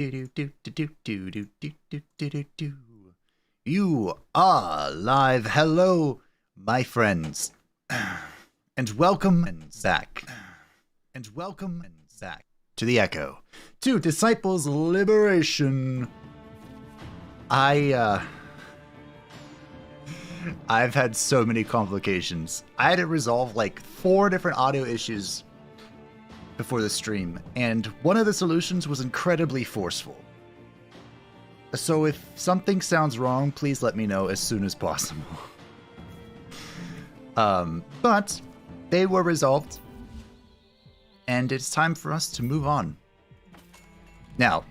You are live. Hello, my friends. And welcome back. To the Echo. To Disciples Liberation. I've had so many complications. I had to resolve like 4 different audio issues before the stream, and one of the solutions was incredibly forceful. So if something sounds wrong, please let me know as soon as possible. But they were resolved, and it's time for us to move on. Now,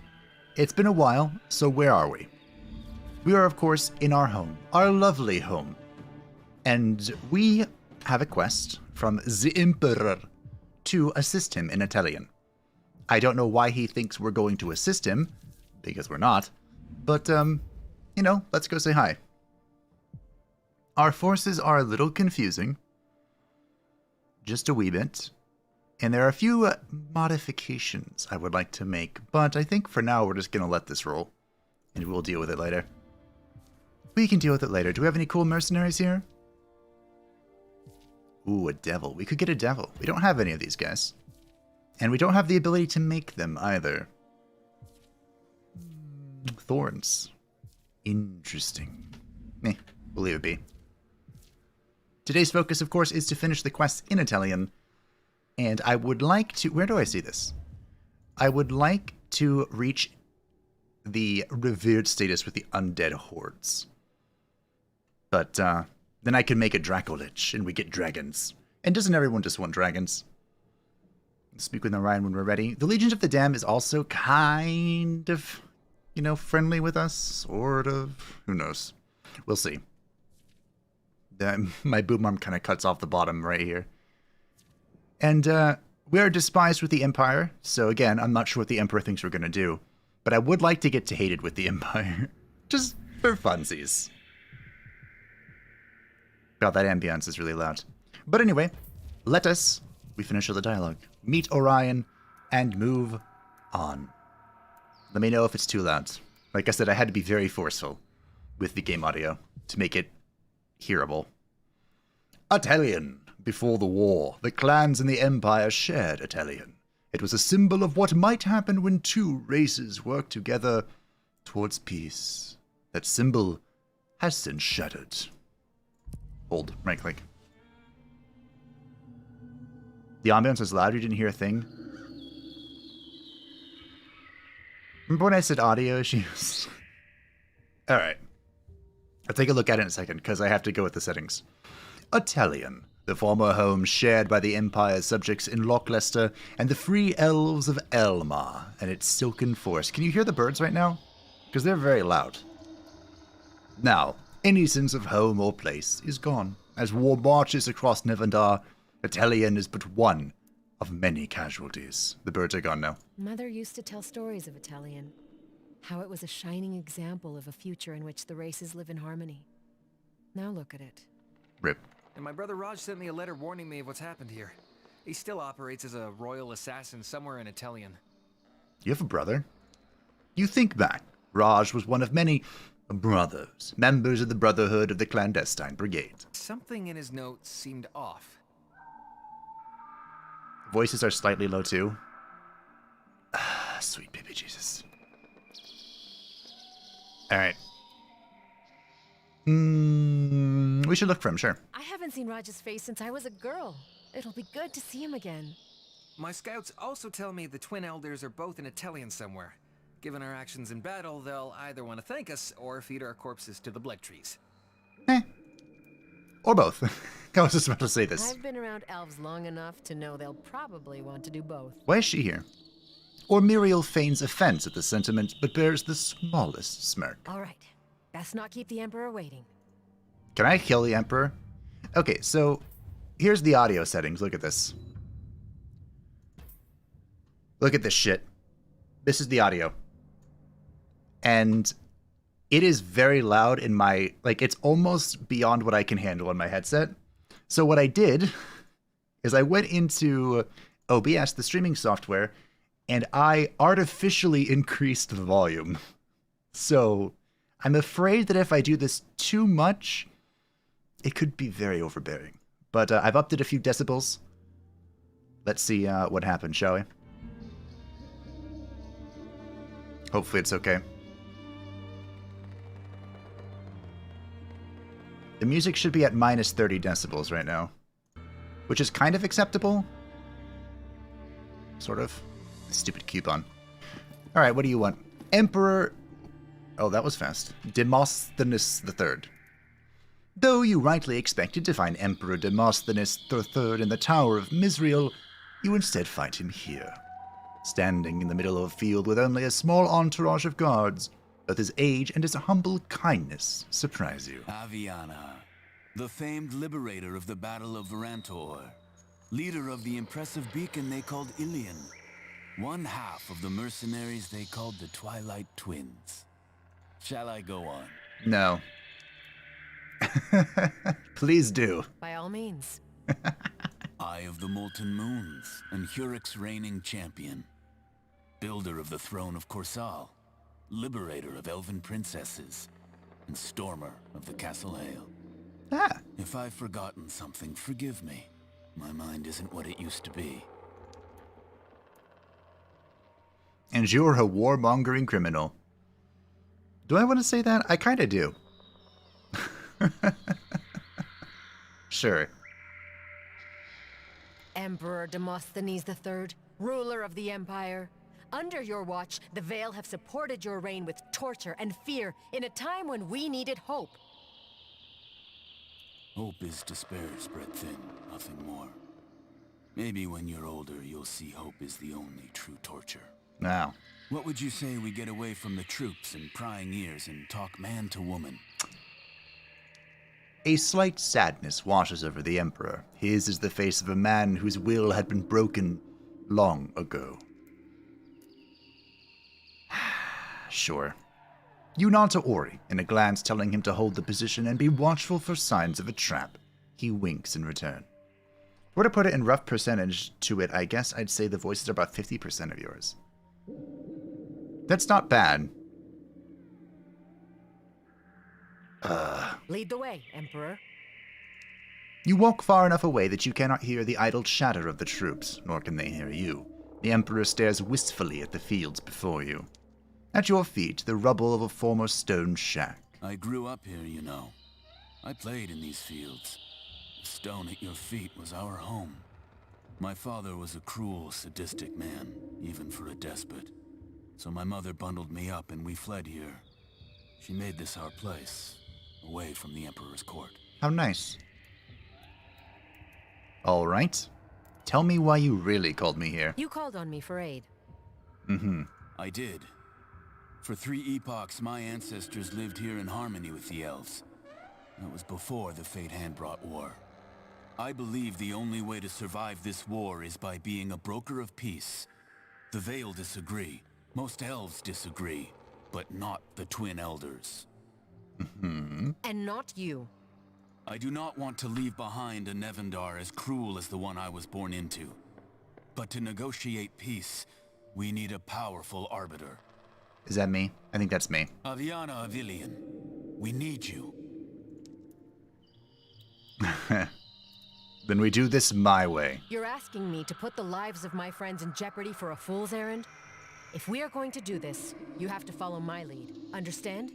it's been a while, so where are we? We are, of course, in our home, our lovely home. And we have a quest from the Emperor to assist him in Yllian. I don't know why he thinks we're going to assist him, because we're not. But, let's go say hi. Our forces are a little confusing. Just a wee bit. And there are a few modifications I would like to make, but I think for now we're just going to let this roll. And we'll deal with it later. We can deal with it later. Do we have any cool mercenaries here? Ooh, a devil. We could get a devil. We don't have any of these guys. And we don't have the ability to make them either. Thorns. Interesting. We'll leave it be. Today's focus, of course, is to finish the quests in Yllian. And I would like to... Where do I see this? I would like to reach the revered status with the undead hordes. But, then I can make a Dracolich, and we get dragons. And doesn't everyone just want dragons? Speak with Orion when we're ready. The Legions of the Dam is also kind of, friendly with us. Sort of. Who knows? We'll see. My boom arm kind of cuts off the bottom right here. And, we are despised with the Empire. So again, I'm not sure what the Emperor thinks we're going to do. But I would like to get to hated with the Empire. Just for funsies. God, that ambience is really loud. But anyway, we finish all the dialogue, meet Orion, and move on. Let me know if it's too loud. Like I said, I had to be very forceful with the game audio to make it hearable. Yllian. Before the war, the clans in the Empire shared Yllian. It was a symbol of what might happen when 2 races work together towards peace. That symbol has since shattered. Hold, right click. The ambiance is loud, you didn't hear a thing. Remember when I said audio issues? Alright. I'll take a look at it in a second, because I have to go with the settings. Yllian, the former home shared by the Empire's subjects in Lochleicester and the free elves of Elmar and its silken forest. Can you hear the birds right now? Because they're very loud. Now, any sense of home or place is gone. As war marches across Nevendar, Yllian is but one of many casualties. The birds are gone now. Mother used to tell stories of Yllian. How it was a shining example of a future in which the races live in harmony. Now look at it. Rip. And my brother Raj sent me a letter warning me of what's happened here. He still operates as a royal assassin somewhere in Yllian. You have a brother? You think back. Raj was one of many brothers, members of the Brotherhood of the Clandestine Brigade. Something in his notes seemed off. Voices are slightly low too. Sweet baby Jesus. Alright. We should look for him, sure. I haven't seen Raj's face since I was a girl. It'll be good to see him again. My scouts also tell me the twin elders are both in Yllian somewhere. Given our actions in battle, they'll either want to thank us or feed our corpses to the blood trees. Or both. I was just about to say this. I've been around elves long enough to know they'll probably want to do both. Why is she here? Or Muriel feigns offense at the sentiment, but bears the smallest smirk. All right. Best not keep the Emperor waiting. Can I kill the Emperor? Okay, so here's the audio settings. Look at this. Look at this shit. This is the audio. And it is very loud in my, it's almost beyond what I can handle on my headset. So what I did is I went into OBS, the streaming software, and I artificially increased the volume. So I'm afraid that if I do this too much, it could be very overbearing. But I've upped it a few decibels. Let's see what happens, shall we? Hopefully it's okay. The music should be at minus 30 decibels right now, which is kind of acceptable. Sort of. Stupid coupon. Alright, what do you want? Emperor... Oh, that was fast. Demosthenes III. Though you rightly expected to find Emperor Demosthenes III in the Tower of Misriel, you instead find him here, standing in the middle of a field with only a small entourage of guards. Both his age and his humble kindness surprise you. Aviana, the famed liberator of the Battle of Varantor, leader of the impressive beacon they called Yllian, one half of the mercenaries they called the Twilight Twins. Shall I go on? No. Please do. By all means. Eye of the Molten Moons and Hurik's reigning champion, builder of the throne of Corsal, liberator of Elven princesses, and stormer of the Castle Ale. Ah. If I've forgotten something, forgive me. My mind isn't what it used to be. And you're a warmongering criminal. Do I want to say that? I kind of do. Sure. Emperor Demosthenes III, ruler of the Empire. Under your watch, the Veil have supported your reign with torture and fear in a time when we needed hope. Hope is despair spread thin, nothing more. Maybe when you're older, you'll see hope is the only true torture. Now. What would you say we get away from the troops and prying ears and talk man to woman? A slight sadness washes over the Emperor. His is the face of a man whose will had been broken long ago. Sure. You nod to Ori, in a glance telling him to hold the position and be watchful for signs of a trap. He winks in return. If I were to put it in rough percentage to it, I guess I'd say the voices are about 50% of yours. That's not bad. Lead the way, Emperor. You walk far enough away that you cannot hear the idle chatter of the troops, nor can they hear you. The Emperor stares wistfully at the fields before you. At your feet, the rubble of a former stone shack. I grew up here, you know. I played in these fields. The stone at your feet was our home. My father was a cruel, sadistic man, even for a despot. So my mother bundled me up and we fled here. She made this our place, away from the Emperor's court. How nice. All right. Tell me why you really called me here. You called on me for aid. Mm-hmm. I did. For 3 epochs, my ancestors lived here in harmony with the elves. That was before the Fate Hand brought war. I believe the only way to survive this war is by being a broker of peace. The Veil disagree. Most elves disagree. But not the Twin Elders. Mm-hmm. And not you. I do not want to leave behind a Nevendar as cruel as the one I was born into. But to negotiate peace, we need a powerful arbiter. Is that me? I think that's me. Aviana of Yllian, we need you. Then we do this my way. You're asking me to put the lives of my friends in jeopardy for a fool's errand? If we are going to do this, you have to follow my lead. Understand?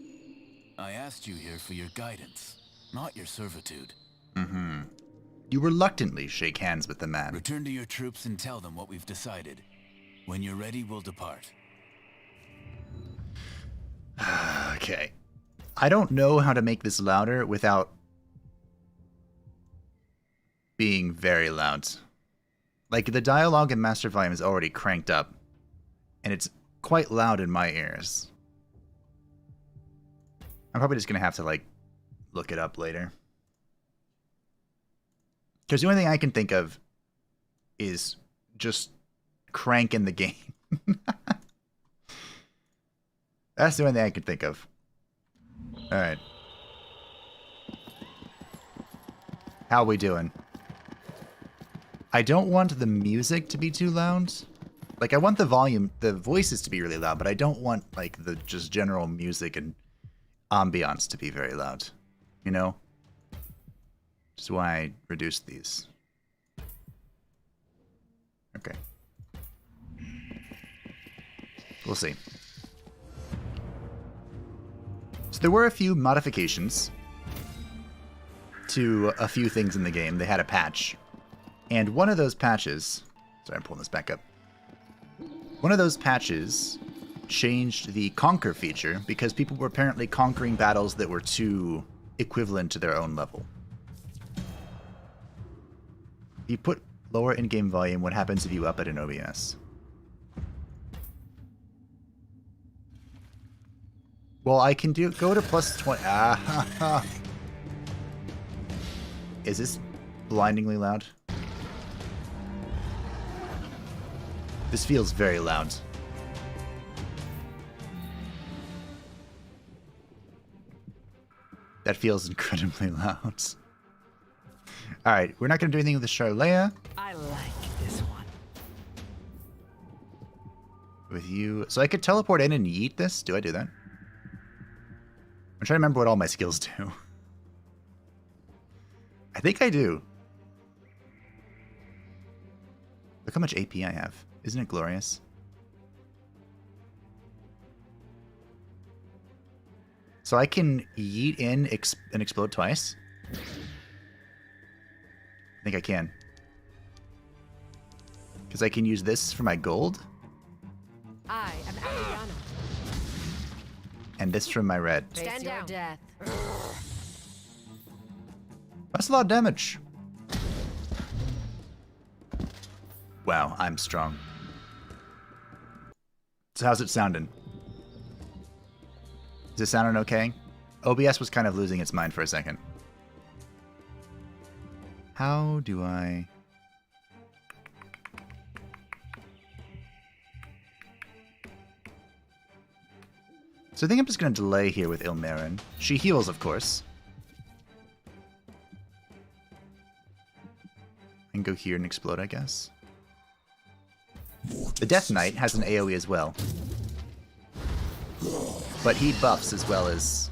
I asked you here for your guidance, not your servitude. Mm-hmm. You reluctantly shake hands with the man. Return to your troops and tell them what we've decided. When you're ready, we'll depart. Okay. I don't know how to make this louder without being very loud. Like, the dialogue in Master Volume is already cranked up, and it's quite loud in my ears. I'm probably just going to have to, like, look it up later. Because the only thing I can think of is just cranking the game. That's the only thing I can think of. Alright. How we doing? I don't want the music to be too loud, Like, I want the volume, the voices to be really loud, but I don't want, like, the just general music and ambiance to be very loud. You know? Which is why I reduced these. Okay. We'll see. So there were a few modifications to a few things in the game. They had a patch. And one of those patches... Sorry, I'm pulling this back up. One of those patches changed the conquer feature because people were apparently conquering battles that were too equivalent to their own level. If you put lower in-game volume, what happens if you up it in OBS? Well, I can go to plus 20. Is this blindingly loud? This feels very loud. That feels incredibly loud. Alright, we're not going to do anything with the Charlea. I like this one. With you. So I could teleport in and yeet this? Do I do that? I'm trying to remember what all my skills do. I think I do. Look how much AP I have. Isn't it glorious? So I can yeet in and explode twice. I think I can. Because I can use this for my gold. I am Yllian. And this for my red. Stand down. Death. That's a lot of damage. Wow, I'm strong. So how's it sounding? Is it sounding okay? OBS was kind of losing its mind for a second. How do I... So I think I'm just going to delay here with Ilmarin. She heals, of course. I can go here and explode, I guess. The Death Knight has an AoE as well. But he buffs as well as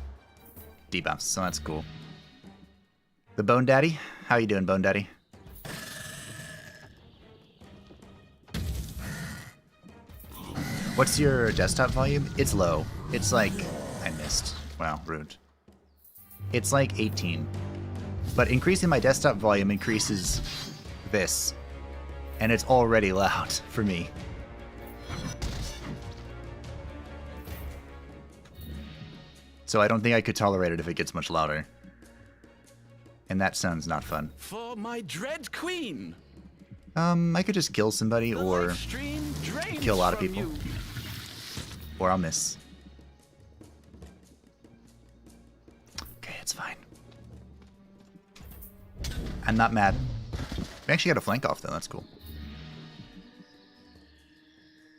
debuffs, so that's cool. The Bone Daddy? How you doing, Bone Daddy? What's your desktop volume? It's low. It's like... I missed. Wow, rude. It's like 18. But increasing my desktop volume increases this. And it's already loud for me. So I don't think I could tolerate it if it gets much louder. And that sounds not fun. For my dread queen. I could just kill somebody or kill a lot of people. Or I'll miss. Okay, it's fine. I'm not mad. We actually got a flank off though, that's cool.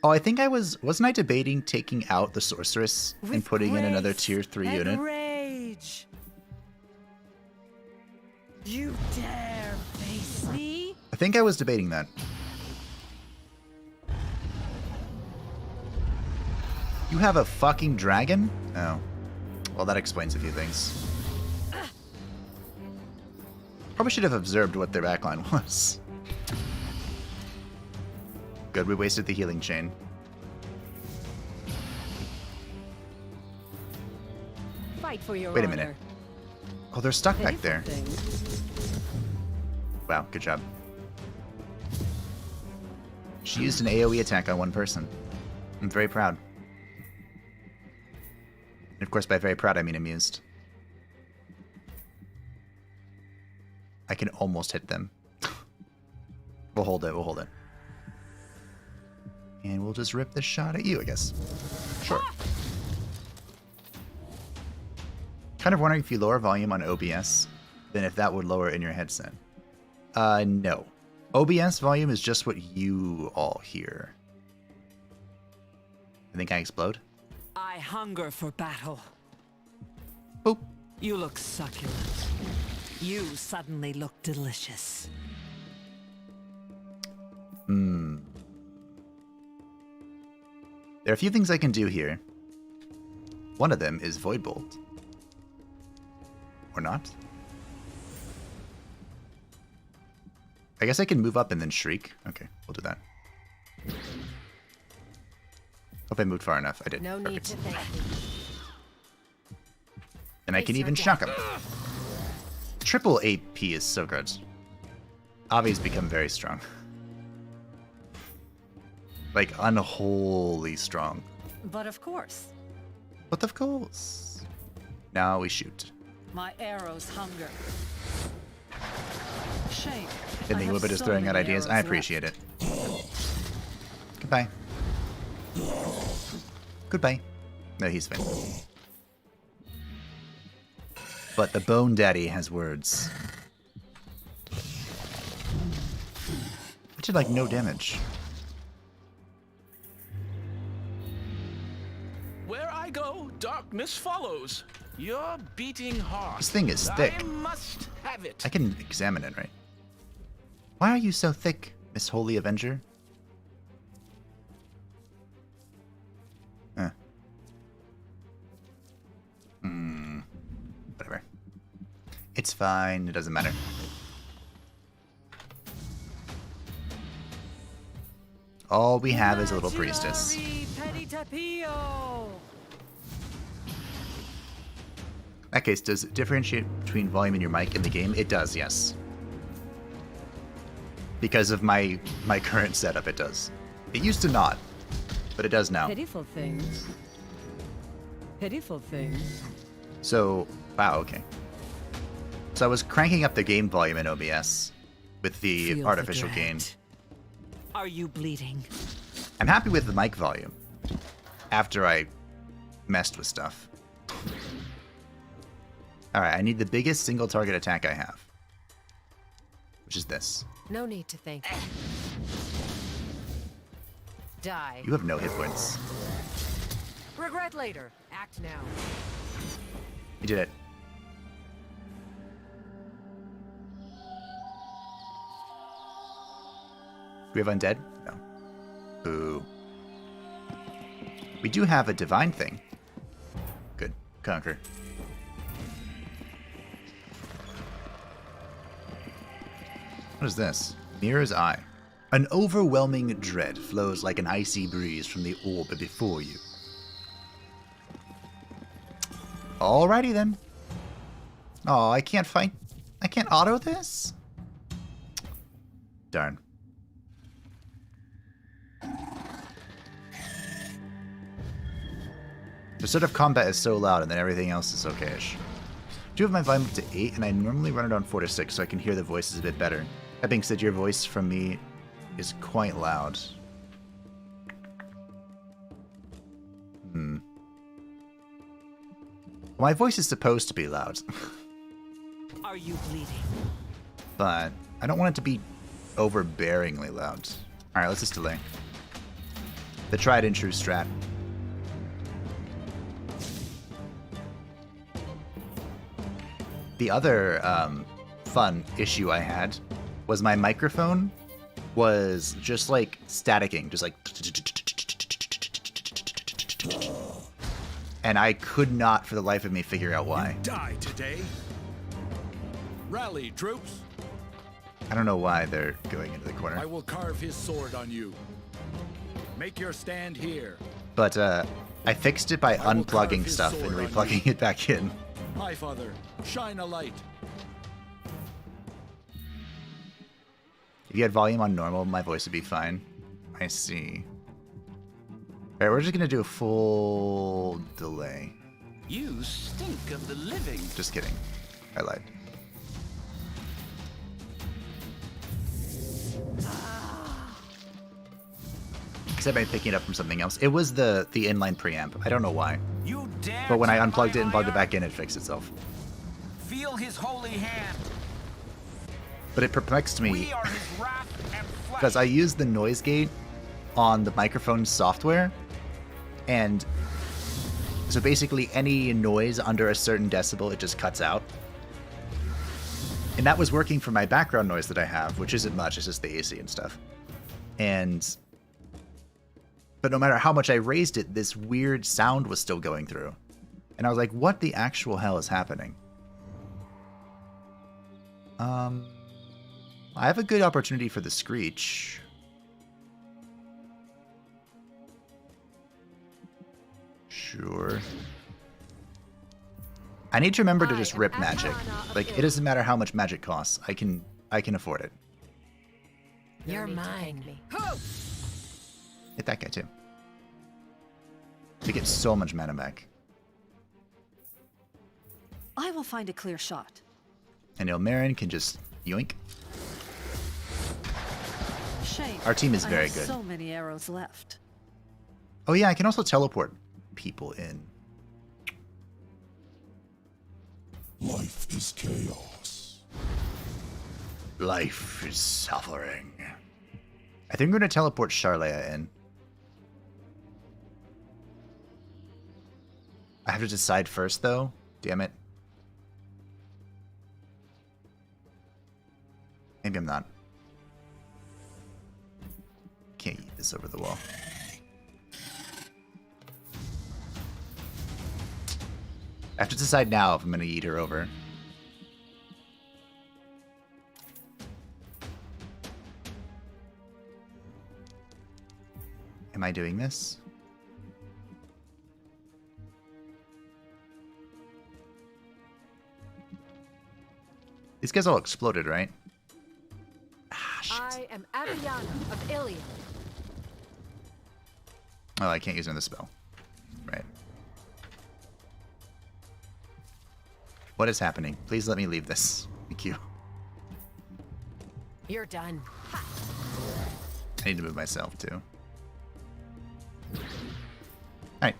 Oh, I think wasn't I debating taking out the sorceress and putting in another tier 3 unit? Rage. You dare face me? I think I was debating that. You have a fucking dragon? Oh. Well, that explains a few things. Probably should have observed what their backline was. Good, we wasted the healing chain. Fight for your Wait a honor. minute. Oh, they're stuck back there. Wow, good job. She used an AoE attack on one person. I'm very proud. And of course, by very proud, I mean amused. I can almost hit them. We'll hold it, we'll hold it. And we'll just rip this shot at you, I guess. Sure. Kind of wondering if you lower volume on OBS, then if that would lower in your headset. No. OBS volume is just what you all hear. I think I explode. I hunger for battle. Boop. You look succulent. You suddenly look delicious. There are a few things I can do here. One of them is Void Bolt. Or not. I guess I can move up and then Shriek. Okay, we'll do that. Hope I moved far enough. I did. No need Perfect. to thank me. And I can even shock him. Triple AP is so good. Avi's become very strong. Like, unholy strong. But of course, But of course. Now we shoot. my arrows hunger. Shame. Didn't think Wibbit is throwing out ideas. I appreciate it. Goodbye. Goodbye. No, he's fine. But the Bone Daddy has words. I did like no damage. Where I go, darkness follows. You're beating hard. This thing is thick. I must have it. I can examine it, right? Why are you so thick, Miss Holy Avenger? Huh. Whatever. It's fine. It doesn't matter. All we have is a little priestess. In that case, does it differentiate between volume in your mic and the game? It does, yes. Because of my current setup, it does. It used to not, but it does now. Pitiful things. Pitiful things. So, wow, okay. So I was cranking up the game volume in OBS with the Feel artificial the gain. dread. Are you bleeding? I'm happy with the mic volume after I messed with stuff. Alright, I need the biggest single target attack I have. Which is this. No need to thank me. Die. You have no hit points. Regret later. Act now. You did it. Do we have undead? No. Boo. We do have a divine thing. Good. Conquer. What is this? Mirror's Eye. An overwhelming dread flows like an icy breeze from the orb before you. Alrighty then. Oh, I can't fight. I can't auto this? Darn. The start of combat is so loud and then everything else is okayish. I do have my volume up to 8 and I normally run it on 4 to 6 so I can hear the voices a bit better. That being said, your voice from me is quite loud. My voice is supposed to be loud. Are you bleeding? But I don't want it to be overbearingly loud. Alright, let's just delay. The tried and true strat. The other fun issue I had was my microphone was just like staticking, just like... And I could not for the life of me figure out why. Die today. Rally, troops. I don't know why they're going into the I corner. will carve his sword on you. Make your stand here. But I fixed it by I will carve unplugging his stuff and sword on replugging you. it back in. My father, shine a light. If you had volume on normal, my voice would be fine. I see. Alright, we're just gonna do a full delay. You stink of the living. Just kidding. I lied. Except by picking it up from something else. It was the inline preamp. I don't know why. You dare But when I to unplugged it and plugged it violate back in, it fixed itself. Feel his holy hand. But it perplexed me We are his wrath and flesh. because I used the noise gate on the microphone software, and so basically any noise under a certain decibel, it just cuts out. And that was working for my background noise that I have, which isn't much, it's just the AC and stuff. And But no matter how much I raised it, this weird sound was still going through. And I was like, what the actual hell is happening? I have a good opportunity for the Screech. Sure. I need to remember to just rip magic. Like, it doesn't matter how much magic costs. I can afford it. You're mine. Hit that guy too. To get so much mana back. I will find a clear shot. And Ilmarin can just yoink. Shame. Our team is very I have good. So many arrows left. Oh yeah, I can also teleport people in. Life is chaos. Life is suffering. I think we're going to teleport Charlea in. I have to decide first, though. Damn it. Maybe I'm not. Can't eat this over the wall. I have to decide now if I'm going to eat her over. Am I doing this? These guys all exploded, right? Ah, shit. I am Aviana of Yllian. Oh, I can't use another spell. Right. What is happening? Please let me leave this. Thank you. You're done. I need to move myself, too. Alright.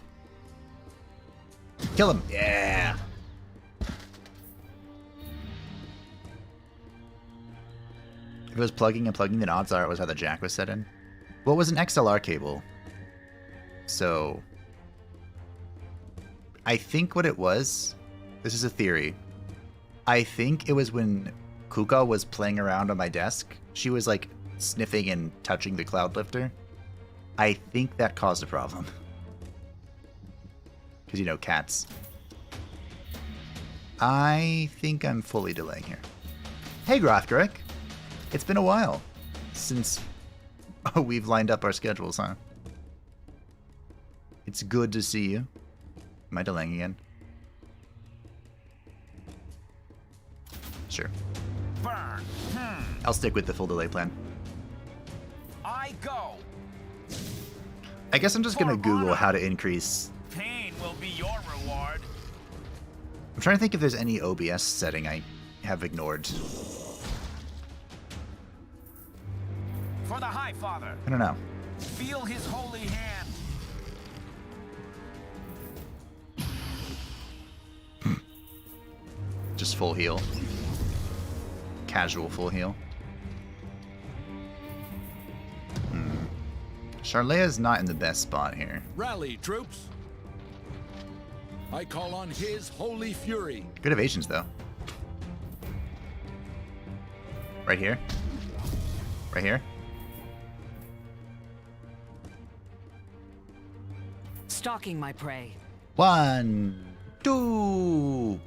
Kill him! Yeah! If it was plugging and plugging, then odds are it was how the jack was set in. Well, it was an XLR cable. So... I think what it was... This is a theory. I think it was when Kuka was playing around on my desk. She was, like, sniffing and touching the cloud lifter. I think that caused a problem. Because, you know, cats. I think I'm fully delaying here. Hey, Grofgarek. It's been a while since we've lined up our schedules, huh? It's good to see you. Am I delaying again? Sure. Burn. I'll stick with the full delay plan. I go. I guess I'm just gonna Google how to increase. Pain will be your reward. I'm trying to think if there's any OBS setting I have ignored. For the High Father. I don't know. Feel his holy hand. Just full heal. Casual full heal. Charlea's not in the best spot here. Rally, troops. I call on his holy fury. Good evasions, though. Right here. Right here. Stalking my prey. 1, 2.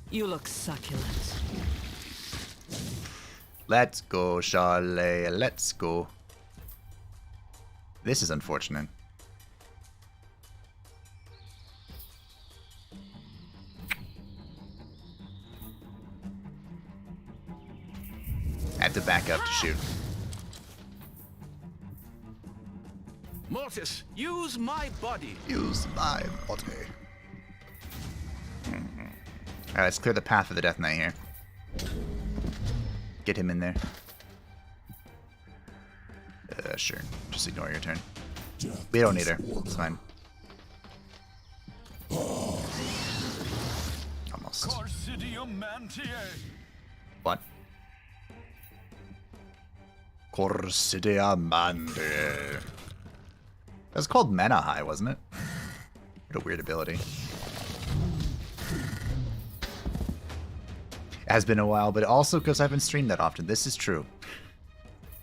You look succulent. Let's go, Charlea. Let's go. This is unfortunate. I have to back up to shoot. Mortis, use my body. Use my body. Alright, let's clear the path of the Death Knight here. Get him in there. Sure. Just ignore your turn. We don't need her. It's fine. Almost. What? Corsidia Mande. That's called Mana High, wasn't it? What a weird ability. It has been a while, but also because I haven't streamed that often. This is true.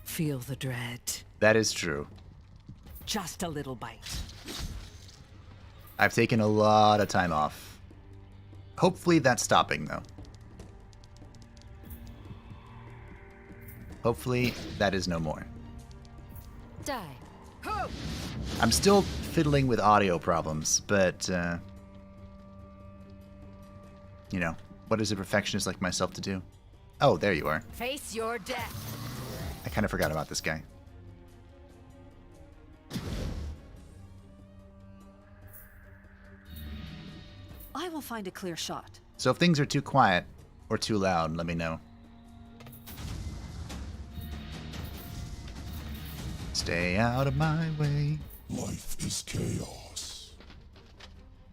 Feel the dread. That is true. Just a little bite. I've taken a lot of time off. Hopefully that's stopping, though. Hopefully that is no more. Die. I'm still fiddling with audio problems, but, you know, what is a perfectionist like myself to do? Oh, there you are. Face your death. I kind of forgot about this guy. I will find a clear shot. So if things are too quiet or too loud, let me know. Stay out of my way. Life is chaos.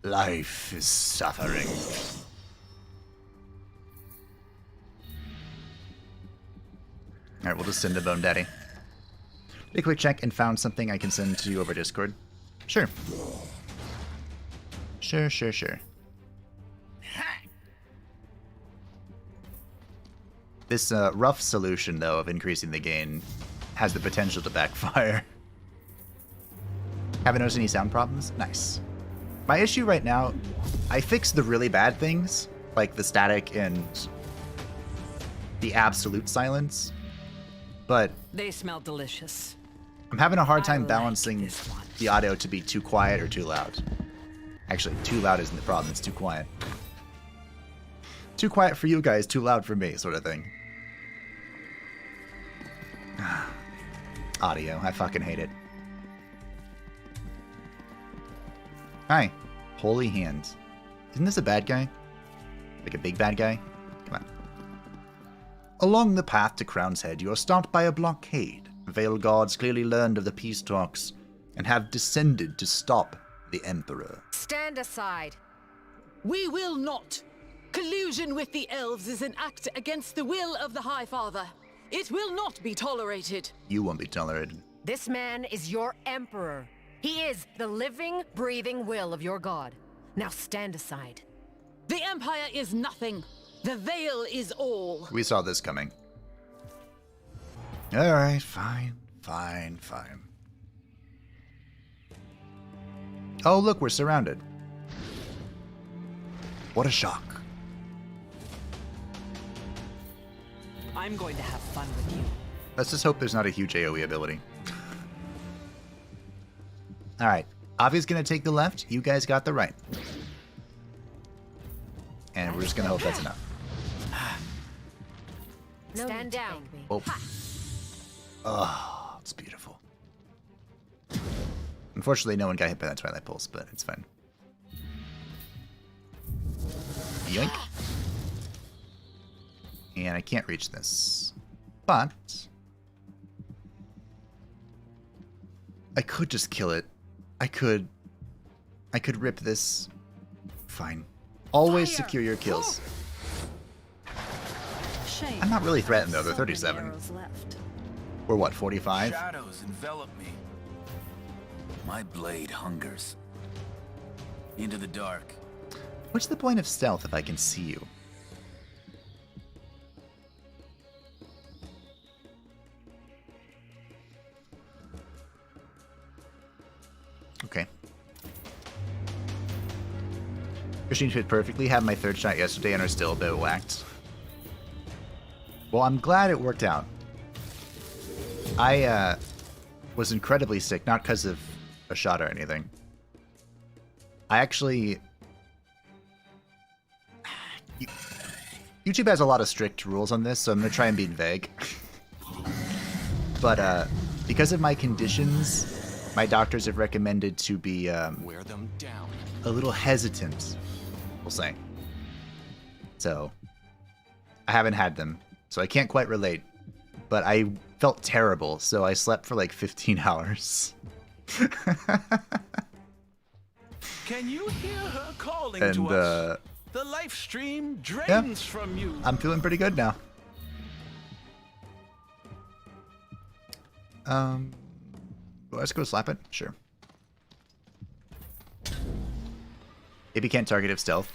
Life is suffering. Alright, we'll just send to Bone Daddy. Did a quick check and found something I can send to you over Discord. Sure. Sure. This rough solution, though, of increasing the gain has the potential to backfire. Haven't noticed any sound problems? Nice. My issue right now, I fixed the really bad things, like the static and the absolute silence, but They smell delicious. I'm having a hard time I like balancing this one. the audio to be too quiet or too loud. Actually, too loud isn't the problem, it's too quiet. Too quiet for you guys, too loud for me, sort of thing. Audio, I fucking hate it. Hi. Holy Hands. Isn't this a bad guy? Like a big bad guy? Come on. Along the path to Crown's Head, you are stopped by a blockade. Vale guards clearly learned of the peace talks and have descended to stop the Emperor. Stand aside. We will not. Collusion with the elves is an act against the will of the High Father. It will not be tolerated. You won't be tolerated. This man is your emperor. He is the living, breathing will of your god. Now stand aside. The Empire is nothing. The Veil is all. We saw this coming. Alright, fine. Oh, look, we're surrounded. What a shock. I'm going to have fun with you. Let's just hope there's not a huge AoE ability. Alright, Avi's gonna take the left, you guys got the right. And we're just gonna hope that's enough. Stand down. Oh. Oh, it's beautiful. Unfortunately, no one got hit by that Twilight Pulse, but it's fine. Yoink. And I can't reach this. But I could just kill it. I could rip this. Fine. Always secure your kills. Shame. I'm not really threatened though, they're So many 37. arrows left. We're what, 45? Shadows envelop me. My blade hungers. Into the dark. What's the point of stealth if I can see you? Okay. Christine fit perfectly, had my third shot yesterday and are still a bit whacked. Well, I'm glad it worked out. I was incredibly sick, not because of a shot or anything. I actually... YouTube has a lot of strict rules on this, so I'm going to try and be vague. But because of my conditions, my doctors have recommended to be Wear them down. a little hesitant, we'll say. So, I haven't had them, so I can't quite relate. But I felt terrible, so I slept for like 15 hours. Can you hear her calling And, to us? The life stream drains from you. I'm feeling pretty good now. Let's go slap it? Sure. Maybe can't target if stealth,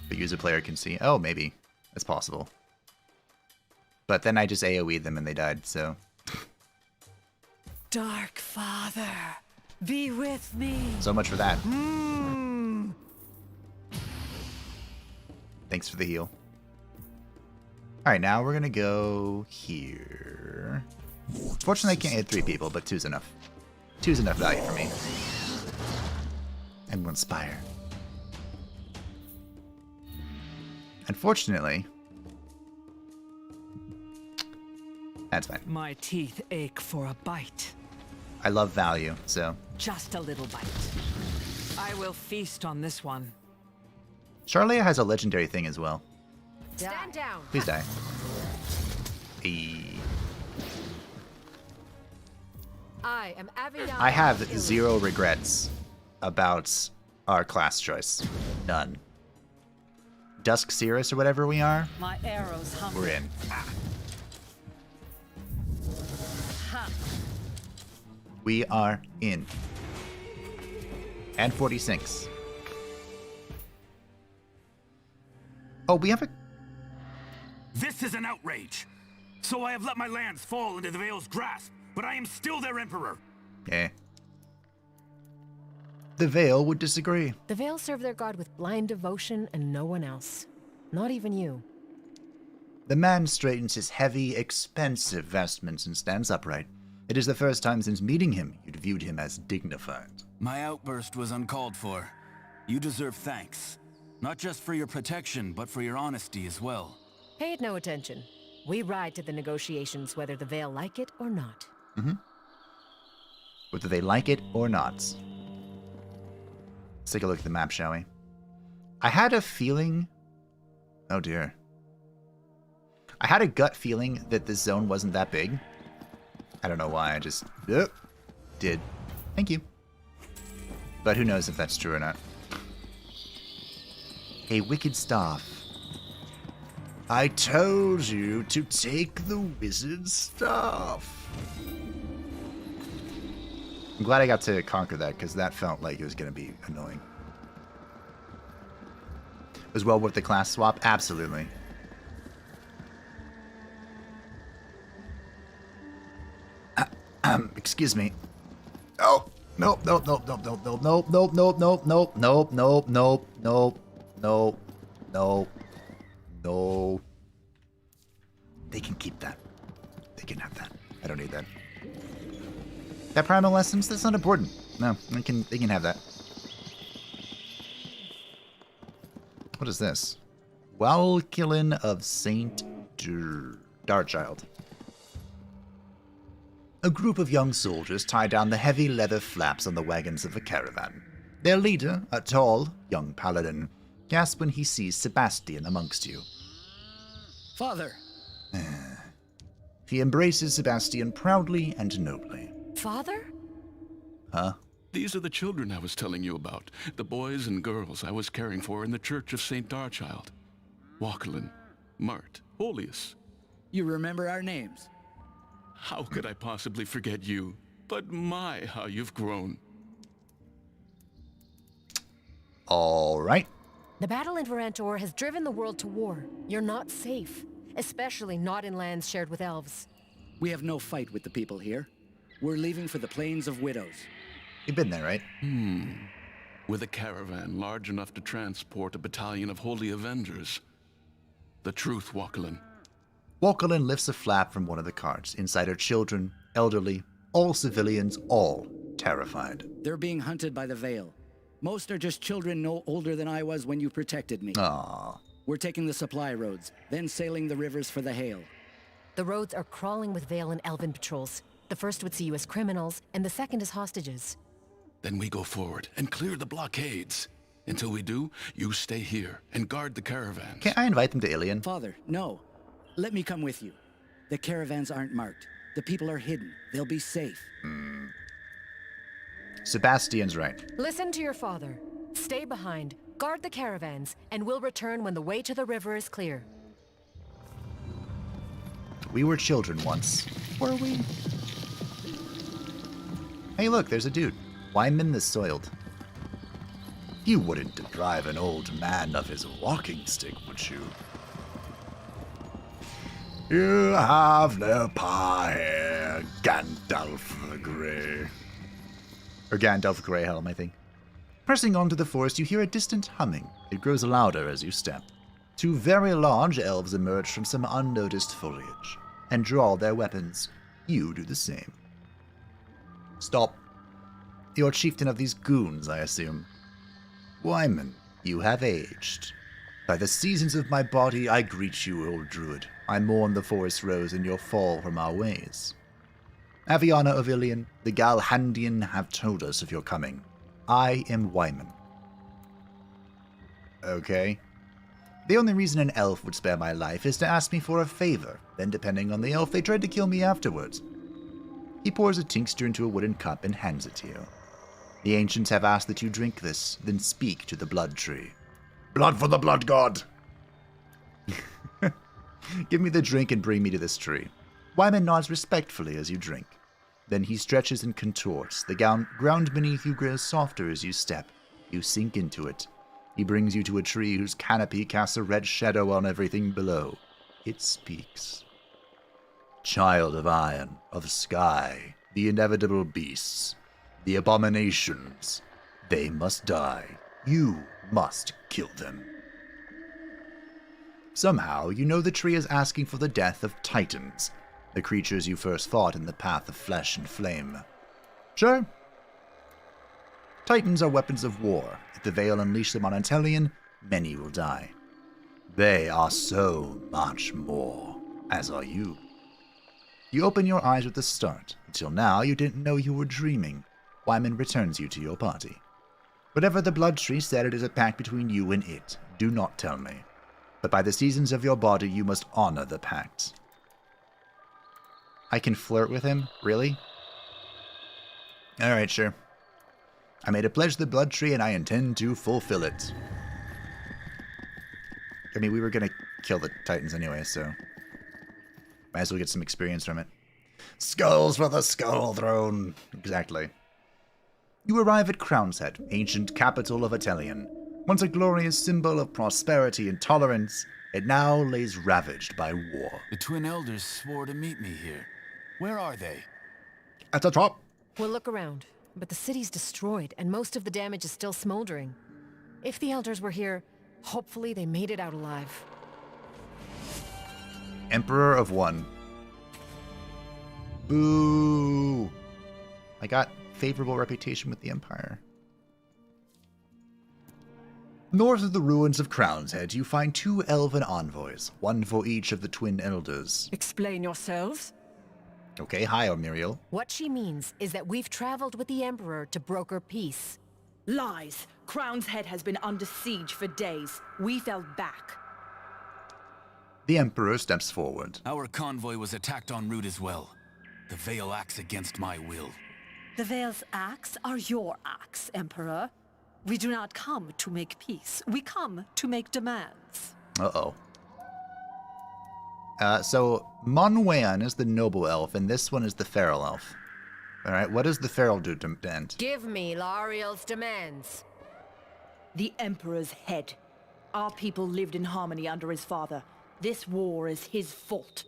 but user player can see. Oh, maybe. That's possible. But then I just AoE'd them and they died, so... Dark Father, be with me. So much for that. Thanks for the heal. Alright, now we're gonna go here. Fortunately, I can't hit 3 people, but 2's enough. 2's enough value for me. And 1 spire. Unfortunately, that's fine. My teeth ache for a bite. I love value, so. Just a little bite. I will feast on this one. Charlia has a legendary thing as well. Stand down. Please die. Eee. I am Aviana. I have Yllian. 0 regrets about our class choice. None. Dusk Cirrus or whatever we are, My arrows hum. we're in. We are in. And 46. Oh, we have a... This is an outrage. So I have let my lands fall into the Vale's grasp, but I am still their emperor. Eh. The Vale would disagree. The Vale serve their god with blind devotion and no one else. Not even you. The man straightens his heavy, expensive vestments and stands upright. It is the first time since meeting him you'd viewed him as dignified. My outburst was uncalled for. You deserve thanks. Not just for your protection, but for your honesty as well. Paid no attention. We ride to the negotiations whether the Vale like it or not. Whether they like it or not. Let's take a look at the map, shall we? I had a feeling... Oh dear. I had a gut feeling that this zone wasn't that big. I don't know why, I just... did. Thank you. But who knows if that's true or not. A wicked staff. I told you to take the wizard's staff. I'm glad I got to conquer that, because that felt like it was going to be annoying. As well with the class swap? Absolutely. Excuse me. Oh, nope, nope, nope, nope, nope, nope, nope, nope, nope, nope, nope, nope, nope, nope, nope, nope, nope, no. They can keep that. They can have that. I don't need that. That primal essence, that's not important. No, they can have that. What is this? Welkilin of Saint Darchild. A group of young soldiers tie down the heavy leather flaps on the wagons of a caravan. Their leader, a tall, young paladin, gasps when he sees Sebastian amongst you. Father! He embraces Sebastian proudly and nobly. Father? Huh? These are the children I was telling you about. The boys and girls I was caring for in the Church of St. Darchild. Walkelin, Mart, Holius. You remember our names? How could I possibly forget you? But my, how you've grown. All right. The battle in Varantor has driven the world to war. You're not safe. Especially not in lands shared with elves. We have no fight with the people here. We're leaving for the Plains of Widows. You've been there, right? With a caravan large enough to transport a battalion of holy avengers. The truth, Walkelin. Walkelin lifts a flap from one of the carts. Inside are children, elderly, all civilians, all terrified. They're being hunted by the Vale. Most are just children no older than I was when you protected me. Aww. We're taking the supply roads, then sailing the rivers for the Hail. The roads are crawling with Vale and Elven patrols. The first would see you as criminals, and the second as hostages. Then we go forward and clear the blockades. Until we do, you stay here and guard the caravans. Can't I invite them to Yllian? Father, no. Let me come with you. The caravans aren't marked. The people are hidden. They'll be safe. Sebastian's right. Listen to your father. Stay behind, guard the caravans, and we'll return when the way to the river is clear. We were children once. Were we? Hey look, there's a dude. Wyman the Soiled. You wouldn't deprive an old man of his walking stick, would you? You have no power here, Gandalf the Grey. Or Gandalf Greyhelm, I think. Pressing on to the forest, you hear a distant humming. It grows louder as you step. Two very large elves emerge from some unnoticed foliage and draw their weapons. You do the same. Stop. You're chieftain of these goons, I assume. Wyman, you have aged. By the seasons of my body, I greet you, old druid. I mourn the forest rose in your fall from our ways. Aviana of Yllian, the Galhandian have told us of your coming. I am Wyman. Okay. The only reason an elf would spare my life is to ask me for a favor. Then, depending on the elf, they tried to kill me afterwards. He pours a tincture into a wooden cup and hands it to you. The ancients have asked that you drink this, then speak to the blood tree. Blood for the blood god! Give me the drink and bring me to this tree. Wyman nods respectfully as you drink. Then he stretches and contorts. The ground beneath you grows softer as you step. You sink into it. He brings you to a tree whose canopy casts a red shadow on everything below. It speaks. Child of iron, of sky, the inevitable beasts, the abominations, they must die. You must kill them. Somehow, you know the tree is asking for the death of titans, the creatures you first fought in the path of flesh and flame. Sure. Titans are weapons of war. If the Veil unleash them on Yllian, many will die. They are so much more, as are you. You open your eyes at the start. Until now, you didn't know you were dreaming. Wyman returns you to your party. Whatever the blood tree said, it is a pact between you and it. Do not tell me. But by the seasons of your body, you must honor the pact. I can flirt with him? Really? Alright, sure. I made a pledge to the blood tree and I intend to fulfill it. I mean, we were gonna kill the titans anyway, so might as well get some experience from it. Skulls for the Skull Throne! Exactly. You arrive at Crown's Head, ancient capital of Yllian. Once a glorious symbol of prosperity and tolerance, it now lays ravaged by war. The Twin Elders swore to meet me here. Where are they? At the top. We'll look around, but the city's destroyed and most of the damage is still smoldering. If the Elders were here, hopefully they made it out alive. Emperor of One. Boo! I got favorable reputation with the Empire. North of the ruins of Crown's Head, you find two elven envoys, one for each of the Twin Elders. Explain yourselves. Okay, hi, Muriel. What she means is that we've traveled with the Emperor to broker peace. Lies. Crown's Head has been under siege for days. We fell back. The Emperor steps forward. Our convoy was attacked en route as well. The Veil acts against my will. The Veil's acts are your acts, Emperor. We do not come to make peace. We come to make demands. Uh-oh. So, Monwean is the noble elf, and this one is the feral elf. Alright, what does the feral do demand? Give me Lariel's demands. The Emperor's head. Our people lived in harmony under his father. This war is his fault.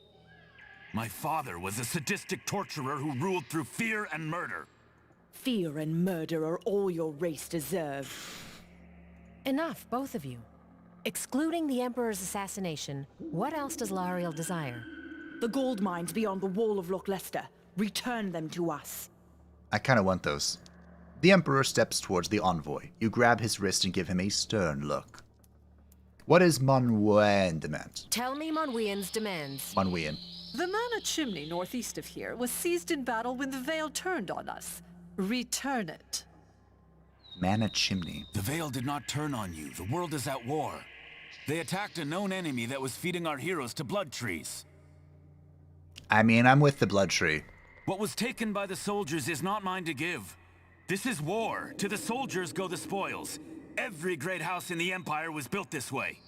My father was a sadistic torturer who ruled through fear and murder. Fear and murder are all your race deserve. Enough, both of you. Excluding the Emperor's assassination, what else does Lariel desire? The gold mines beyond the wall of Loch Lester. Return them to us. I kind of want those. The Emperor steps towards the envoy. You grab his wrist and give him a stern look. What is Monwean demand? Tell me Monwean's demands. Monwean. The Mana Chimney northeast of here was seized in battle when the Veil turned on us. Return it. Mana Chimney. The Veil did not turn on you. The world is at war. They attacked a known enemy that was feeding our heroes to blood trees. I mean, I'm with the blood tree. What was taken by the soldiers is not mine to give. This is war. To the soldiers go the spoils. Every great house in the Empire was built this way.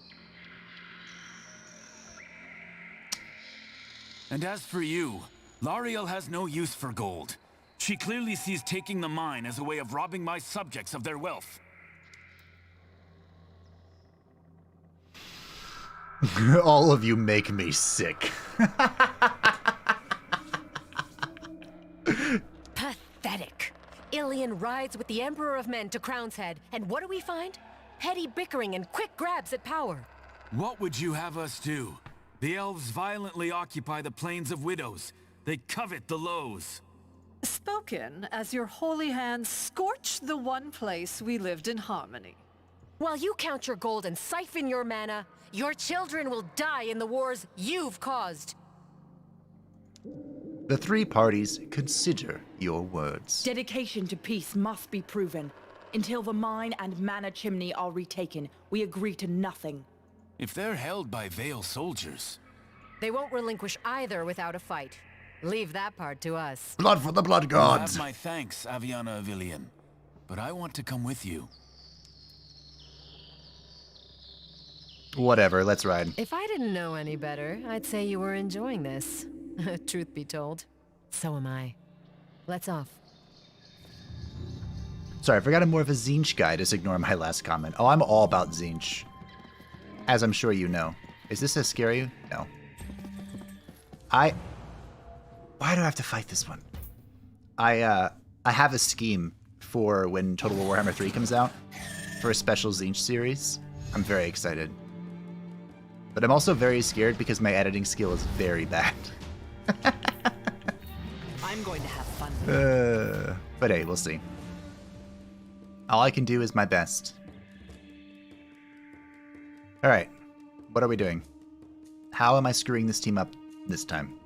And as for you, Lariel has no use for gold. She clearly sees taking the mine as a way of robbing my subjects of their wealth. All of you make me sick. Pathetic. Yllian rides with the Emperor of Men to Crown's Head, and what do we find? Petty bickering and quick grabs at power. What would you have us do? The elves violently occupy the Plains of Widows. They covet the lows. Spoken as your holy hands scorch the one place we lived in harmony. While you count your gold and siphon your mana, your children will die in the wars you've caused. The three parties consider your words. Dedication to peace must be proven. Until the mine and mana chimney are retaken, we agree to nothing. If they're held by Vale soldiers... They won't relinquish either without a fight. Leave that part to us. Blood for the blood You gods! have my thanks, Aviana of Yllian. But I want to come with you. Whatever, let's ride. If I didn't know any better, I'd say you were enjoying this. Truth be told. So am I. Let's off. Sorry, I forgot I'm more of a Zinch guy. Just ignore my last comment. Oh, I'm all about Zinch. As I'm sure you know. Is this a scary? No. Why do I have to fight this one? I have a scheme for when Total War Warhammer 3 comes out. For a special Zinch series. I'm very excited. But I'm also very scared because my editing skill is very bad. I'm going to have fun. But hey, we'll see. All I can do is my best. Alright, what are we doing? How am I screwing this team up this time?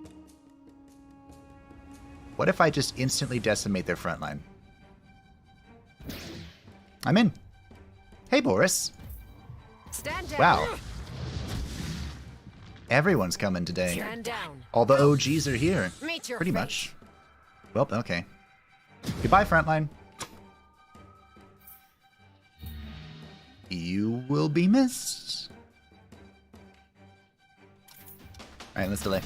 What if I just instantly decimate their front line? I'm in. Hey, Boris. Stand down. Wow. Everyone's coming today. Stand down. All the OGs are here. Meet your Pretty fate. much. Well, okay. Goodbye, frontline. You will be missed. Alright, let's delay.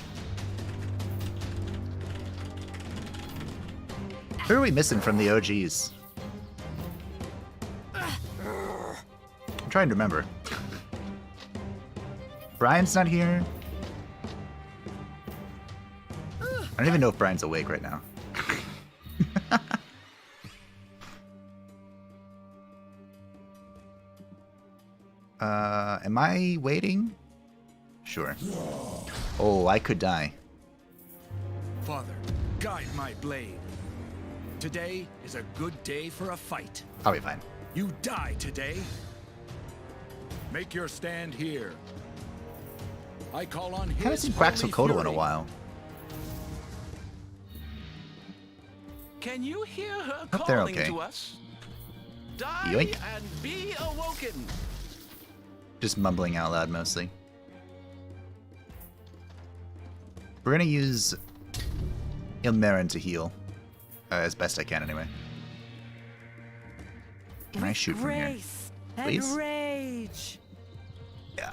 Who are we missing from the OGs? I'm trying to remember. Brian's not here. I don't even know if Brian's awake right now. Am I waiting? Sure. Oh, I could die. Father, guide my blade. Today is a good day for a fight. I'll be fine. You die today. Make your stand here. I call on his I haven't seen Quaxocoatl in a fury. while. Can you hear her Hope they're calling okay. to us? Die Yoink. and be awoken. Just mumbling out loud mostly. We're gonna use Ilmarin to heal. As best I can, anyway. Can I shoot from here? Grace Please? and rage. Yeah.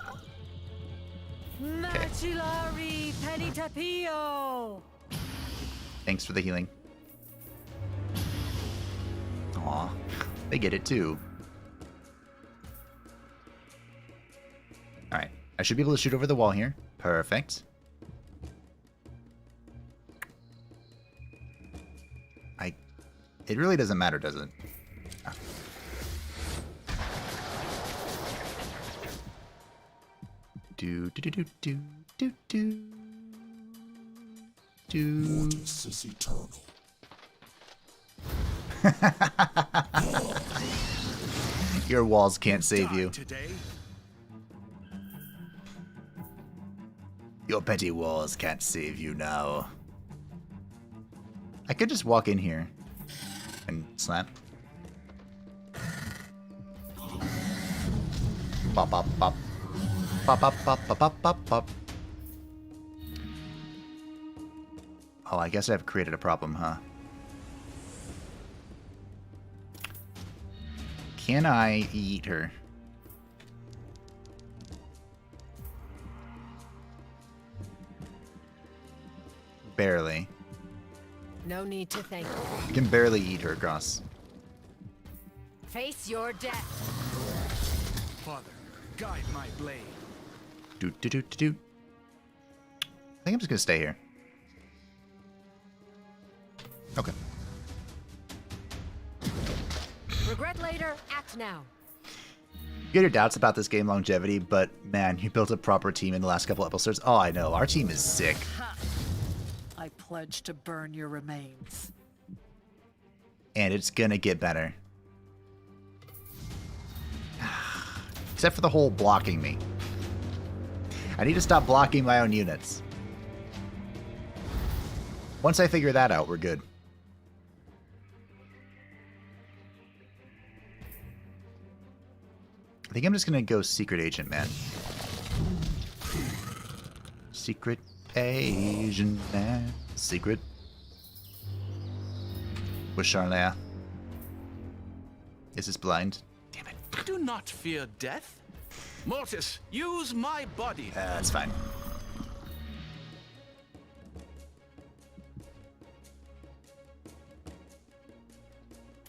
Macillari penitapio. Thanks for the healing. Aw, they get it too. Alright, I should be able to shoot over the wall here. Perfect. It really doesn't matter, does it? Ah. Do do do do do do do do. Mortis is eternal. Your walls can't save Die you. Today. Your petty walls can't save you now. I could just walk in here and slap. Pop, pop, pop. Pop, pop, pop, pop, pop, pop, pop. Oh, I guess I've created a problem, huh? Can I eat her? Barely. No need to thank you. I can barely eat her across. Face your death. Father, guide my blade. Do do do do do. I think I'm just gonna stay here. Okay. Regret later, act now. You get your doubts about this game longevity, but man, you built a proper team in the last couple episodes. Oh, I know. Our team is sick. Ha! I pledge to burn your remains. And it's gonna get better. Except for the whole blocking me. I need to stop blocking my own units. Once I figure that out, we're good. I think I'm just gonna go secret agent, man. Secret agent, man. Secret. With Charlea. Is this blind? Damn it. Do not fear death. Mortis, use my body. That's fine.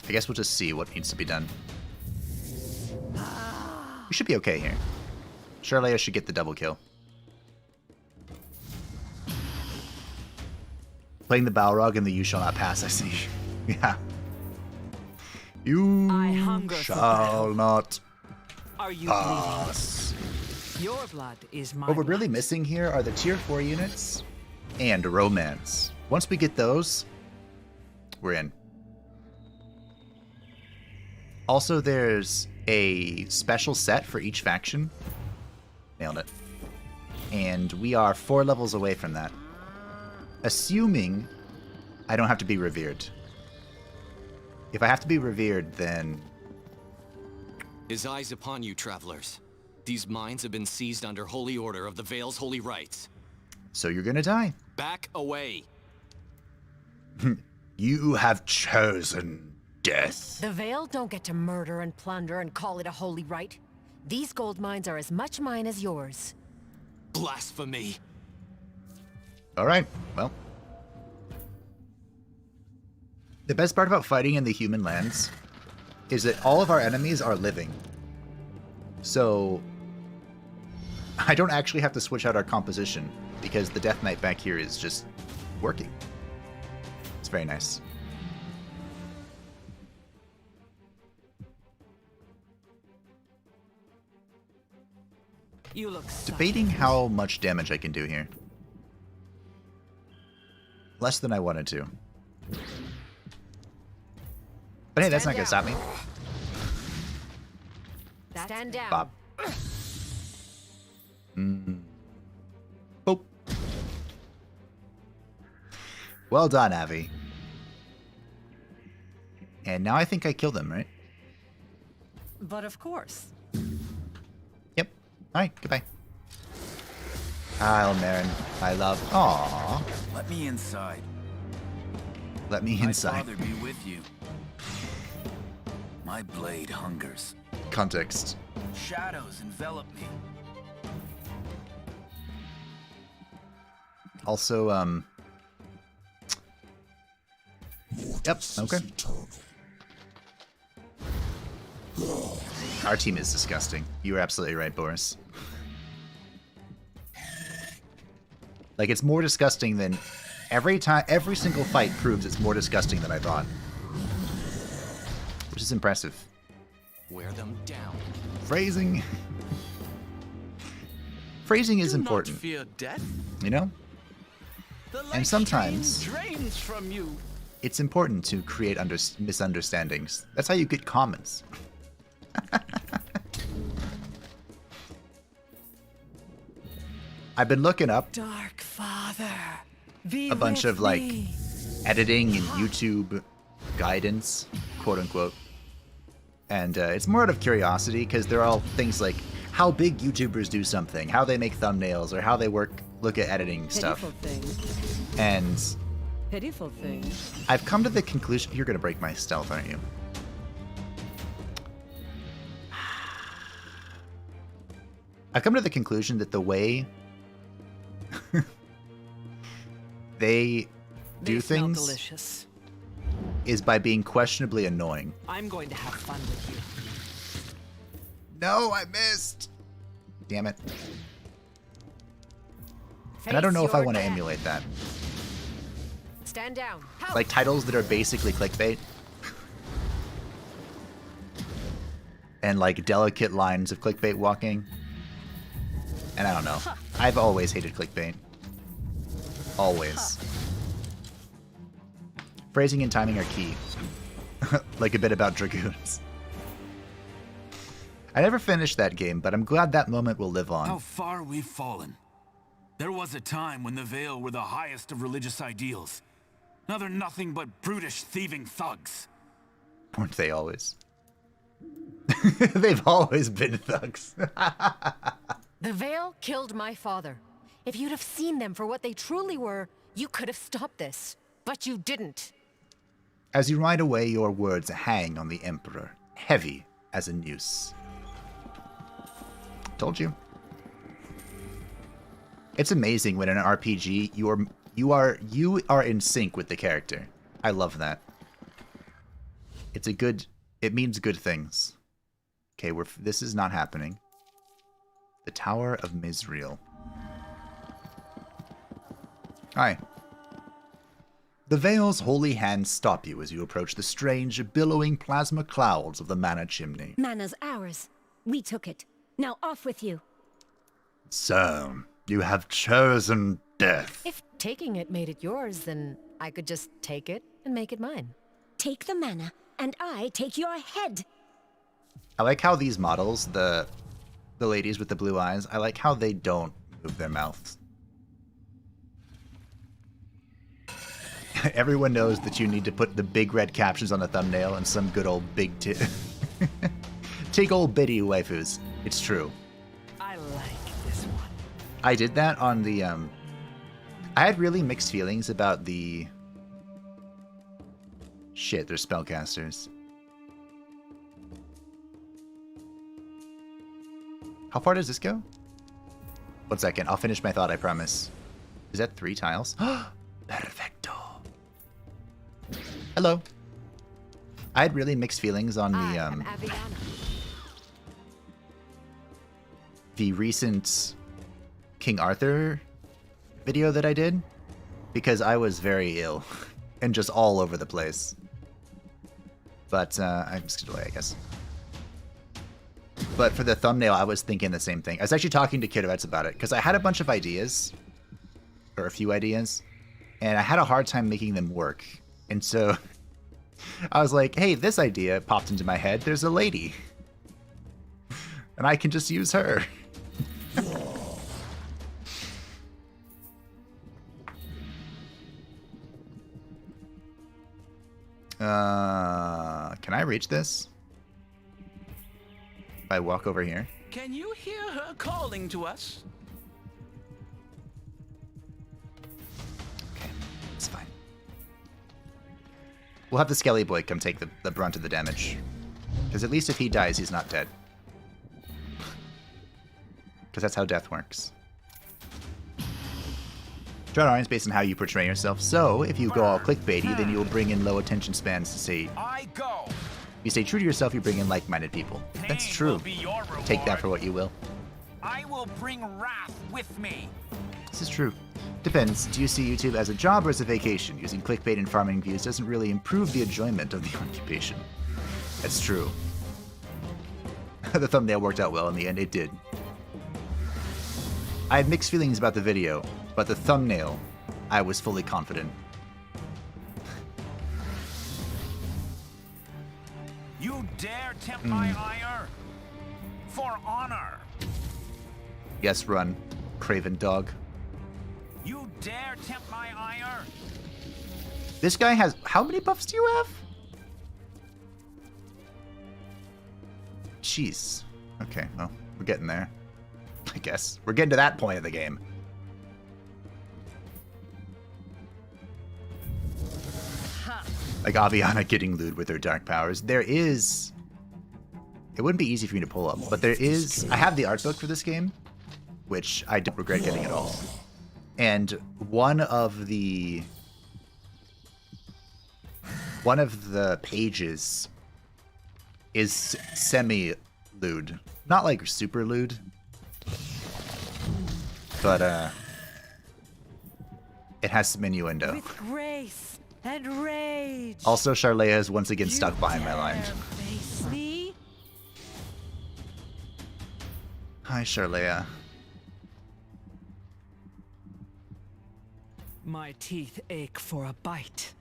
I guess we'll just see what needs to be done. We should be okay here. Charlea should get the double kill. Playing the Balrog and the You Shall Not Pass, I see. Yeah. You shall not Are you pass. bleeding? Your blood is my What we're really blood. missing here are the tier 4 units and romance. Once we get those, we're in. Also, there's a special set for each faction. Nailed it. And we are 4 levels away from that. Assuming I don't have to be revered. If I have to be revered, then... His eyes upon you, travelers. These mines have been seized under holy order of the Vale's holy rites. So you're gonna die. Back away. You have chosen death. The Vale don't get to murder and plunder and call it a holy rite. These gold mines are as much mine as yours. Blasphemy. Alright, well. The best part about fighting in the human lands is that all of our enemies are living. So I don't actually have to switch out our composition because the Death Knight back here is just working. It's very nice. You look Debating how much damage I can do here. Less than I wanted to. But hey, that's not gonna stop me. Stand down. Bob. Boop. Well done, Avi. And now I think I killed them, right? But of course. Yep. Alright, goodbye. I'll Marin. I love. Aww. Let me inside. Let me inside. My father be with you. My blade hungers. Context. Shadows envelop me. Also, Yep, okay. Our team is disgusting. You were absolutely right, Boris. Like, it's more disgusting than... Every single fight proves it's more disgusting than I thought. Which is impressive. Wear them down. Phrasing. Phrasing is Do important. not fear death. You know? The And sometimes drains from you. it's important to create misunderstandings. That's how you get comments. I've been looking up Dark Father, be a bunch with of like me. editing and YouTube guidance, quote unquote. And it's more out of curiosity because they're all things like how big YouTubers do something, how they make thumbnails, or how they look at editing stuff. Things. And Pitiful things. I've come to the conclusion... You're going to break my stealth, aren't you? I've come to the conclusion that the way they do Smell things delicious. is by being questionably annoying. I'm going to have fun with you. No, I missed! Damn it. And I don't know if I your want to death. emulate that. Stand down. Like titles that are basically clickbait. And like delicate lines of clickbait walking. And I don't know. I've always hated clickbait. Always. Phrasing and timing are key. Like a bit about dragoons. I never finished that game, but I'm glad that moment will live on. How far we've fallen. There was a time when the Veil were the highest of religious ideals. Now they're nothing but brutish, thieving thugs. Weren't they always? They've always been thugs. The Veil killed my father. If you'd have seen them for what they truly were, you could have stopped this. But you didn't. As you ride away, your words hang on the Emperor, heavy as a noose. Told you. It's amazing when in an RPG you are in sync with the character. I love that. It means good things. Okay, this is not happening. The Tower of Misrael. Hi. The Veil's holy hands stop you as you approach the strange, billowing plasma clouds of the Mana Chimney. Mana's ours. We took it. Now off with you. So, you have chosen death. If taking it made it yours, then I could just take it and make it mine. Take the mana, and I take your head. I like how these models, the ladies with the blue eyes, I like how they don't move their mouths. Everyone knows that you need to put the big red captions on the thumbnail and some good old take old bitty waifus. It's true. I like this one. I did that on the, I had really mixed feelings about the... Shit, they're spellcasters. How far does this go? 1 second, I'll finish my thought, I promise. Is that 3 tiles? Perfecto. Hello. I had really mixed feelings on the recent King Arthur video that I did, because I was very ill and just all over the place. But I'm just gonna delay, I guess. But for the thumbnail, I was thinking the same thing. I was actually talking to Kidovets about it, because I had a bunch of ideas, or a few ideas, and I had a hard time making them work. And so I was like, hey, this idea popped into my head. There's a lady. And I can just use her. Can I reach this? If I walk over here? Can you hear her calling to us? Okay, it's fine. We'll have the Skelly Boy come take the brunt of the damage. Because at least if he dies, he's not dead. Because that's how death works. Drawing is based on how you portray yourself. So, if you go all clickbaity, then you'll bring in low attention spans to say... I go. If you stay true to yourself, you bring in like-minded people. That's true. Take that for what you will. I will bring wrath with me. This is true. Depends. Do you see YouTube as a job or as a vacation? Using clickbait and farming views doesn't really improve the enjoyment of the occupation. That's true. The thumbnail worked out well in the end. It did. I had mixed feelings about the video, but the thumbnail, I was fully confident. You dare tempt my ire? For honor. Yes, run, craven dog. You dare tempt my ire? This guy has... How many buffs do you have? Jeez. Okay, well, we're getting there. I guess. We're getting to that point of the game. Like Aviana getting lewd with her dark powers. There is... It wouldn't be easy for me to pull up, but there is... I have the art book for this game, which I don't regret getting at all. And one of the pages is semi-lewd. Not like super lewd. But It has some innuendo. With grace and rage. Also, Charlea is once again stuck behind my line. Face me? Hi, Charlea. My teeth ache for a bite.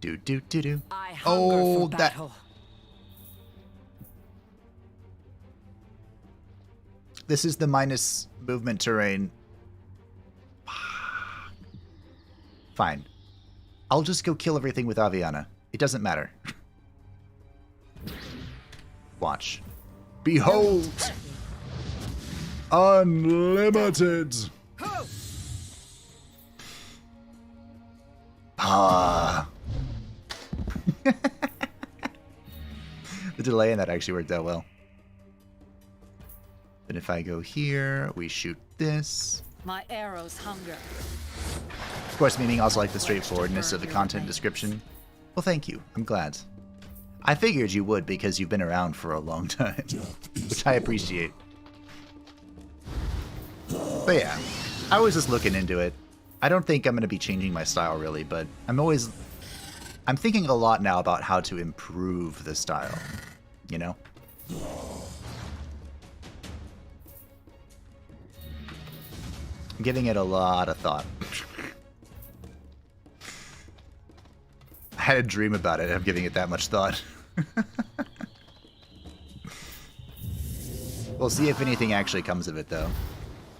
Do do do do. I hunger for that. battle. This is the minus movement terrain. Fine. I'll just go kill everything with Aviana. It doesn't matter. Watch. Behold! Unlimited! Ah. The delay in that actually worked out well. Then if I go here, we shoot this. My arrows hunger. Of course, meaning also like the straightforwardness of the content description. Well, thank you. I'm glad. I figured you would because you've been around for a long time, which I appreciate. But yeah, I was just looking into it. I don't think I'm going to be changing my style really, but I'm thinking a lot now about how to improve the style, you know? I'm giving it a lot of thought. I had a dream about it. I'm giving it that much thought. We'll see if anything actually comes of it, though.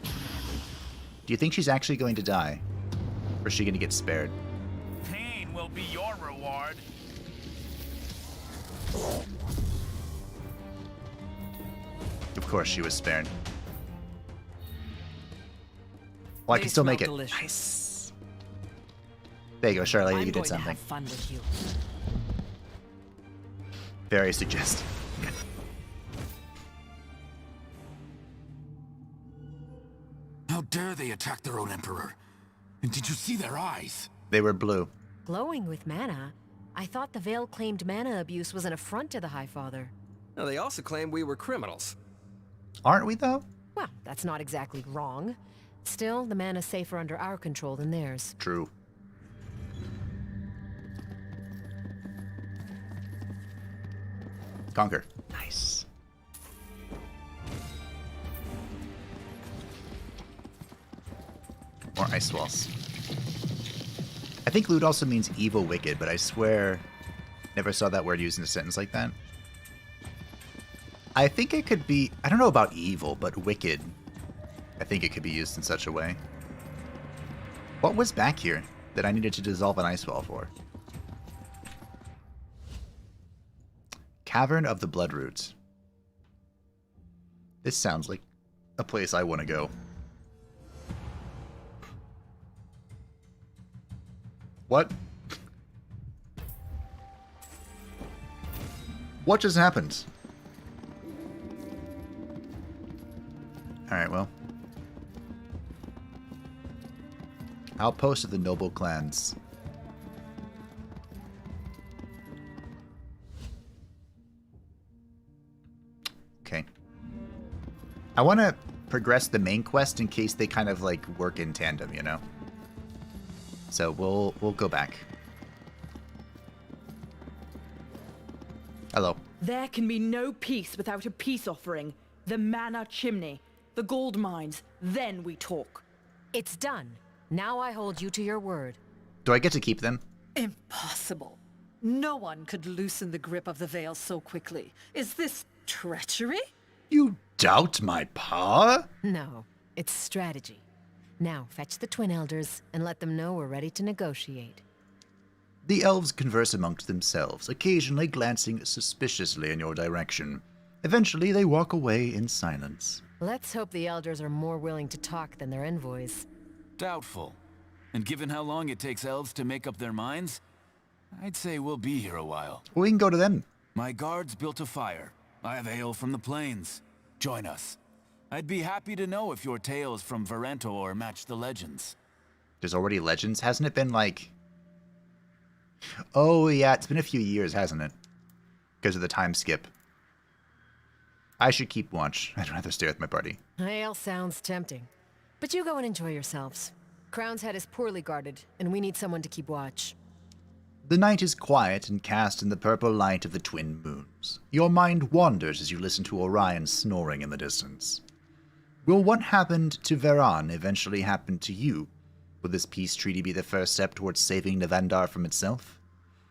Do you think she's actually going to die? Or is she going to get spared? Pain will be your reward. Of course she was spared. Well, I can still make it. Nice. There you go, Charlotte. You did I'm going something. to have fun with you. Very suggestive. How dare they attack their own emperor? And did you see their eyes? They were blue. Glowing with mana? I thought the Veil claimed mana abuse was an affront to the High Father. No, they also claimed we were criminals. Aren't we, though? Well, that's not exactly wrong. Still, the mana's safer under our control than theirs. True. Conquer. Nice. More ice walls. I think lewd also means evil wicked, but I swear never saw that word used in a sentence like that. I think it could be, I don't know about evil, but wicked. I think it could be used in such a way. What was back here that I needed to dissolve an ice wall for? Cavern of the Bloodroots. This sounds like a place I want to go. What? What just happened? Alright, well. Outpost of the Noble Clans. Okay. I want to progress the main quest in case they kind of like work in tandem, you know? So we'll go back. Hello. There can be no peace without a peace offering. The mana chimney, the gold mines, then we talk. It's done. Now I hold you to your word. Do I get to keep them? Impossible. No one could loosen the grip of the veil so quickly. Is this treachery? You doubt my power? No, it's strategy. Now fetch the Twin Elders and let them know we're ready to negotiate. The elves converse amongst themselves, occasionally glancing suspiciously in your direction. Eventually, they walk away in silence. Let's hope the Elders are more willing to talk than their envoys. Doubtful. And given how long it takes elves to make up their minds, I'd say we'll be here a while. We can go to them. My guards built a fire. I have ale from the plains. Join us. I'd be happy to know if your tales from Varentor match the legends. There's already legends? Hasn't it been like... Oh, yeah, it's been a few years, hasn't it? Because of the time skip. I should keep watch. I'd rather stay with my party. Ale sounds tempting. But you go and enjoy yourselves. Crown's Head is poorly guarded, and we need someone to keep watch. The night is quiet and cast in the purple light of the twin moons. Your mind wanders as you listen to Orion snoring in the distance. Will what happened to Veran eventually happen to you? Will this peace treaty be the first step towards saving Navendar from itself?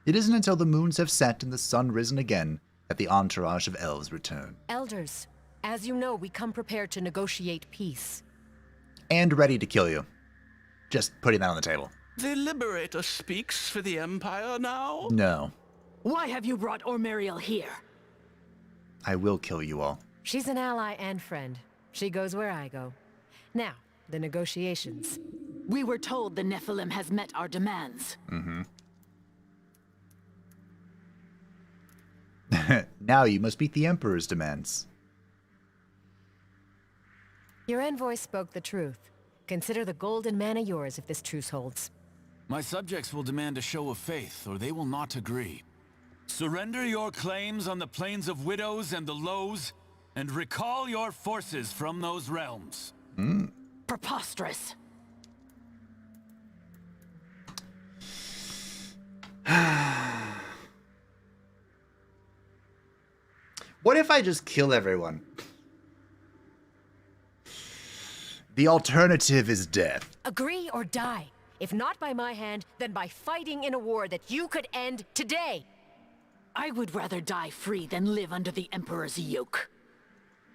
It isn't until the moons have set and the sun risen again that the entourage of elves return. Elders, as you know, we come prepared to negotiate peace. And ready to kill you. Just putting that on the table. The Liberator speaks for the Empire now? No. Why have you brought Ormeriel here? I will kill you all. She's an ally and friend. She goes where I go. Now, the negotiations. We were told the Nephilim has met our demands. Mm-hmm. Now you must meet the Emperor's demands. Your envoy spoke the truth. Consider the golden mana yours if this truce holds. My subjects will demand a show of faith, or they will not agree. Surrender your claims on the plains of Widows and the Lows, and recall your forces from those realms. Preposterous. What if I just kill everyone? The alternative is death. Agree or die. If not by my hand, then by fighting in a war that you could end today. I would rather die free than live under the Emperor's yoke.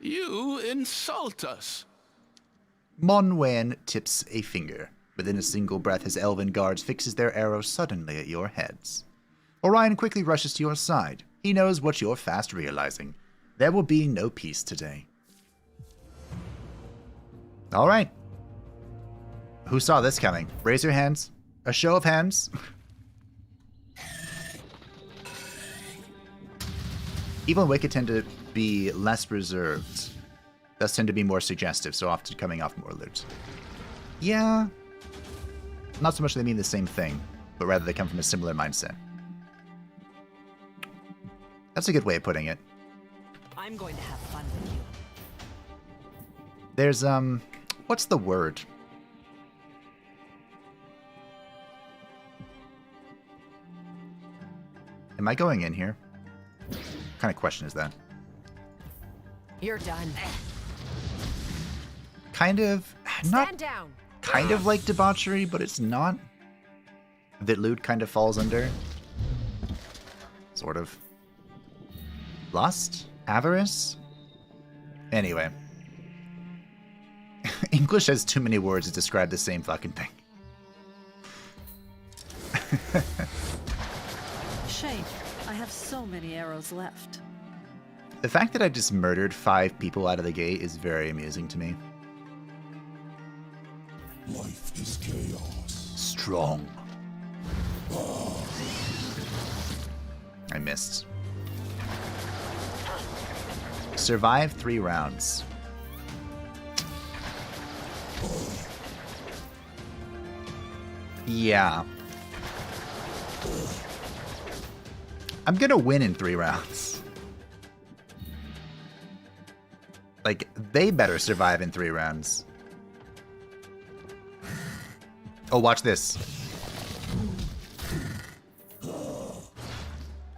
You insult us. Monwen tips a finger. Within a single breath, his elven guards fixes their arrows suddenly at your heads. Orion quickly rushes to your side. He knows what you're fast realizing. There will be no peace today. All right. Who saw this coming? Raise your hands. A show of hands. Evil and wicked tend to be less reserved. Thus tend to be more suggestive, so often coming off more loot. Yeah. Not so much they mean the same thing, but rather they come from a similar mindset. That's a good way of putting it. I'm going to have fun with you. There's, what's the word? Am I going in here? What kind of question is that? You're done. Kind of, not Stand down. kind of like debauchery, but it's not. That loot kind of falls under. Sort of. Lust? Avarice? Anyway. English has too many words to describe the same fucking thing. Shame. I have so many arrows left. The fact that I just murdered 5 people out of the gate is very amusing to me. Life is chaos. Strong. I missed. Survive 3 rounds. Yeah. I'm gonna win in 3 rounds. Like, they better survive in 3 rounds. Oh, watch this.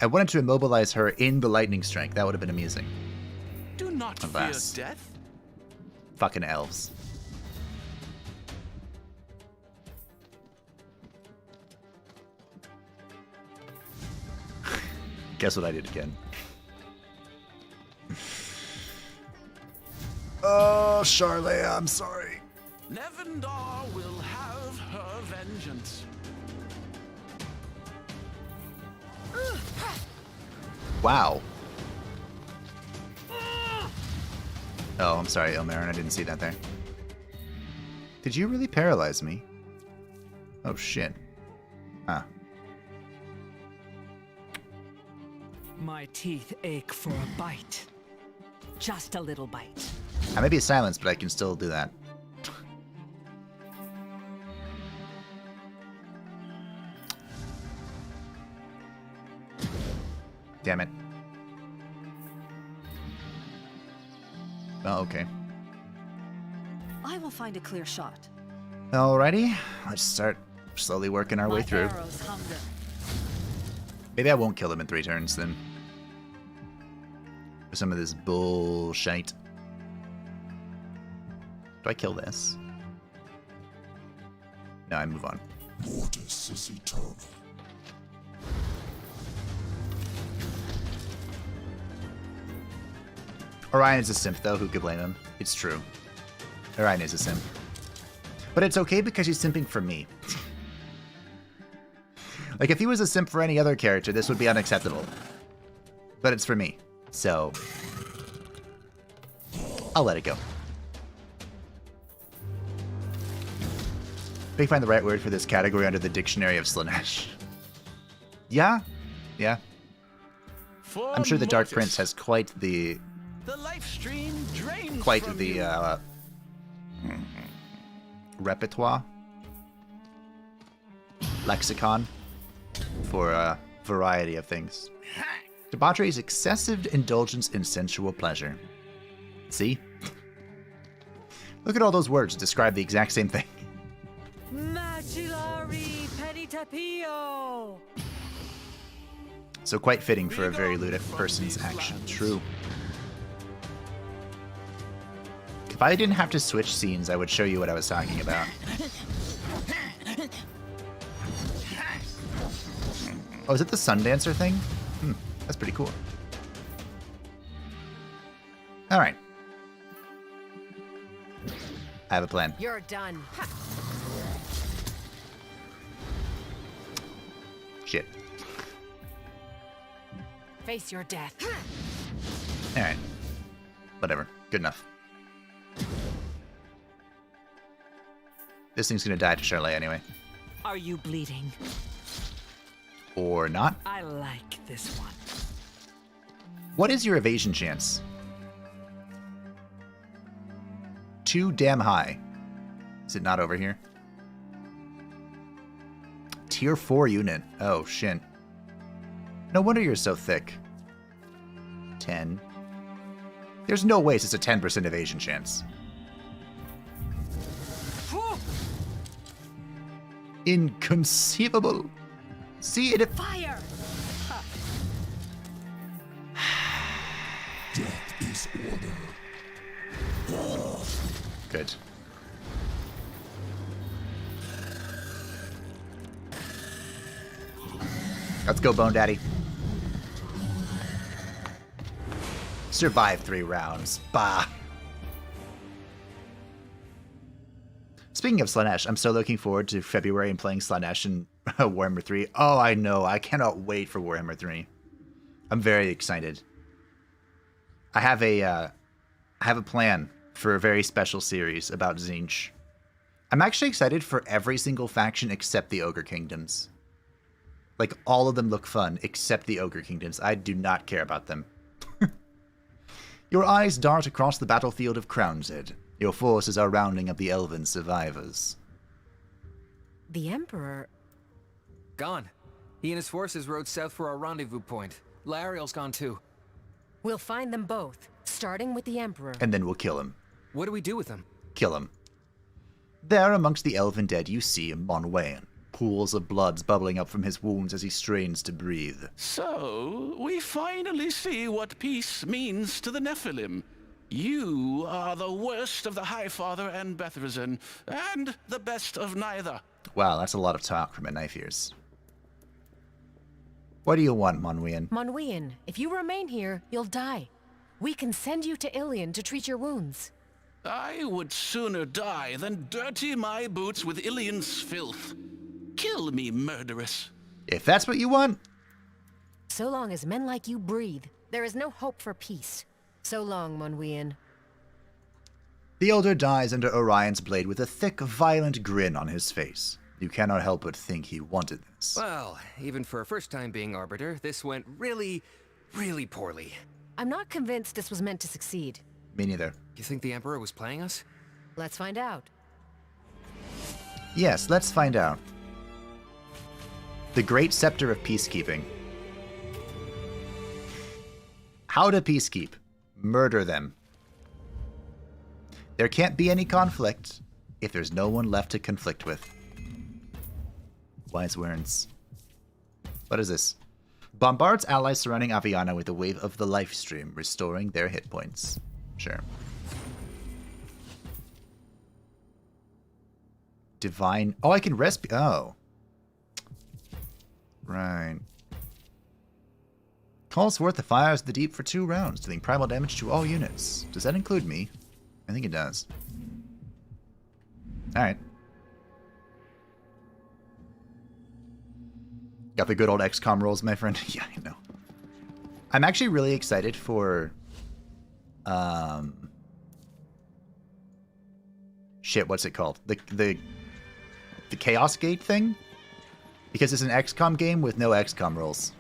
I wanted to immobilize her in the lightning strike. That would have been amusing. Do not Alas. fear death. Fucking elves. Guess what I did again? Oh, Charlotte, I'm sorry. Nevendar will have her vengeance. Wow. Oh, I'm sorry, Ilmarin. I didn't see that there. Did you really paralyze me? Oh, shit. Huh. My teeth ache for a bite. Just a little bite. I may be silenced, but I can still do that. Damn it. Oh, okay. I will find a clear shot. Alrighty, let's start slowly working our way through. Maybe I won't kill him in 3 turns then. For some of this bullshit. Do I kill this? No, I move on. Mortis is eternal. Orion is a simp, though. Who could blame him? It's true. Orion is a simp. But it's okay because he's simping for me. Like, if he was a simp for any other character, this would be unacceptable. But it's for me. So, I'll let it go. May find the right word for this category under the dictionary of Slaanesh. Yeah? Yeah. I'm sure the Dark Prince has quite the life stream drains repertoire, lexicon for a variety of things. Debauchery is excessive indulgence in sensual pleasure. See? Look at all those words that describe the exact same thing. Magillari penitapio. So quite fitting for a very lewd person's action. True. If I didn't have to switch scenes, I would show you what I was talking about. Oh, is it the Sundancer thing? That's pretty cool. Alright. I have a plan. You're done. Shit. Face your death. Alright. Whatever. Good enough. This thing's gonna die to Charlotte anyway. Are you bleeding? Or not. I like this one. What is your evasion chance? 2 damn high. Is it not over here? Tier 4 unit. Oh, shit. No wonder you're so thick. 10. There's no way it's a 10% evasion chance. Inconceivable. See it. Fire! Death is order. Good. Let's go, Bone Daddy. Survive 3 rounds. Bah. Speaking of Slaanesh, I'm so looking forward to February and playing Slaanesh and Warhammer 3. Oh, I know. I cannot wait for Warhammer 3. I'm very excited. I have a plan for a very special series about Tzeentch. I'm actually excited for every single faction except the Ogre Kingdoms. Like, all of them look fun, except the Ogre Kingdoms. I do not care about them. Your eyes dart across the battlefield of Crownzed. Your forces are rounding up the Elven survivors. The Emperor... Gone. He and his forces rode south for our rendezvous point. Lariel's gone too. We'll find them both, starting with the Emperor. And then we'll kill him. What do we do with him? Kill him. There amongst the Elven dead you see Monwain. Pools of bloods bubbling up from his wounds as he strains to breathe. So, we finally see what peace means to the Nephilim. You are the worst of the Highfather and Bethrazen, and the best of neither. Wow, that's a lot of talk from a knife ears. What do you want, Monwian? Monwian, if you remain here, you'll die. We can send you to Yllian to treat your wounds. I would sooner die than dirty my boots with Yllian's filth. Kill me, murderess. If that's what you want. So long as men like you breathe, there is no hope for peace. So long, Monwian. The Elder dies under Orion's blade with a thick, violent grin on his face. You cannot help but think he wanted this. Well, even for a first time being Arbiter, this went really, really poorly. I'm not convinced this was meant to succeed. Me neither. You think the Emperor was playing us? Let's find out. Yes, let's find out. The Great Scepter of Peacekeeping. How to peacekeep. Murder them. There can't be any conflict. if there's no one left to conflict with. Wise words. What is this? Bombards allies surrounding Aviana with a wave of the life stream, restoring their hit points. Sure. Divine... Oh, I can rest... Oh. Right. Calls forth the fires of the deep for 2 rounds, dealing primal damage to all units. Does that include me? I think it does. Alright. Got the good old XCOM rolls, my friend. Yeah, I know. I'm actually really excited for... Shit, what's it called? The Chaos Gate thing? Because it's an XCOM game with no XCOM rolls.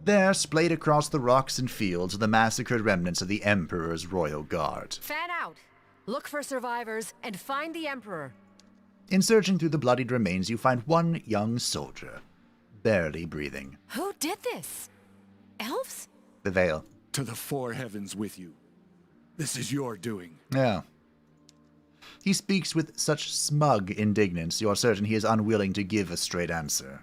There, splayed across the rocks and fields, are the massacred remnants of the Emperor's royal guard. Fan out! Look for survivors and find the Emperor. In searching through the bloodied remains, you find one young soldier, barely breathing. Who did this? Elves? The Veil. To the 4 heavens with you. This is your doing. Yeah. He speaks with such smug indignance, you are certain he is unwilling to give a straight answer.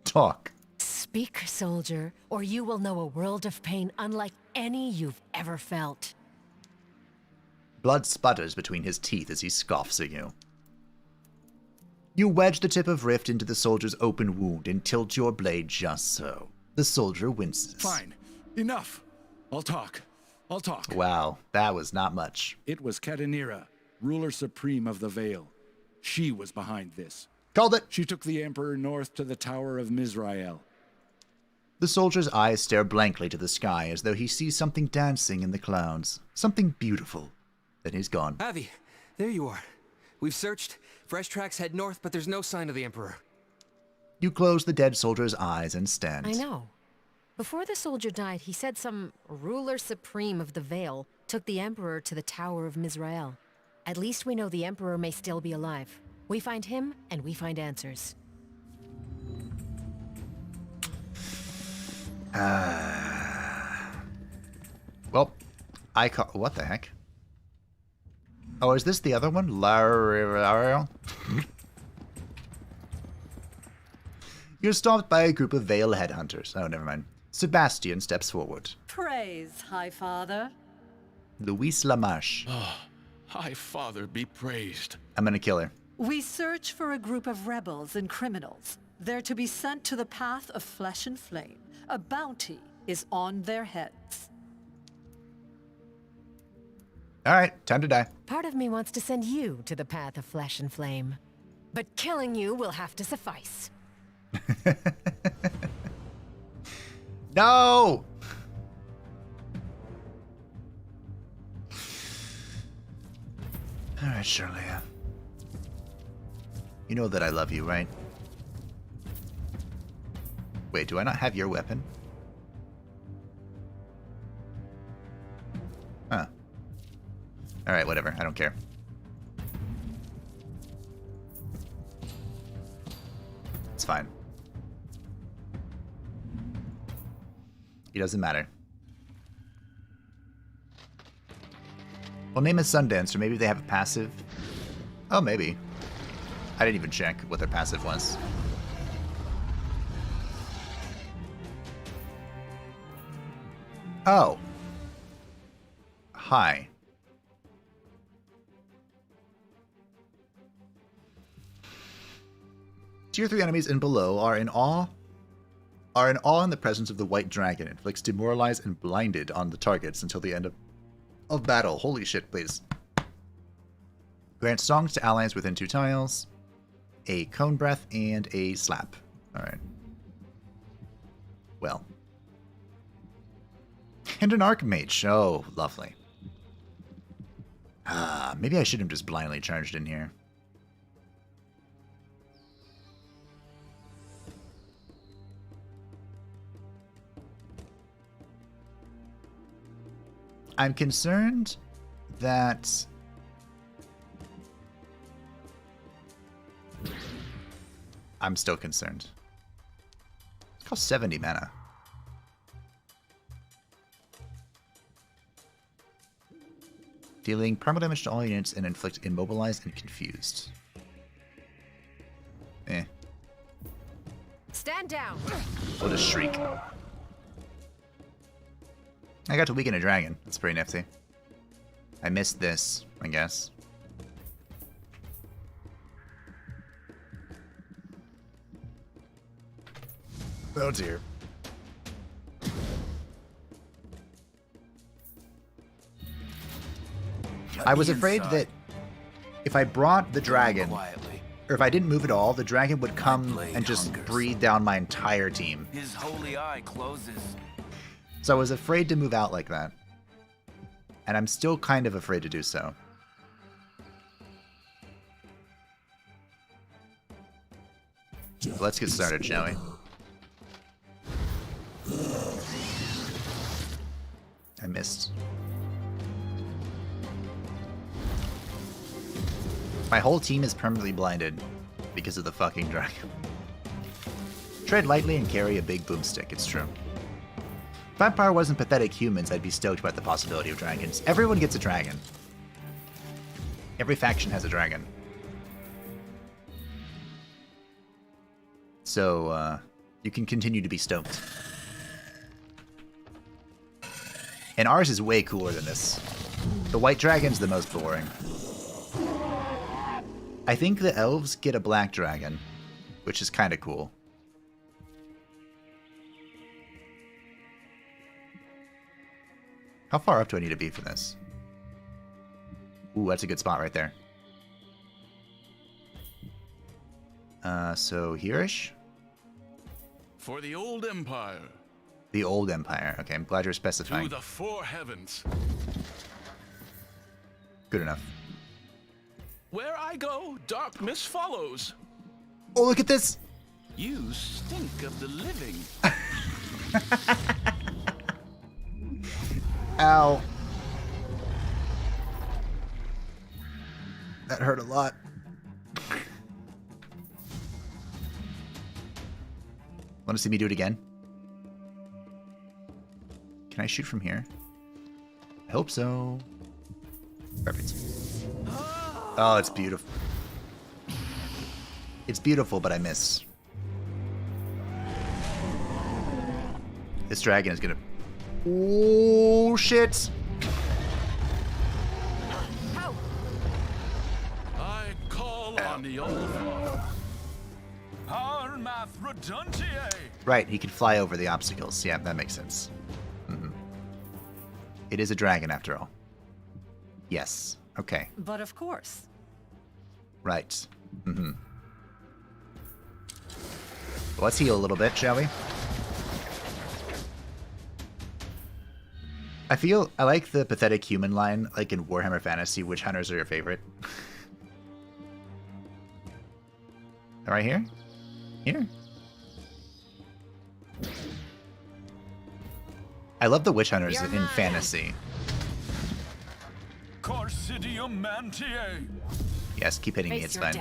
Talk. Speak, soldier, or you will know a world of pain unlike any you've ever felt. Blood sputters between his teeth as he scoffs at you. You wedge the tip of rift into the soldier's open wound and tilt your blade just so. The soldier winces. Fine. Enough. I'll talk. Wow, that was not much. It was Kattina, ruler supreme of the Vale. She was behind this. Called it. She took the Emperor north to the Tower of Mizrael. The soldier's eyes stare blankly to the sky as though he sees something dancing in the clouds. Something beautiful. Then he's gone. Avi, there you are. We've searched. Fresh tracks head north, but there's no sign of the Emperor. You close the dead soldier's eyes and stand. I know. Before the soldier died, he said some ruler supreme of the Vale took the Emperor to the Tower of Mizrael. At least we know the Emperor may still be alive. We find him, and we find answers. Well, what the heck? Oh, is this the other one? You're stopped by a group of Vale headhunters. Oh, never mind. Sebastian steps forward. Praise, High Father. Luis Lamarche. Oh, High Father be praised. I'm gonna kill her. We search for a group of rebels and criminals. They're to be sent to the path of flesh and flame. A bounty is on their heads. Alright, time to die. Part of me wants to send you to the path of flesh and flame. But killing you will have to suffice. No! Alright, Shirley. You know that I love you, right? Wait, do I not have your weapon? Huh. Alright, whatever. I don't care. It's fine. It doesn't matter. Well, name is Sundance, or maybe they have a passive. Oh, maybe. I didn't even check what their passive was. Oh. Hi. Tier 3 enemies and below are in awe in the presence of the White Dragon. Inflicts demoralized and blinded on the targets until the end of battle. Holy shit, please. Grant songs to allies within 2 tiles, a cone breath, and a slap. Alright. Well. And an Archmage. Oh, lovely. Maybe I should have just blindly charged in here. I'm concerned that I'm still concerned. It costs 70 mana. Dealing permanent damage to all units and inflict immobilized and confused. Eh. Stand down. We'll just shriek. I got to weaken a dragon. That's pretty nifty. I missed this, I guess. Oh dear. I was afraid that if I brought the dragon, or if I didn't move at all, the dragon would come and just breathe down my entire team. His holy eye closes. So I was afraid to move out like that. And I'm still kind of afraid to do so. Let's get started, shall we? I missed. My whole team is permanently blinded because of the fucking dragon. Tread lightly and carry a big boomstick, it's true. If Vampire wasn't pathetic humans, I'd be stoked about the possibility of dragons. Everyone gets a dragon. Every faction has a dragon. So, you can continue to be stoked. And ours is way cooler than this. The white dragon's the most boring. I think the elves get a black dragon, which is kind of cool. How far up do I need to be for this? Ooh, that's a good spot right there. So here-ish? For the old empire. The old empire. Okay, I'm glad you're specifying. To the four heavens. Good enough. Where I go, darkness follows. Oh, look at this! You stink of the living. Ow. That hurt a lot. Want to see me do it again? Can I shoot from here? I hope so. Perfect. Oh, it's beautiful. It's beautiful, but I miss. This dragon is gonna... Oh, shit! I call on the old Right, he can fly over the obstacles. Yeah, that makes sense. Mm-hmm. It is a dragon, after all. Yes. Okay. But of course. Right. Mm-hmm. Let's heal a little bit, shall we? I like the pathetic human line, like in Warhammer Fantasy, which hunters are your favorite? Right here? Here? I love the witch hunters in fantasy. Yes, keep hitting me, it's fine.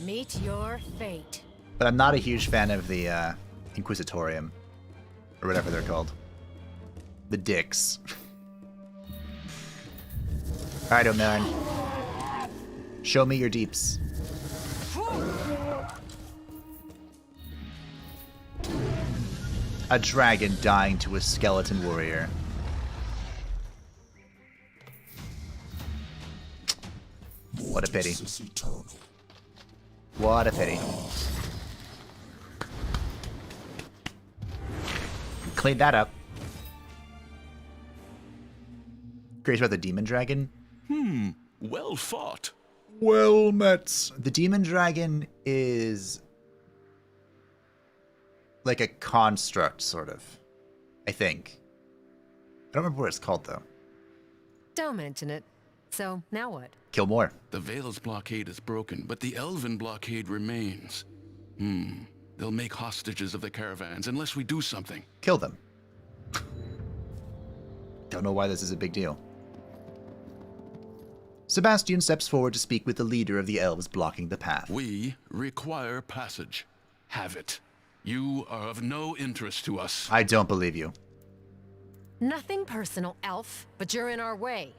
Meet your fate. But I'm not a huge fan of the Inquisitorium, or whatever they're called. The dicks. Alright, Omerin. Show me your deeps. A dragon dying to a skeleton warrior. What a pity. What a pity. Clean that up. Curious about the demon dragon? Well fought. Well met. The demon dragon is like a construct, sort of. I think. I don't remember what it's called, though. Don't mention it. So, now what? Kill more. The Veil's blockade is broken, but the Elven blockade remains. They'll make hostages of the caravans unless we do something. Kill them. Don't know why this is a big deal. Sebastian steps forward to speak with the leader of the elves blocking the path. We require passage. Have it. You are of no interest to us. I don't believe you. Nothing personal, elf, but you're in our way.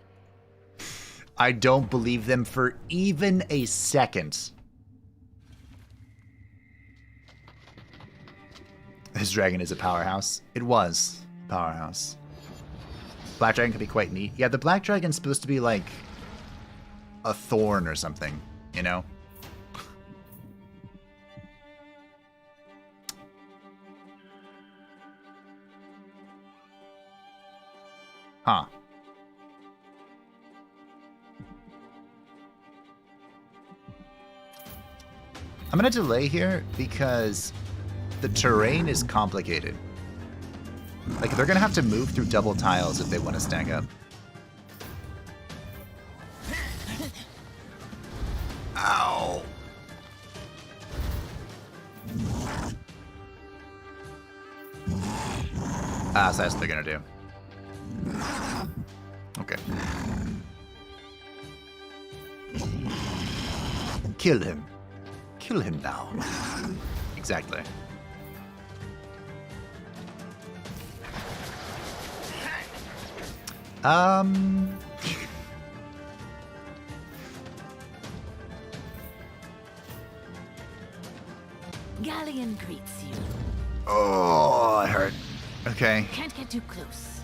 I don't believe them for even a second. This dragon is a powerhouse. It was a powerhouse. Black dragon could be quite neat. Yeah, the black dragon's supposed to be like a thorn or something, you know? Huh. I'm gonna delay here because the terrain is complicated. Like, they're gonna have to move through double tiles if they want to stack up. Ow! Ah, so that's what they're gonna do. Okay. Kill him. Kill him now. Exactly. Yllian greets you. Oh, it hurt. Okay. Can't get too close.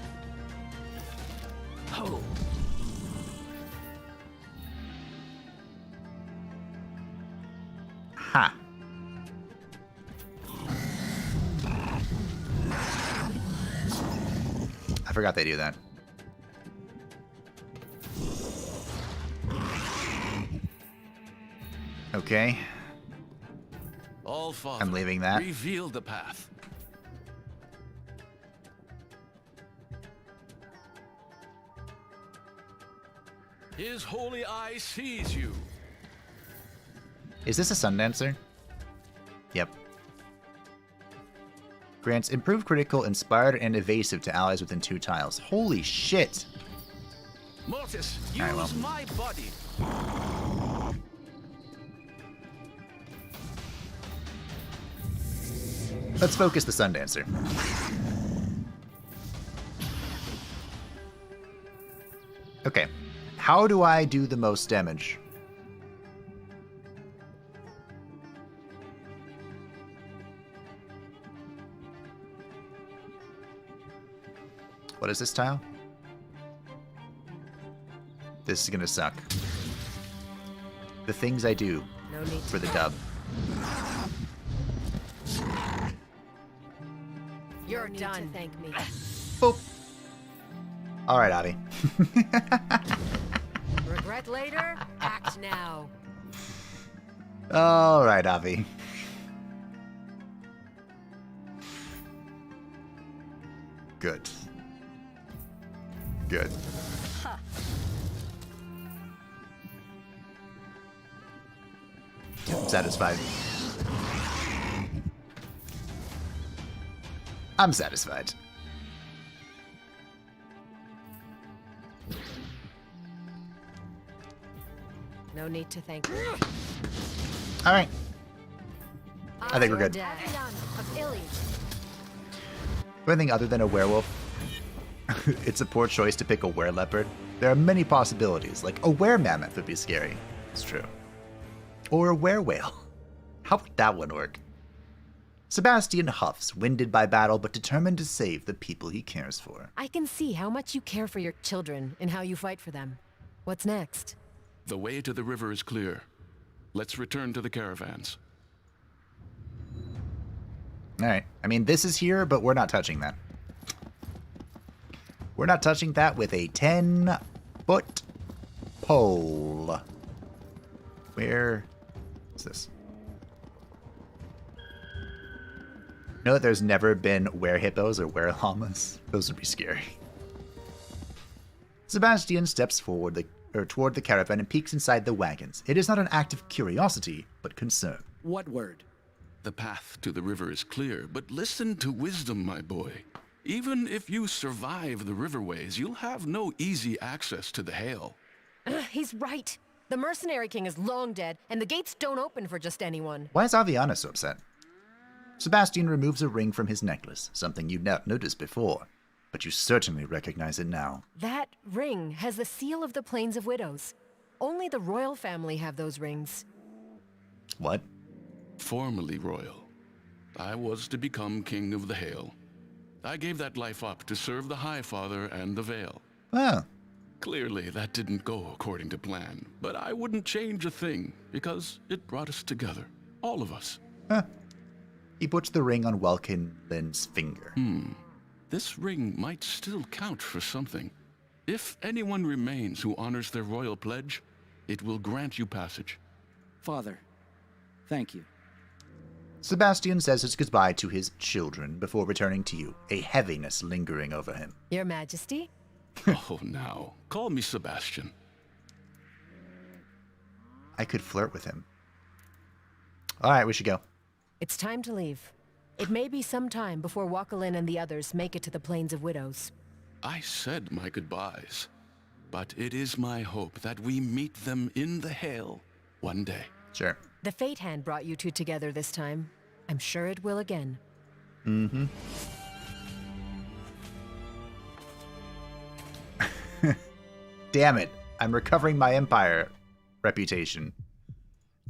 Oh. Ha. I forgot they do that. Okay. All Father, I'm leaving that. Reveal the path. His holy eye sees you. Is this a Sundancer? Yep. Grants improved critical, inspired, and evasive to allies within 2 tiles. Holy shit! Mortis, use Right, well. my body. Let's focus the Sundancer. Okay. How do I do the most damage? What is this tile? This is gonna suck. The things I do for the dub. You're done. Thank me. Boop. All right, Avi. Regret later, act now. All right, Avi. Good. Good. I'm satisfied. I'm satisfied. No need to thank me. All right. I think we're good. Of Yllian. Anything other than a werewolf? It's a poor choice to pick a were-leopard. There are many possibilities, like a were-mammoth would be scary. It's true. Or a were-whale. How would that one work? Sebastian huffs, winded by battle, but determined to save the people he cares for. I can see how much you care for your children and how you fight for them. What's next? The way to the river is clear. Let's return to the caravans. All right. I mean, this is here, but we're not touching that. We're not touching that with a 10-foot pole. Where is this? Know that there's never been were-hippos or were-llamas? Those would be scary. Sebastian steps forward toward the caravan and peeks inside the wagons. It is not an act of curiosity, but concern. What word? The path to the river is clear, but listen to wisdom, my boy. Even if you survive the riverways, you'll have no easy access to the Hail. He's right. The mercenary king is long dead, and the gates don't open for just anyone. Why is Aviana so upset? Sebastian removes a ring from his necklace, something you'd not noticed before, but you certainly recognize it now. That ring has the seal of the Plains of Widows. Only the royal family have those rings. What? Formerly royal, I was to become king of the Hail. I gave that life up to serve the High Father and the Vale. Oh. Clearly, that didn't go according to plan, but I wouldn't change a thing, because it brought us together, all of us. Huh. He puts the ring on Welkinlin's finger. This ring might still count for something. If anyone remains who honors their royal pledge, it will grant you passage. Father, thank you. Sebastian says his goodbye to his children before returning to you, a heaviness lingering over him. Your Majesty? Oh, now, call me Sebastian. I could flirt with him. All right, we should go. It's time to leave. It may be some time before Wakalin and the others make it to the Plains of Widows. I said my goodbyes, but it is my hope that we meet them in the Hail one day. Sure. The Fate Hand brought you two together this time. I'm sure it will again. Mm-hmm. Damn it. I'm recovering my Empire reputation.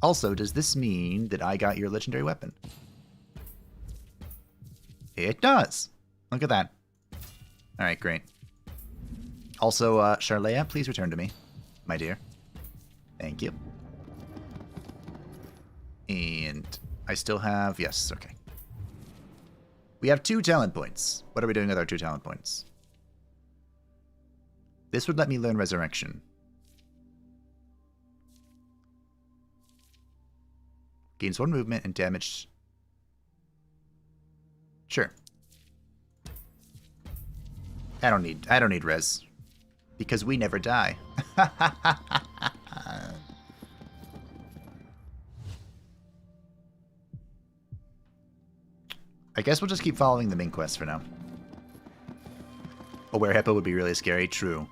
Also, does this mean that I got your legendary weapon? It does. Look at that. Alright, great. Also, Charlea, please return to me, my dear. Thank you. And I still have... Yes, okay. We have 2 talent points. What are we doing with our 2 talent points? This would let me learn Resurrection. Gains 1 movement and damage. Sure. I don't need res. Because we never die. I guess we'll just keep following the main quest for now. A were-hippo would be really scary, true.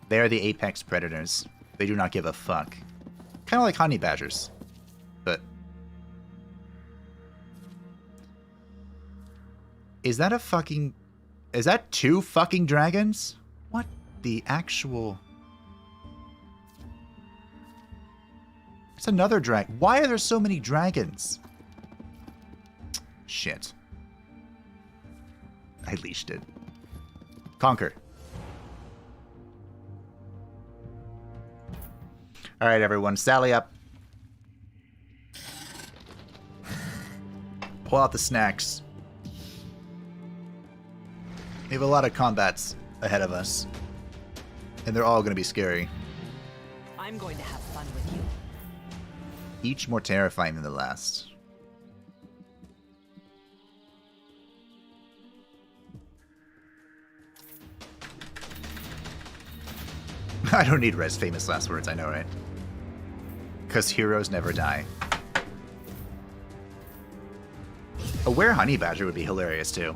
They are the apex predators. They do not give a fuck. Kind of like honey badgers. But... Is that a fucking... Is that 2 fucking dragons? What the actual... It's another dragon. Why are there so many dragons? Shit. I leashed it. Conquer. Alright, everyone. Sally up. Pull out the snacks. We have a lot of combats ahead of us. And they're all going to be scary. I'm going to have fun with you. Each more terrifying than the last. I don't need res famous last words, I know, right? Because heroes never die. A were honey badger would be hilarious, too.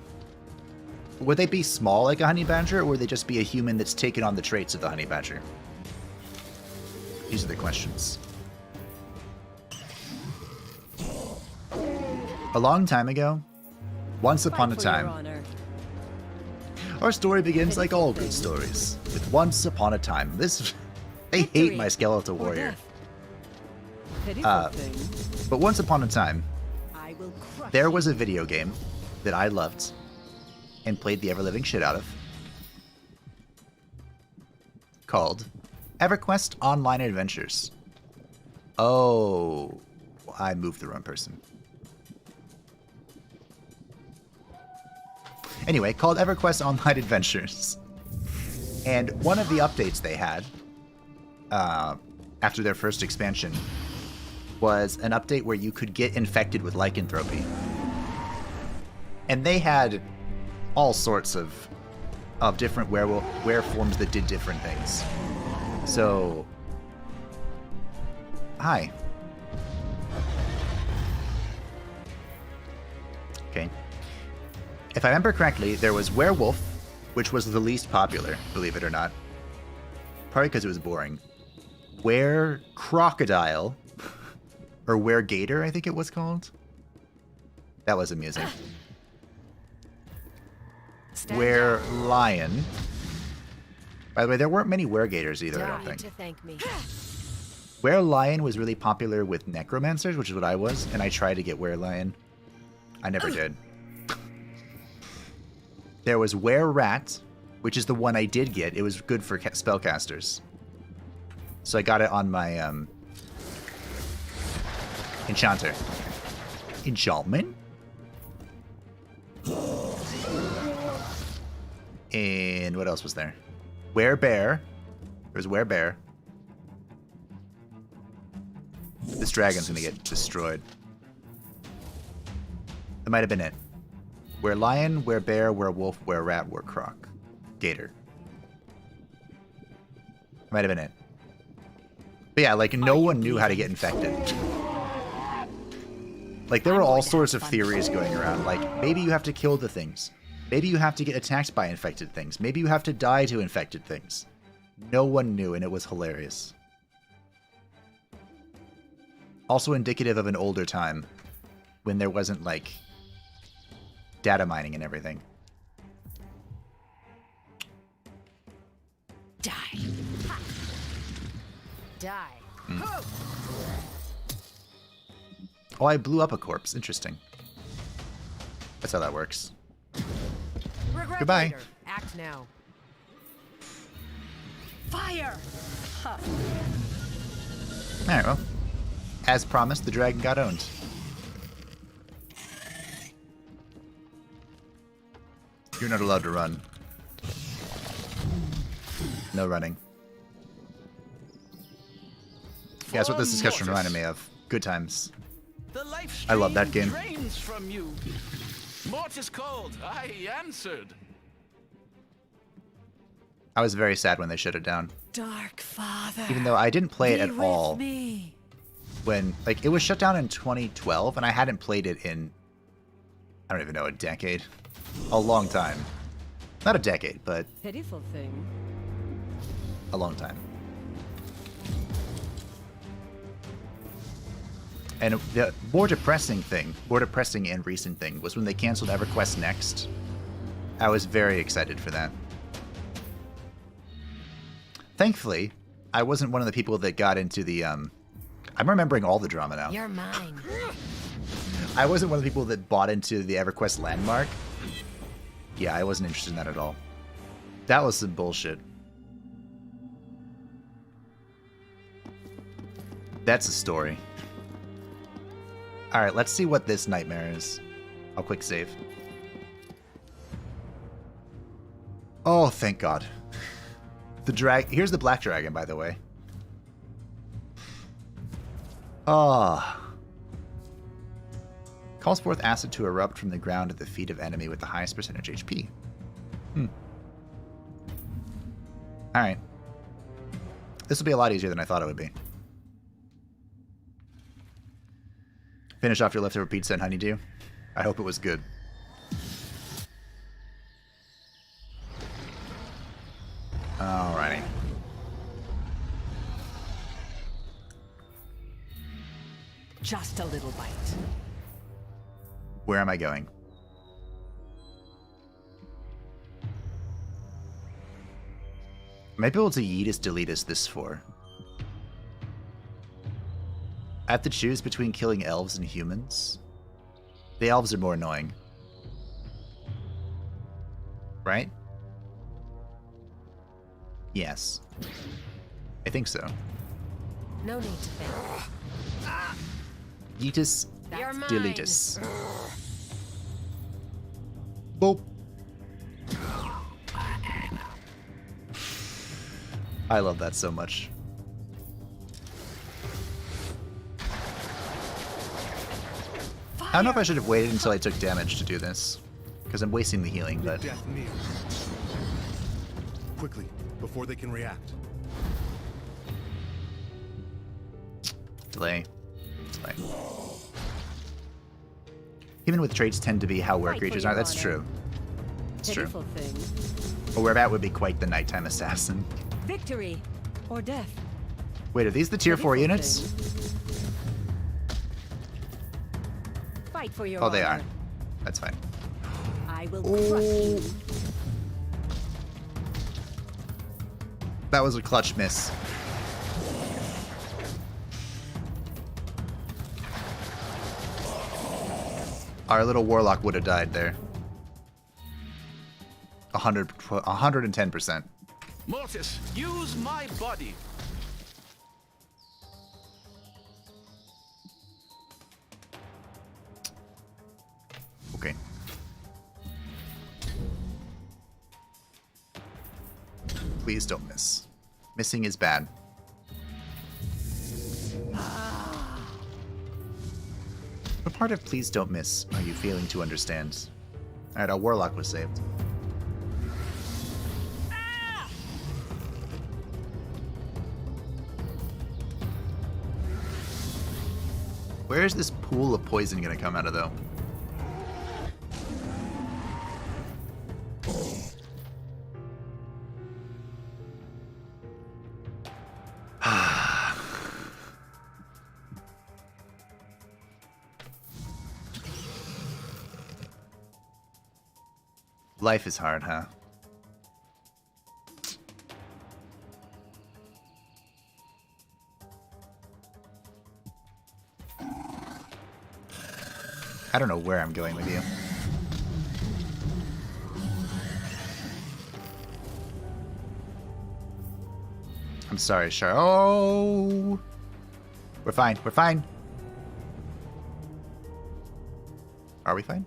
Would they be small like a honey badger, or would they just be a human that's taken on the traits of the honey badger? These are the questions. A long time ago, once upon a time, our story begins like all good stories, with once upon a time. They hate my skeletal warrior. But once upon a time, there was a video game that I loved and played the ever-living shit out of, called EverQuest Online Adventures. Oh, I moved the wrong person. Anyway, called EverQuest Online Adventures. And one of the updates they had, after their first expansion, was an update where you could get infected with lycanthropy. And they had all sorts of different were forms that did different things. So, hi. Okay. If I remember correctly, there was werewolf, which was the least popular, believe it or not. Probably because it was boring. Were crocodile, or were gator, I think it was called. That was amusing. Were lion. By the way, there weren't many were gators either, I don't think. To thank me. Were-Lion was really popular with necromancers, which is what I was, and I tried to get Were-Lion. I never did. There was Were-Rat, which is the one I did get. It was good for spellcasters. So I got it on my Enchanter. Enchantment? And what else was there? Were-Bear. There was Were-Bear. This dragon's gonna get destroyed. That might have been it. Were-Lion, Were-Bear, Were-Wolf, Were-Rat, Were-Croc. Gator. Might have been it. But yeah, like, no one knew how to get infected. Like, there were all sorts of theories going around. Like, maybe you have to kill the things. Maybe you have to get attacked by infected things. Maybe you have to die to infected things. No one knew, and it was hilarious. Also indicative of an older time, when there wasn't, like, data mining and everything. Die. Ha. Die. Oh, I blew up a corpse. Interesting. That's how that works. Regret Goodbye. later. Act now. Fire! Huh. Alright, well. As promised, the dragon got owned. You're not allowed to run. No running. Yeah, that's what this discussion reminded me of. Good times. I love that game. Drains from you. Mortis called. I answered. I was very sad when they shut it down. Dark Father. Even though I didn't play it at all. Me. When, like, it was shut down in 2012, and I hadn't played it in, I don't even know, a decade. A long time. Not a decade, but Pitiful thing. a long time. And the more depressing and recent thing, was when they canceled EverQuest Next. I was very excited for that. Thankfully, I wasn't one of the people that got into the, I'm remembering all the drama now. You're mine. I wasn't one of the people that bought into the EverQuest landmark. Yeah, I wasn't interested in that at all. That was some bullshit. That's a story. Alright, let's see what this nightmare is. I'll quick save. Oh, thank God. Here's the black dragon, by the way. Ah. Calls forth acid to erupt from the ground at the feet of enemy with the highest percentage HP. Alright. This will be a lot easier than I thought it would be. Finish off your leftover pizza and honeydew. I hope it was good. Alrighty. Just a little bite. Where am I going? Might be able to yeetus deletus this for. I have to choose between killing elves and humans. The elves are more annoying. Right? Yes. I think so. No need to think. Yeetus You're mine. deletus. Boop. I love that so much. I don't know if I should have waited until I took damage to do this, because I'm wasting the healing, but... Death near. Quickly, before they can react. Delay. Even with traits tend to be how were creatures are. That's true. It's true. A werebat would be quite the nighttime assassin. Victory or death. Wait, are these the tier 4 units? Fight for your Oh, they honor. are. That's fine. I will crush you. That was a clutch miss. Our little warlock would have died there. 110%. Mortis, use my body. Okay. Please don't miss. Missing is bad. What part of please don't miss are you failing to understand? Alright, our warlock was saved. Where is this pool of poison gonna come out of, though? Life is hard, huh? I don't know where I'm going with you. I'm sorry, Char. Oh! We're fine. We're fine. Are we fine?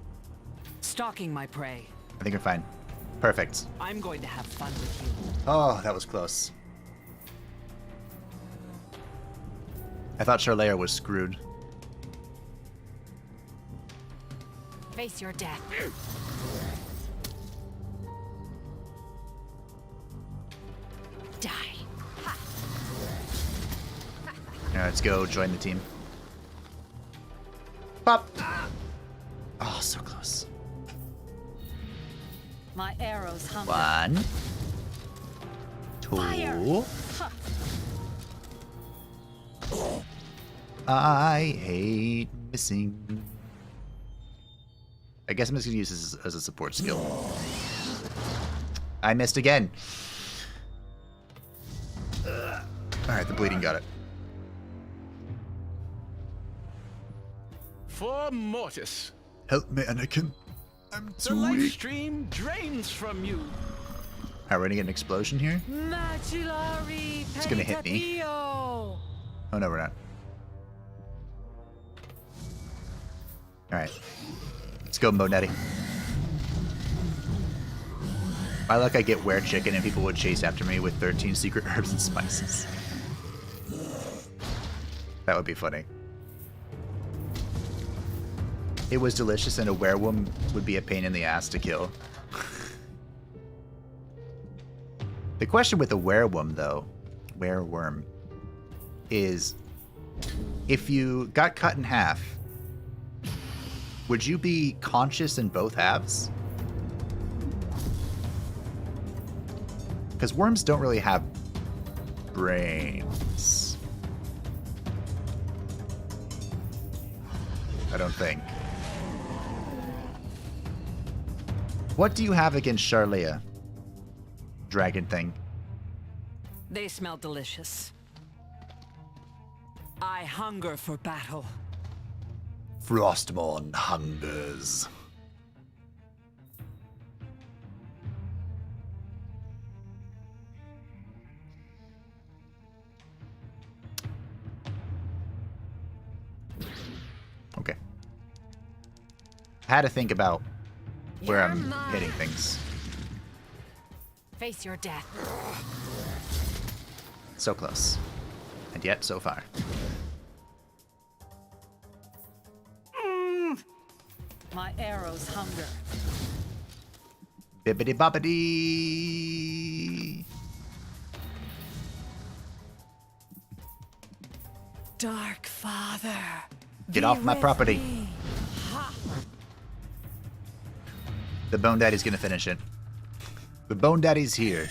Stalking my prey. I think we're fine. Perfect. I'm going to have fun with you. Oh, that was close. I thought Charlea was screwed. Face your death. Die. Now let's go join the team. Pop! Oh, so close. My arrows hunger. 1, 2. Fire. I hate missing. I guess I'm just gonna use this as a support skill. I missed again. Alright, the bleeding got it. For Mortis. Help me, Anakin. I'm The too life weak. stream drains from you. Alright, we're gonna get an explosion here. It's gonna hit me. Oh no, we're not. Alright. Let's go, Monetti. My luck, I get were chicken and people would chase after me with 13 secret herbs and spices. That would be funny. It was delicious and a werewolf would be a pain in the ass to kill. The question with a werewolf, though, wereworm, is if you got cut in half, would you be conscious in both halves? Because worms don't really have brains. I don't think. What do you have against Charlea? Dragon thing. They smell delicious. I hunger for battle. Frostmourne hungers. Okay. I had to think about where I'm hitting things. Face your death. So close. And yet so far. My arrows hunger. Bibbidi bobbidi. Dark Father. Get off my property. The Bone Daddy's gonna finish it. The Bone Daddy's here.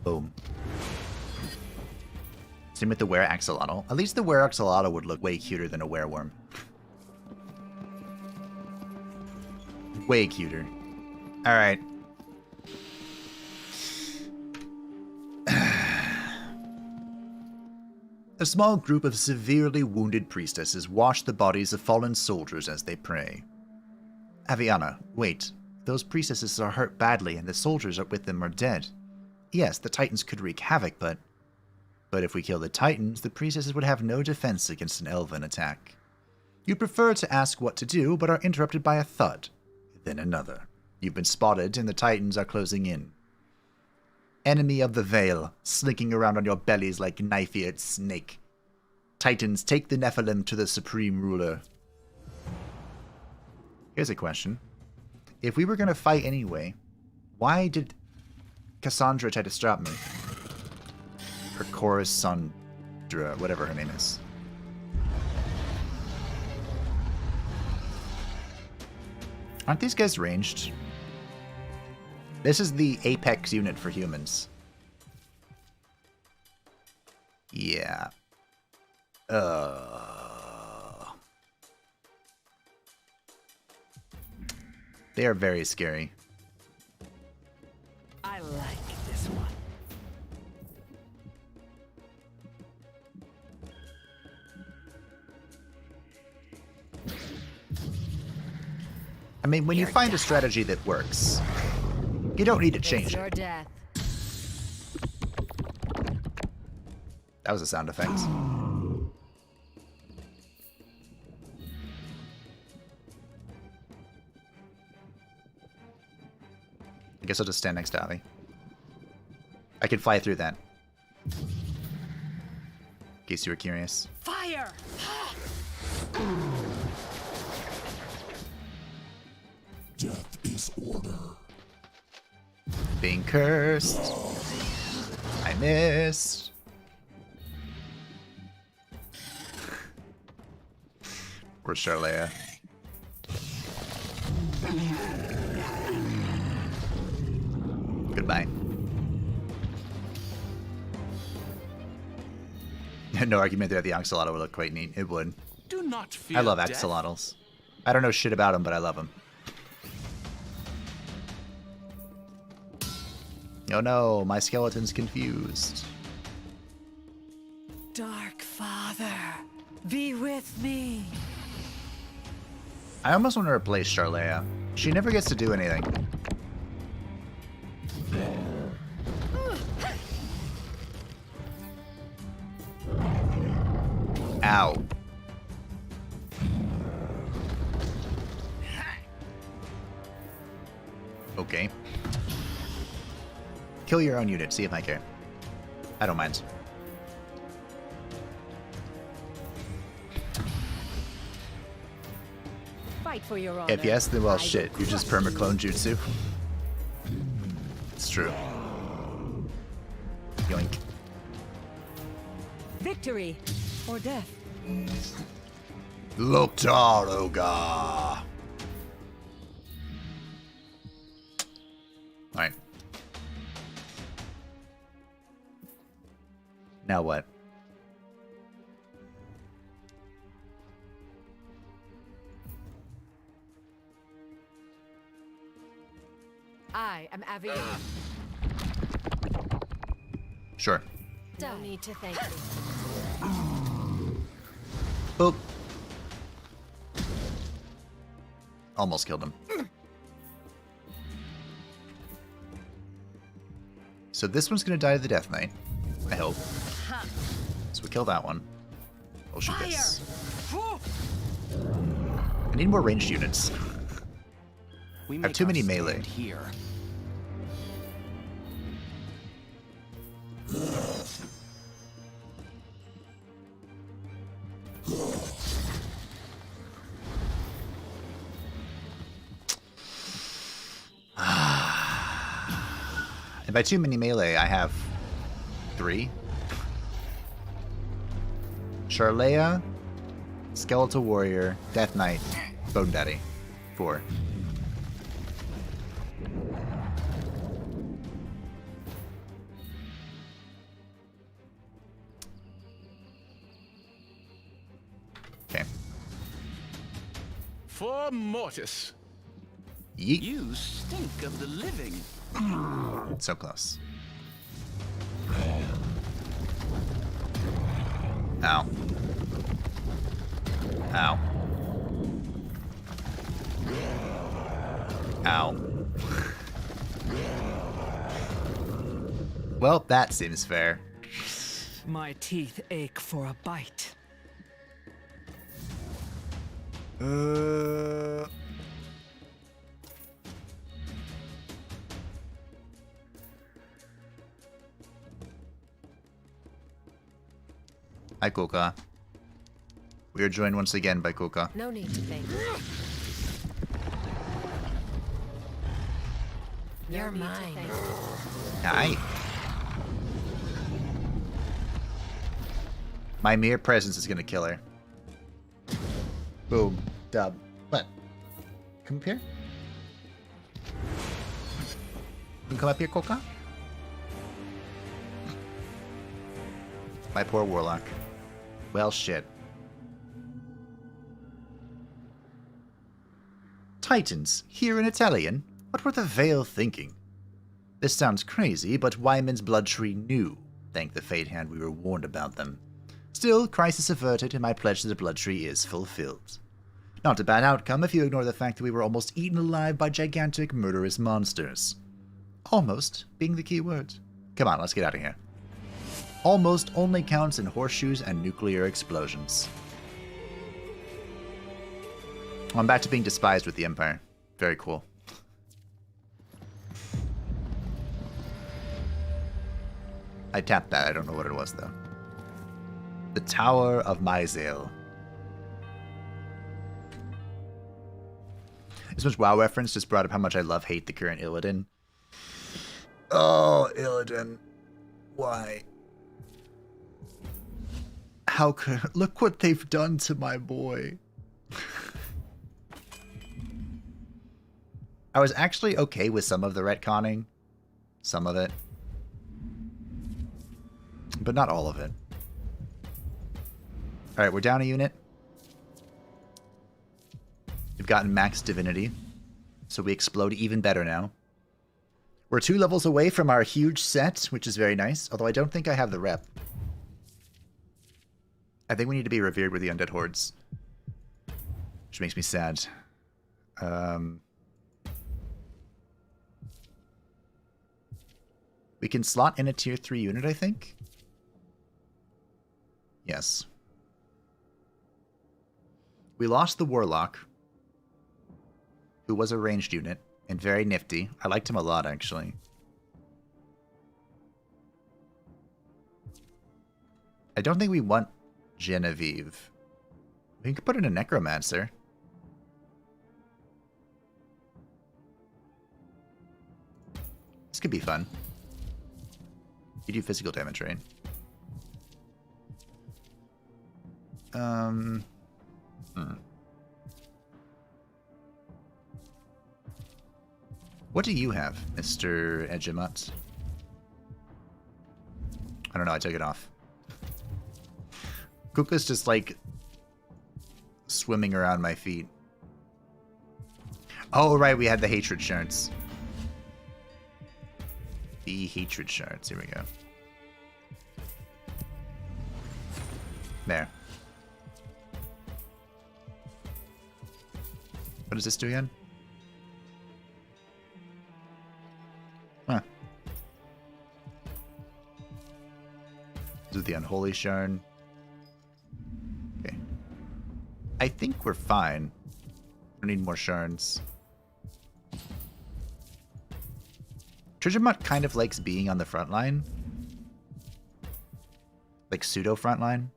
Boom. Same with the Were Axolotl. At least the Were Axolotl would look way cuter than a wereworm. Way cuter. Alright. A small group of severely wounded priestesses wash the bodies of fallen soldiers as they pray. Aviana, wait. Those priestesses are hurt badly and the soldiers with them are dead. Yes, the Titans could wreak havoc, but if we kill the Titans, the priestesses would have no defense against an Elven attack. You prefer to ask what to do, but are interrupted by a thud. Then another. You've been spotted, and the Titans are closing in. Enemy of the Veil, slinking around on your bellies like knife-eared snake. Titans, take the Nephilim to the Supreme Ruler. Here's a question. If we were going to fight anyway, why did Cassandra try to stop me? Or Coruscandra, whatever her name is. Aren't these guys ranged? This is the apex unit for humans. Yeah. They are very scary. I like this one. I mean, when you find a strategy that works, you don't need to change Your it. death. That was a sound effect. I guess I'll just stand next to Avi. I can fly through that. In case you were curious. Fire! Death is order. Being cursed. I missed. Where's Charlea? Goodbye. No argument that the axolotl would look quite neat. It would. Do not fear I love death. axolotls. I don't know shit about them, but I love them. Oh no, my skeleton's confused. Dark Father, be with me. I almost want to replace Charlea. She never gets to do anything. Ow. Okay. Kill your own unit, see if I care. I don't mind. Fight for your honor. If yes, then well I shit, will you just crush perma-clone jutsu. It's true. Yoink. Victory or death. Loktaroga. Alright. Now what? I am Aviana. Sure. No need to thank me. Boop. Almost killed him. So this one's gonna die to the Death Knight. I hope. So we kill that one. We'll shoot this. I need more ranged units. We I have make too our many stand melee. Here. And by too many melee, I have 3. Charlea, Skeletal Warrior, Death Knight, Bone Daddy. 4. Okay. For Mortis. Yeet. You stink of the living. So close. Ow. Ow. Ow. Well, that seems fair. My teeth ache for a bite. Hi, Koka. We are joined once again by Koka. No need to thank me. You're mine. Hi. My mere presence is gonna kill her. Boom. Dub. What? Come up here? You come up here, Koka? My poor warlock. Well, shit. Titans, here in Italian? What were the Vale thinking? This sounds crazy, but Wyman's blood tree knew. Thank the fate hand we were warned about them. Still, crisis averted, and my pledge to the blood tree is fulfilled. Not a bad outcome if you ignore the fact that we were almost eaten alive by gigantic, murderous monsters. Almost being the key word. Come on, let's get out of here. Almost only counts in horseshoes and nuclear explosions. Oh, I'm back to being despised with the Empire. Very cool. I tapped that. I don't know what it was, though. The Tower of Myzale. This much WoW reference just brought up how much I hate the current Illidan. Oh, Illidan. Why? How could... Look what they've done to my boy. I was actually okay with some of the retconning. Some of it. But not all of it. Alright, we're down a unit. We've gotten max divinity. So we explode even better now. We're 2 levels away from our huge set, which is very nice. Although I don't think I have the rep. I think we need to be revered with the undead hordes. Which makes me sad. We can slot in a tier 3 unit, I think. Yes. We lost the Warlock, who was a ranged unit, and very nifty. I liked him a lot, actually. I don't think we want Genevieve. We can put in a Necromancer. This could be fun. You do physical damage, right? What do you have, Mr. Edgemut? I don't know, I took it off. Kuka's just like swimming around my feet. Oh, right, we had the hatred shards. The hatred shards, here we go. There. What does this do again? Huh. This is the unholy shard. Okay. I think we're fine. I need more shards. Trijamut kind of likes being on the front line. Like pseudo front line.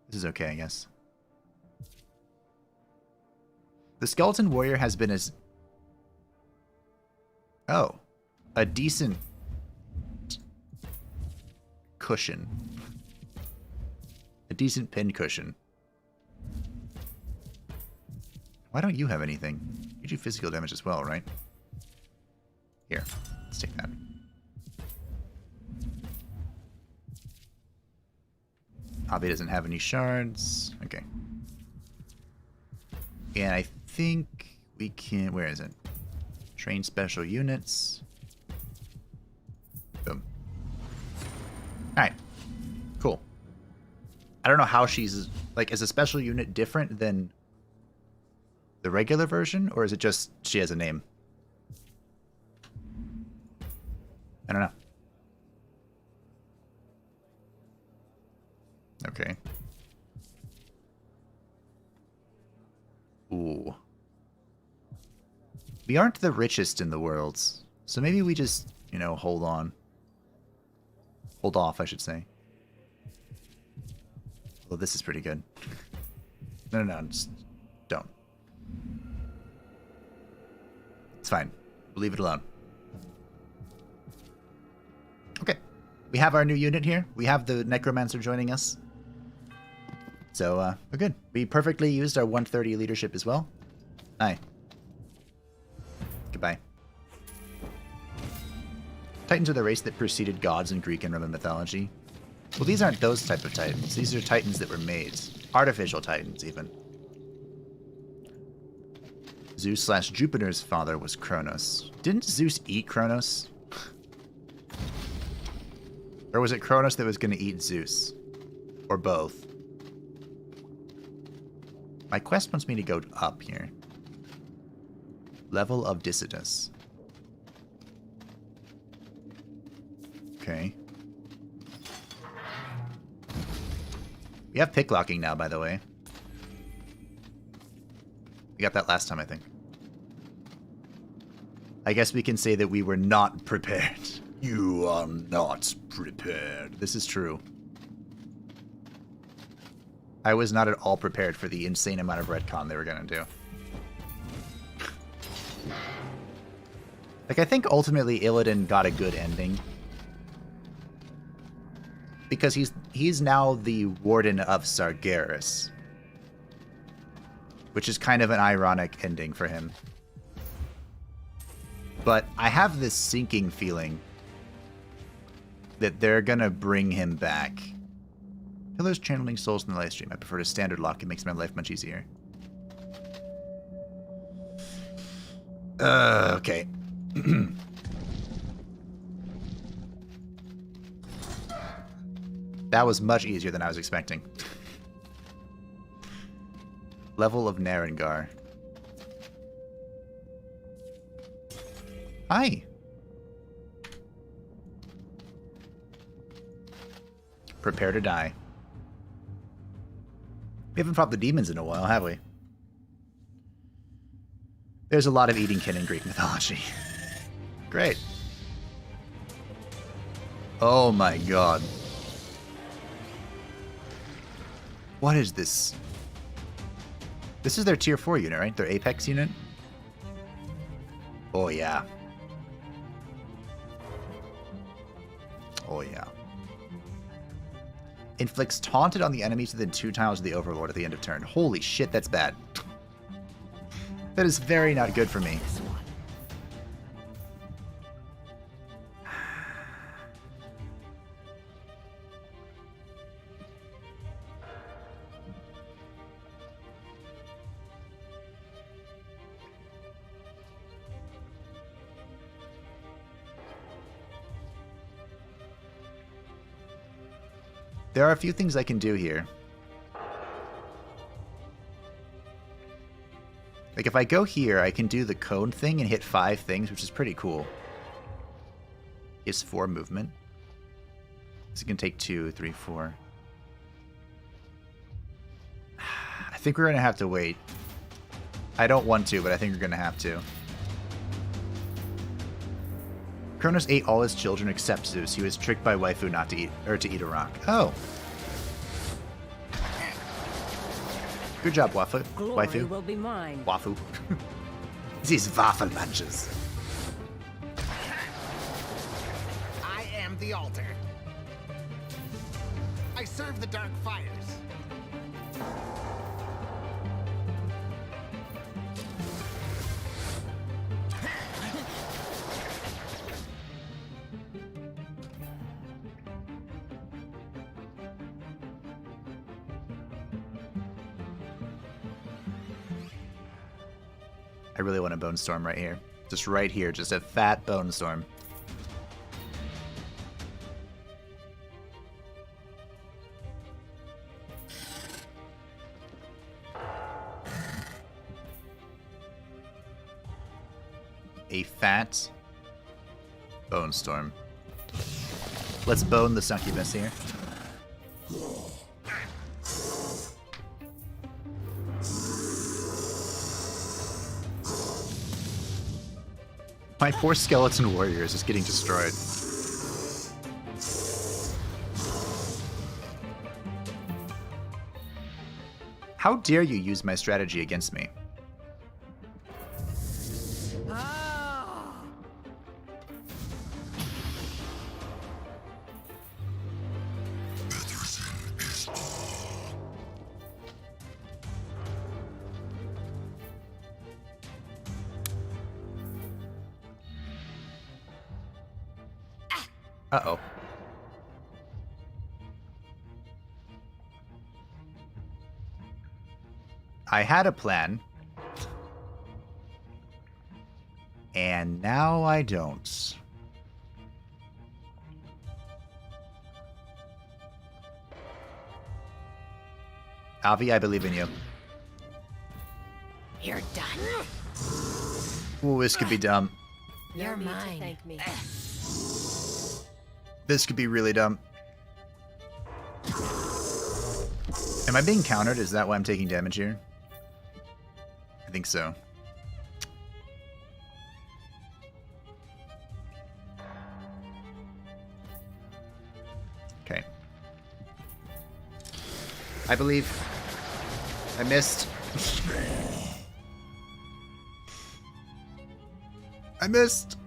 This is okay, I guess. The Skeleton Warrior has been as... Oh. A decent... cushion. A decent pin cushion. Why don't you have anything? You do physical damage as well, right? Here. Let's take that. Hobby doesn't have any shards. Okay. And I think we can... Where is it? Train special units. Boom. Alright. Cool. I don't know how she's, like, is a special unit different than the regular version, or is it just she has a name? I don't know. Okay. Ooh. We aren't the richest in the world, so maybe we just, you know, hold on. Hold off, I should say. Well, this is pretty good. No, just don't. It's fine. We'll leave it alone. Okay. We have our new unit here. We have the Necromancer joining us. So, we're good. We perfectly used our 130 leadership as well. Aye. Goodbye. Titans are the race that preceded gods in Greek and Roman mythology. Well, these aren't those type of titans. These are titans that were made. Artificial titans, even. Zeus/Jupiter's father was Kronos. Didn't Zeus eat Kronos? Or was it Kronos that was going to eat Zeus? Or both? My quest wants me to go up here. Level of Dissidus. Okay. We have picklocking now, by the way. We got that last time, I think. I guess we can say that we were not prepared. You are not prepared. This is true. I was not at all prepared for the insane amount of retcon they were going to do. Like, I think ultimately Illidan got a good ending. Because he's now the Warden of Sargeras. Which is kind of an ironic ending for him. But I have this sinking feeling that they're gonna bring him back. Pillars channeling souls in the live stream. I prefer to standard lock. It makes my life much easier. Okay. That was much easier than I was expecting. Level of Narengar. Hi. Prepare to die. We haven't fought the demons in a while, have we? There's a lot of eating kin in Greek mythology. Great. Oh my god. What is this? This is their tier 4 unit, right? Their Apex unit? Oh yeah. Oh yeah. Inflicts taunted on the enemies within 2 tiles of the Overlord at the end of turn. Holy shit, that's bad. That is very not good for me. There are a few things I can do here. Like, if I go here, I can do the cone thing and hit 5 things, which is pretty cool. It's 4 movement. This is going to take 2, 3, 4. I think we're going to have to wait. I don't want to, but I think we're going to have to. Kronos ate all his children except Zeus. He was tricked by waifu not to eat, or to eat a rock. Oh. Good job, waifu. Glory will be mine. Waifu. These waffle munches. I am the altar. I serve the dark fires. I really want a Bone Storm right here. Just right here. Just a fat Bone Storm. a fat bone storm. Let's bone the succubus here. My poor skeleton warrior is just getting destroyed. How dare you use my strategy against me? Uh-oh. I had a plan. And now I don't. Avi, I believe in you. You're done. Ooh, this could be dumb. You're mine. Thank me. This could be really dumb. Am I being countered? Is that why I'm taking damage here? I think so. Okay. I believe. I missed. I missed.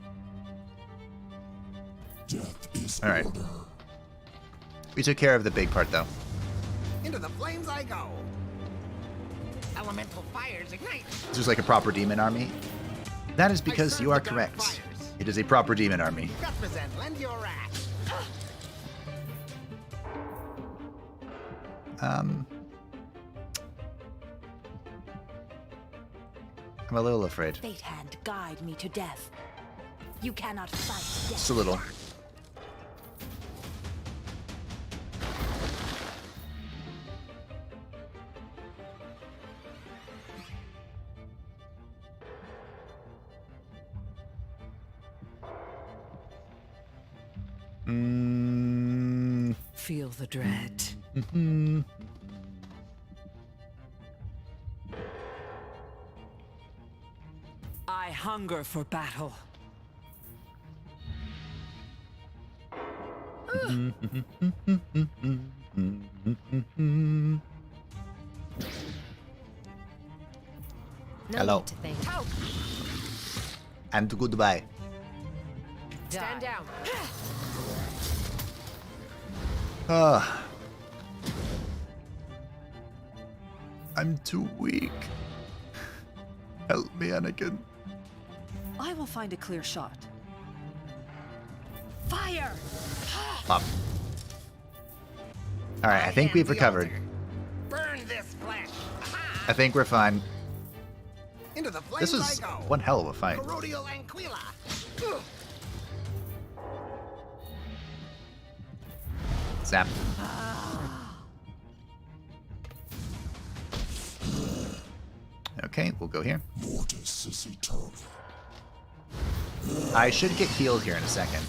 All right. We took care of the big part, though. Into the flames I go. Elemental fires ignite. This is like a proper demon army. That is because you are correct. It is a proper demon army. Represent, lend your wrath. I'm a little afraid. Fate hand guide me to death. You cannot fight death. Just a little. Feel the dread. I hunger for battle. Hello. Need to think. And goodbye. Stand down. I'm too weak. Help me, Anakin. I will find a clear shot. Fire! Plop. Alright, I think we've recovered. Burn this flesh. I think we're fine. Into the flames This was I go. one hell of a fight. Corrodial Anquila. Zap. Okay, we'll go here. I should get healed here in a second.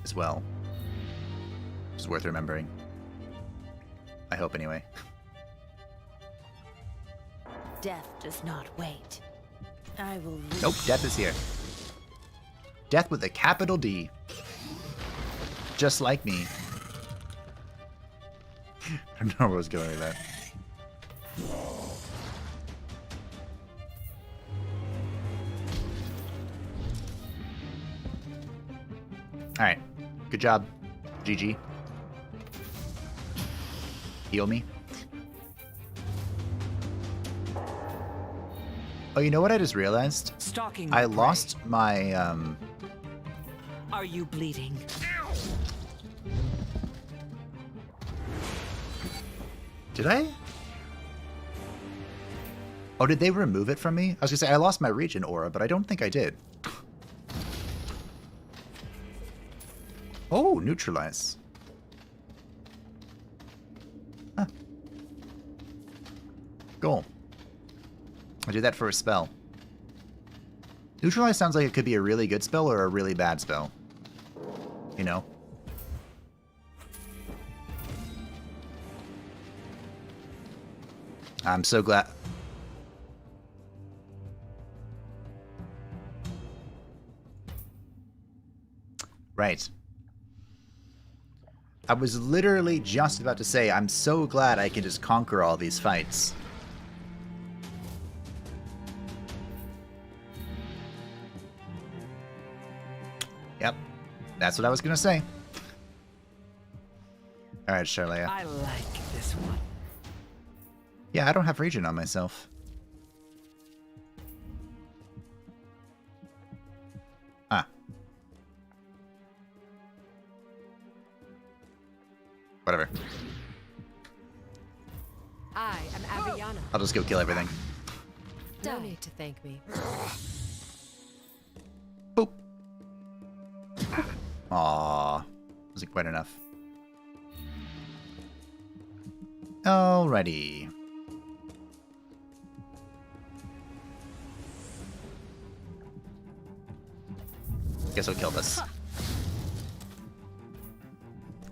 As well. It's worth remembering. I hope anyway. Death does not wait. I will. Nope, death is here. Death with a capital D. Just like me. I don't know where I was going with that. Alright. Good job. GG. Heal me. Oh, you know what I just realized? Stalking I the prey. lost my, Are you bleeding? Did I? Oh, did they remove it from me? I was gonna say, I lost my region aura, but I don't think I did. Oh, neutralize. Huh. Cool. I do that for a spell. Neutralize sounds like it could be a really good spell or a really bad spell. You know? I'm so glad. Right. I was literally just about to say, I'm so glad I can just conquer all these fights. Yep. That's what I was going to say. Alright, Charlea. I like this one. Yeah, I don't have Regen on myself. Ah. Whatever. I am Aviana. I'll just go kill everything. No need to thank me. Boop. Aww. Wasn't quite enough. Alrighty. Guess I'll kill this.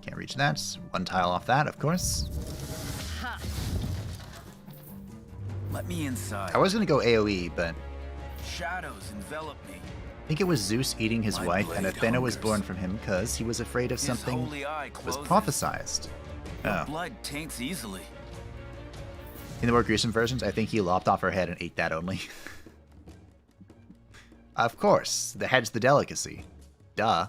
Can't reach that. One tile off that, of course. Let me inside. I was gonna go AoE, but Shadows envelop me. I think it was Zeus eating his wife, and Athena was born from him because he was afraid of something that was prophesized. Your blood taints easily. In the more gruesome versions, I think he lopped off her head and ate that only. Of course, the head's the delicacy. Duh.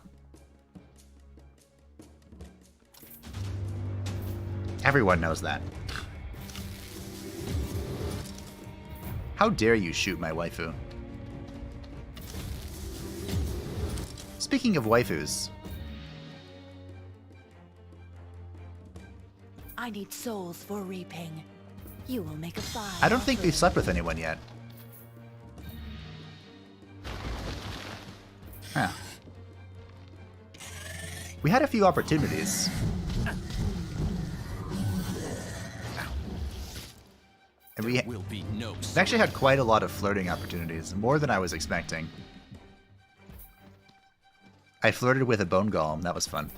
Everyone knows that. How dare you shoot my waifu? Speaking of waifus. I need souls for reaping. You will make a fire. I don't think we've slept with anyone yet. Huh. We had a few opportunities. And we actually had quite a lot of flirting opportunities, more than I was expecting. I flirted with a bone golem, that was fun.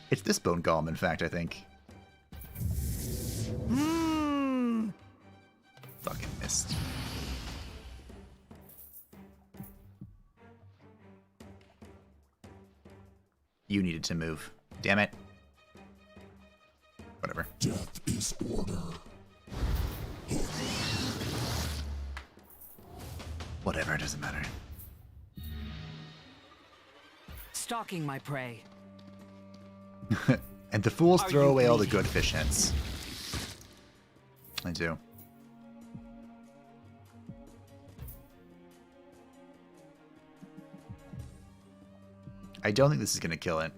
It's this bone golem, in fact, I think. Fucking missed. You needed to move. Damn it. Whatever. Death is order. Whatever, it doesn't matter. Stalking my prey. And the fools throw away all the good fish heads. I do. I don't think this is going to kill it.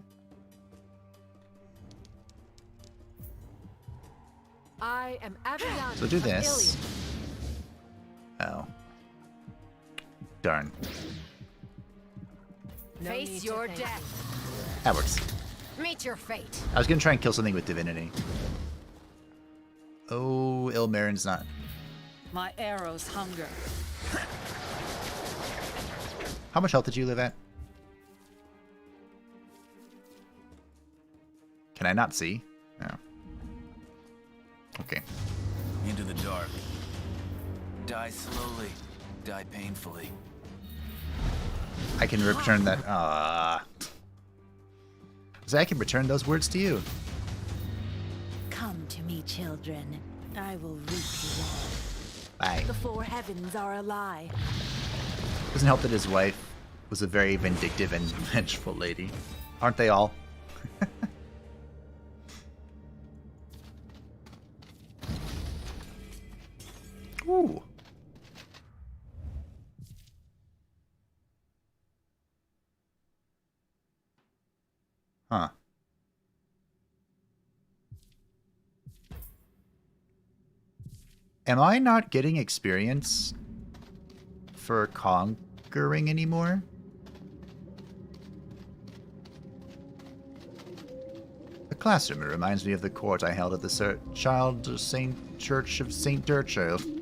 I am Aviana. So do this. Oh. Darn. Face your death. That works. Meet your fate. I was going to try and kill something with divinity. Oh, Ilmarin's not. My arrows hunger. How much health did you live at? Can I not see? No. Okay. Into the dark. Die slowly. Die painfully. I can return that. So I can return those words to you. Come to me, children. I will reap you all. Bye. The four heavens are a lie. Doesn't help that his wife was a very vindictive and vengeful lady. Aren't they all? Ooh. Huh. Am I not getting experience for conquering anymore? The classroom, it reminds me of the court I held at the Church of St. Dirchild.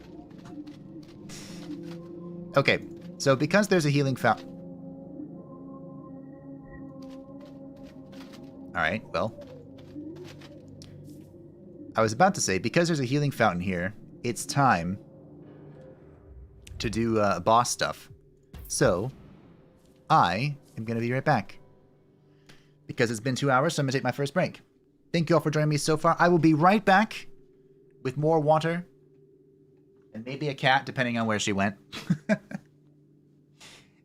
Okay, so because there's a healing fountain... Alright, well. I was about to say, because there's a healing fountain here, it's time to do boss stuff. So, I am going to be right back. Because it's been 2 hours, so I'm going to take my first break. Thank you all for joining me so far. I will be right back with more water. And maybe a cat, depending on where she went.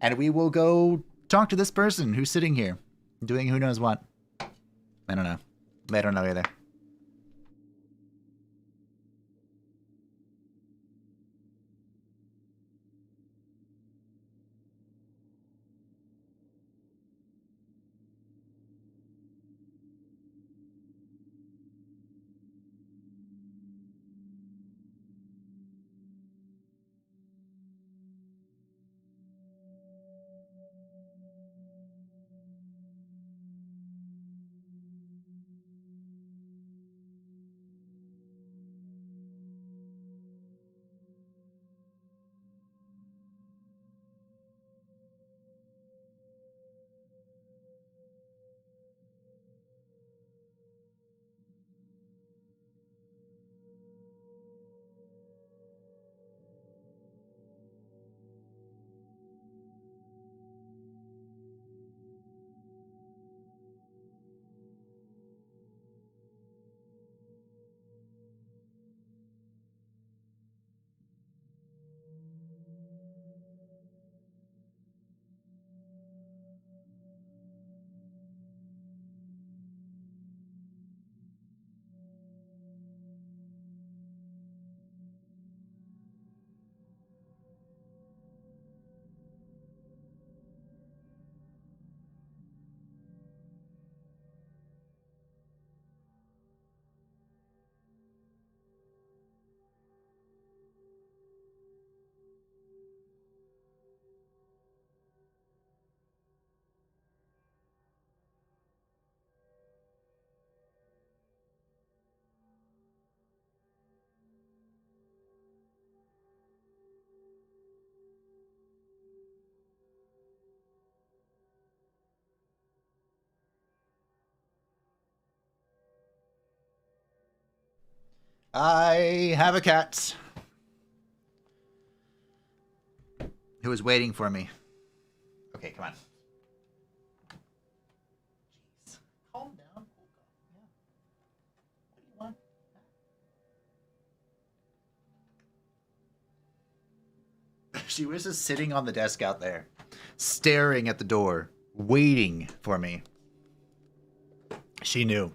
And we will go talk to this person who's sitting here, doing who knows what. I don't know. I don't know either. I have a cat who is waiting for me. Okay, come on. Jeez. Calm down. Yeah. What do you want? She was just sitting on the desk out there, staring at the door, waiting for me. She knew.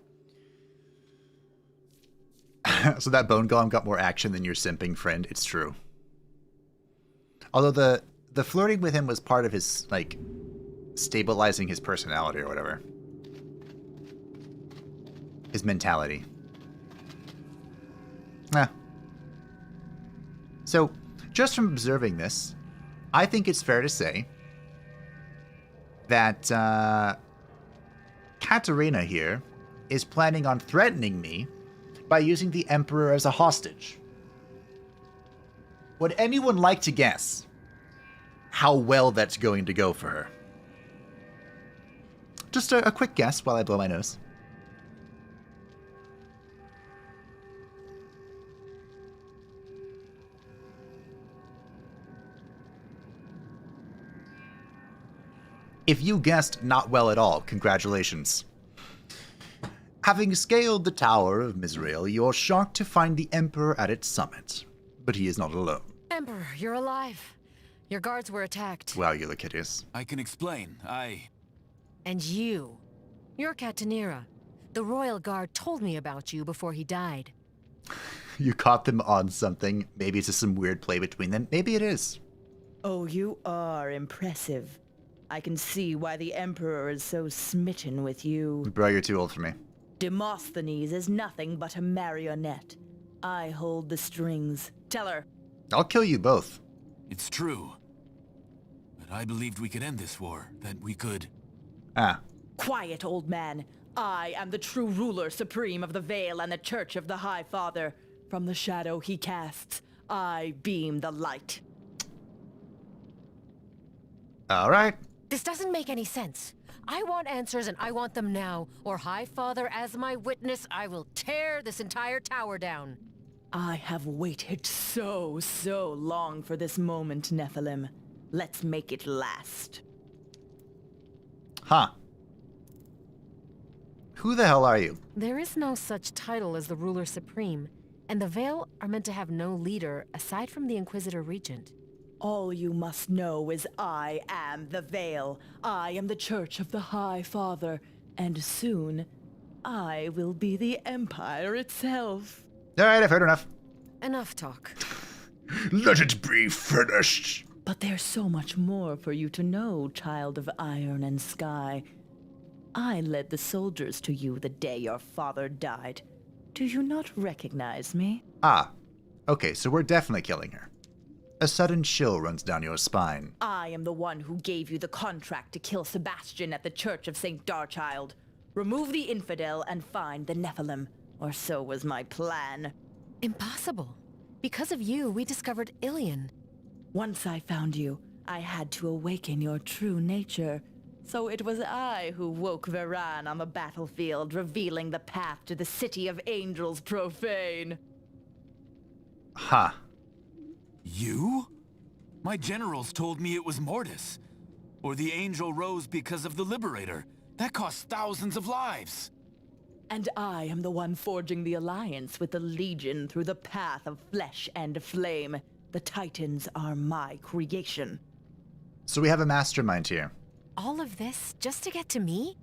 So that bone golem got more action than your simping friend. It's true. Although the flirting with him was part of his, like, stabilizing his personality or whatever. His mentality. So, just from observing this, I think it's fair to say that Kattina here is planning on threatening me by using the Emperor as a hostage. Would anyone like to guess how well that's going to go for her? Just a quick guess while I blow my nose. If you guessed not well at all, congratulations. Having scaled the Tower of Misrael, you're shocked to find the Emperor at its summit. But he is not alone. Emperor, you're alive. Your guards were attacked. Wow, Yllian. I can explain. And you're Kattina. The royal guard told me about you before he died. You caught them on something. Maybe it's just some weird play between them. Maybe it is. Oh, you are impressive. I can see why the Emperor is so smitten with you. Bro, you're too old for me. Demosthenes is nothing but a marionette. I hold the strings. Tell her. I'll kill you both. It's true. But I believed we could end this war. That we could... Quiet, old man. I am the true ruler supreme of the Vale and the Church of the High Father. From the shadow he casts, I beam the light. Alright. This doesn't make any sense. I want answers and I want them now, or High Father, as my witness, I will tear this entire tower down. I have waited so long for this moment, Nephilim. Let's make it last. Huh. Who the hell are you? There is no such title as the Ruler Supreme, and the Veil are meant to have no leader aside from the Inquisitor Regent. All you must know is I am the Veil. I am the Church of the High Father, and soon I will be the Empire itself. Alright, I've heard enough. Enough talk. Let it be finished. But there's so much more for you to know, child of iron and sky. I led the soldiers to you the day your father died. Do you not recognize me? Ah. Okay, so we're definitely killing her. A sudden chill runs down your spine. I am the one who gave you the contract to kill Sebastian at the Church of St. Darchild. Remove the infidel and find the Nephilim, or so was my plan. Impossible. Because of you, we discovered Yllian. Once I found you, I had to awaken your true nature. So it was I who woke Varan on the battlefield, revealing the path to the City of Angels profane. Huh. You? My generals told me it was Mortis. Or the angel rose because of the Liberator. That cost thousands of lives. And I am the one forging the alliance with the Legion through the path of flesh and flame. The Titans are my creation. So we have a mastermind here. All of this just to get to me?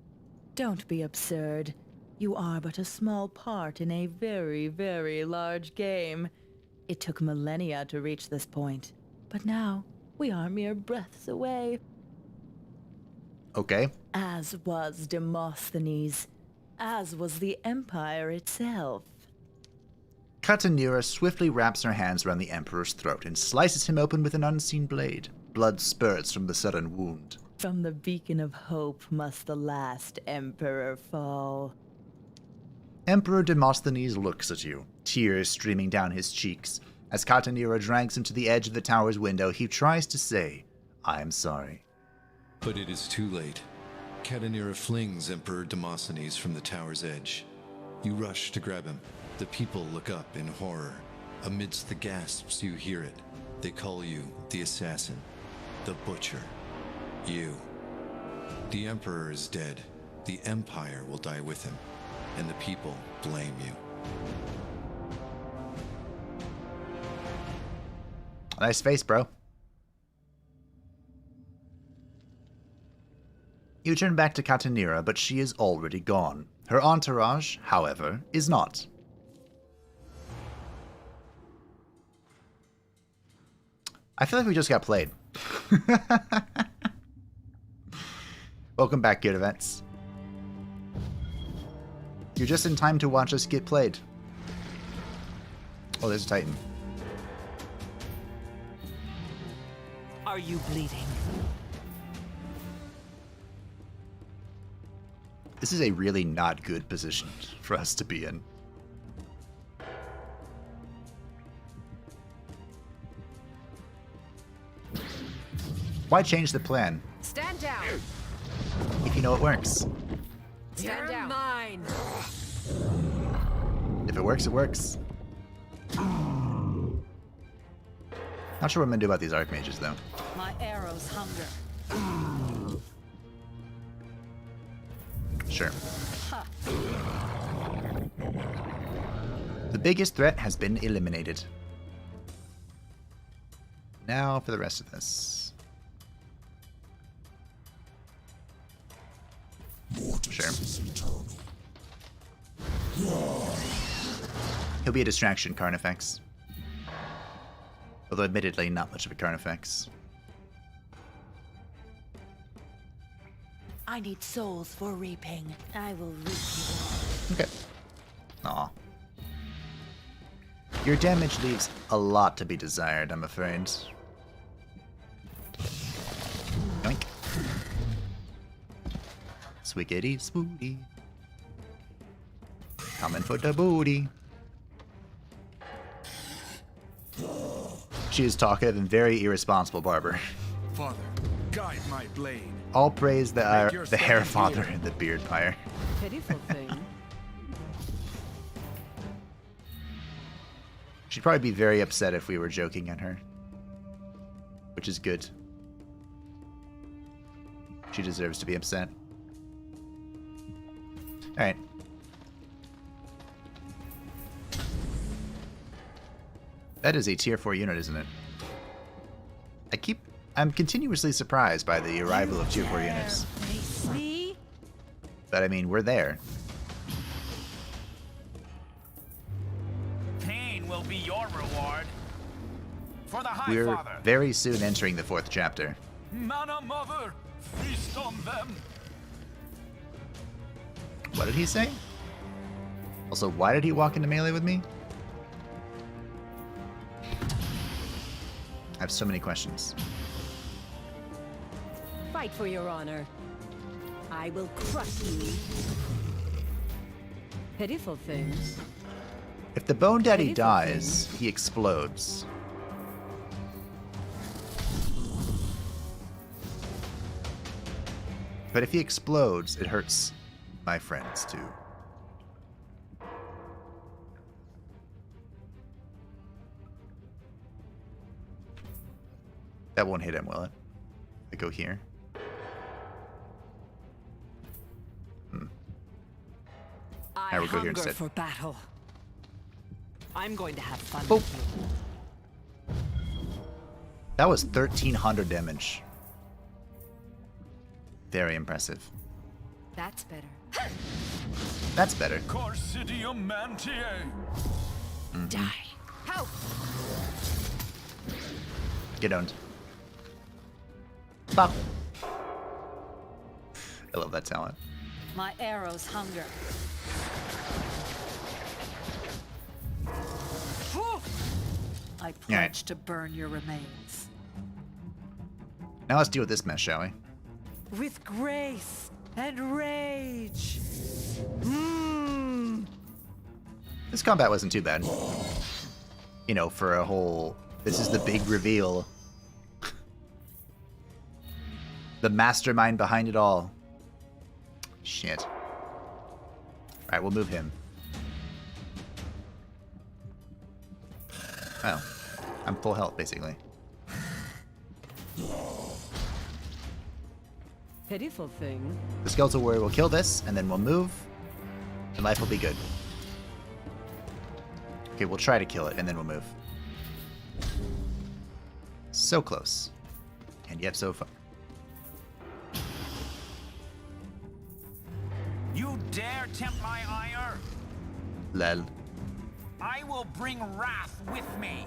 Don't be absurd. You are but a small part in a very, very large game. It took millennia to reach this point, but now we are mere breaths away. Okay. As was Demosthenes, as was the Empire itself. Kattina swiftly wraps her hands around the Emperor's throat and slices him open with an unseen blade. Blood spurts from the sudden wound. From the beacon of hope must the last Emperor fall. Emperor Demosthenes looks at you, tears streaming down his cheeks. As Kattina drags him to the edge of the tower's window, he tries to say, I am sorry. But it is too late. Kattina flings Emperor Demosthenes from the tower's edge. You rush to grab him. The people look up in horror. Amidst the gasps, you hear it. They call you the assassin, the butcher. You. The Emperor is dead. The Empire will die with him. And the people blame you. Nice face, bro. You turn back to Kattina, but she is already gone. Her entourage, however, is not. I feel like we just got played. Welcome back, good events. You're just in time to watch us get played. Oh, there's a Titan. Are you bleeding? This is a really not good position for us to be in. Why change the plan Stand down. if you know it works? Stand down. Mine. If it works, it works. Not sure what I'm gonna do about these archmages, though. My arrows hunger. Sure. The biggest threat has been eliminated. Now for the rest of this. Sure. He'll be a distraction, Carnifex. Although admittedly, not much of a Carnifex. I need souls for reaping. I will reap you. Okay. Aw. Your damage leaves a lot to be desired, I'm afraid. Yoink. Swiggity swooty. Coming for the booty. She is talkative and very irresponsible, Barber. Father, Guide my blade. All praise the your hair stand father here. and the beard pyre. Pitiful thing. She'd probably be very upset if we were joking at her. Which is good. She deserves to be upset. Alright. That is a tier 4 unit, isn't it? I'm continuously surprised by the arrival of tier 4 units. But I mean, we're there. Pain will be your reward. For the High We're Father. very soon entering the 4th chapter. Mana Mother, feast on them. What did he say? Also, why did he walk into melee with me? I have so many questions. Fight for your honor. I will crush you. Pitiful thing. If the Bone Daddy Pitiful dies, he explodes. But if he explodes, it hurts my friends too. That won't hit him, will it? I go here. I we'll go here hunger instead. for battle. I'm going to have fun Boop. with you. That was 1300 damage. Very impressive. That's better. That's better. Corsidium Mantiae. Die. Help! Get owned. Bop. I love that talent. My arrows hunger. I pledge to burn your remains. Now let's deal with this mess, shall we? With grace and rage. This combat wasn't too bad. You know, for a whole... This is the big reveal. The mastermind behind it all. Shit. Alright, we'll move him. Oh. I'm full health, basically. Pitiful thing. The Skeletal Warrior will kill this, and then we'll move, and life will be good. Okay, we'll try to kill it, and then we'll move. So close. And yet so far. You dare tempt my ire? Lel. I will bring wrath with me.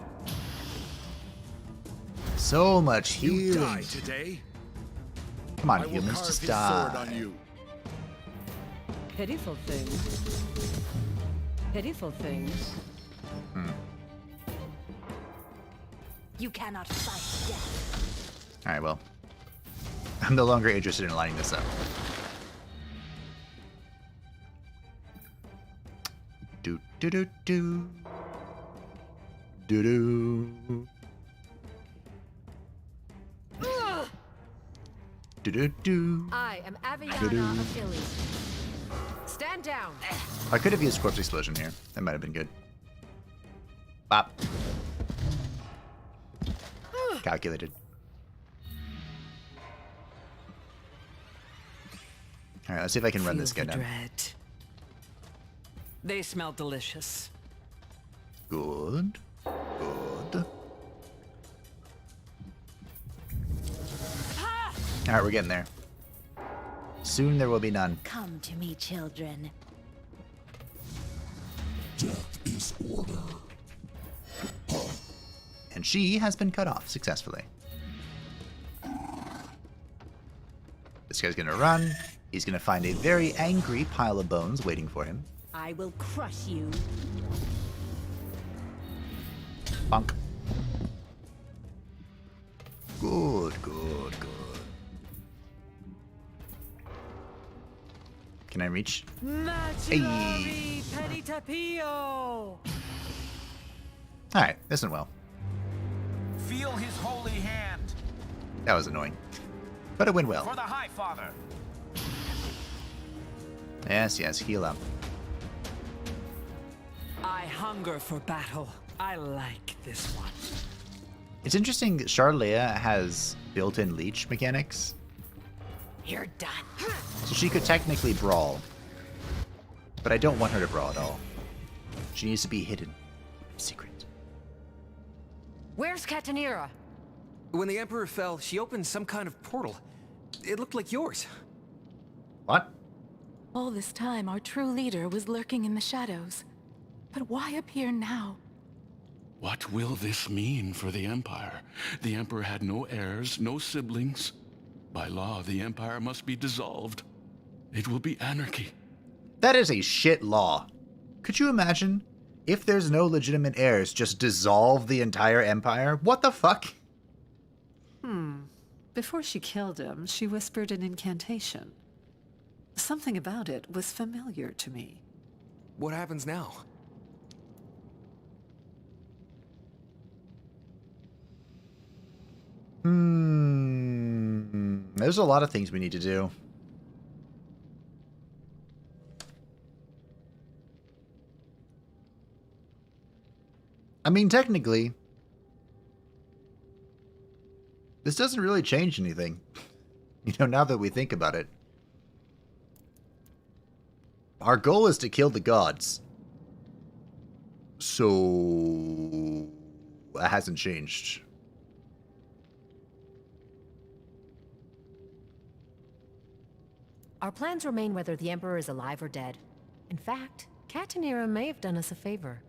So much You healing. die today. Come on, I will humans, carve just his sword die. on you. Pitiful thing. Pitiful thing. You cannot fight death. Alright, well. I'm no longer interested in lining this up. Do do do do. Do do. Do do do. I am Aviana Do-do. of Yllian. Stand down. I could have used Corpse Explosion here. That might have been good. Bop. Calculated. Alright, let's see if I can run this guy Feel the down. dread. They smell delicious. Good. Good. Alright, we're getting there. Soon there will be none. Come to me, children. Death is order. And she has been cut off successfully. This guy's gonna run. He's gonna find a very angry pile of bones waiting for him. I will crush you. Bonk. Good, good, good. Can I reach? Naturari Peritapio! Alright, this went well. Feel his holy hand. That was annoying. But it went well. For the High Father. Yes, yes, heal up. I hunger for battle. I like this one. It's interesting that Charlea has built-in leech mechanics. You're done. So she could technically brawl. But I don't want her to brawl at all. She needs to be hidden. Secret. Where's Kattina? When the Emperor fell, she opened some kind of portal. It looked like yours. What? All this time, our true leader was lurking in the shadows. But why appear now? What will this mean for the Empire? The Emperor had no heirs, no siblings. By law, the Empire must be dissolved. It will be anarchy. That is a shit law. Could you imagine? If there's no legitimate heirs, just dissolve the entire Empire? What the fuck? Before she killed him, she whispered an incantation. Something about it was familiar to me. What happens now? There's a lot of things we need to do. I mean, technically, this doesn't really change anything. You know, now that we think about it. Our goal is to kill the gods. So, that hasn't changed. Our plans remain whether the Emperor is alive or dead. In fact, Kattina may have done us a favor.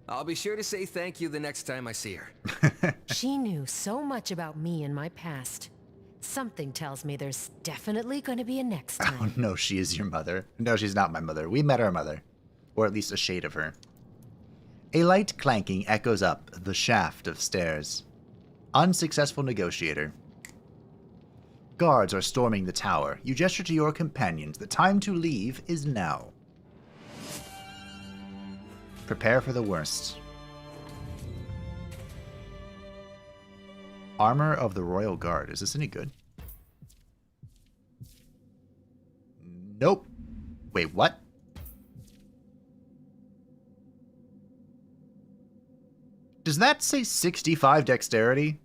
I'll be sure to say thank you the next time I see her. She knew so much about me and my past. Something tells me there's definitely going to be a next time. Oh no, she is your mother. No, she's not my mother. We met our mother. Or at least a shade of her. A light clanking echoes up the shaft of stairs. Unsuccessful negotiator. Guards are storming the tower. You gesture to your companions. The time to leave is now. Prepare for the worst. Armor of the Royal Guard. Is this any good? Nope. Wait, what? Does that say 65 dexterity?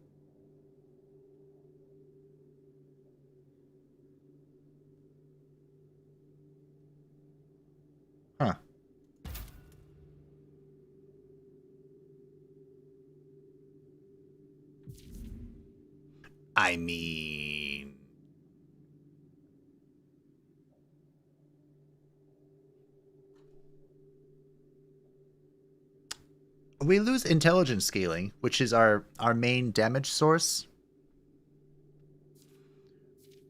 Huh. I mean... we lose intelligence scaling, which is our main damage source.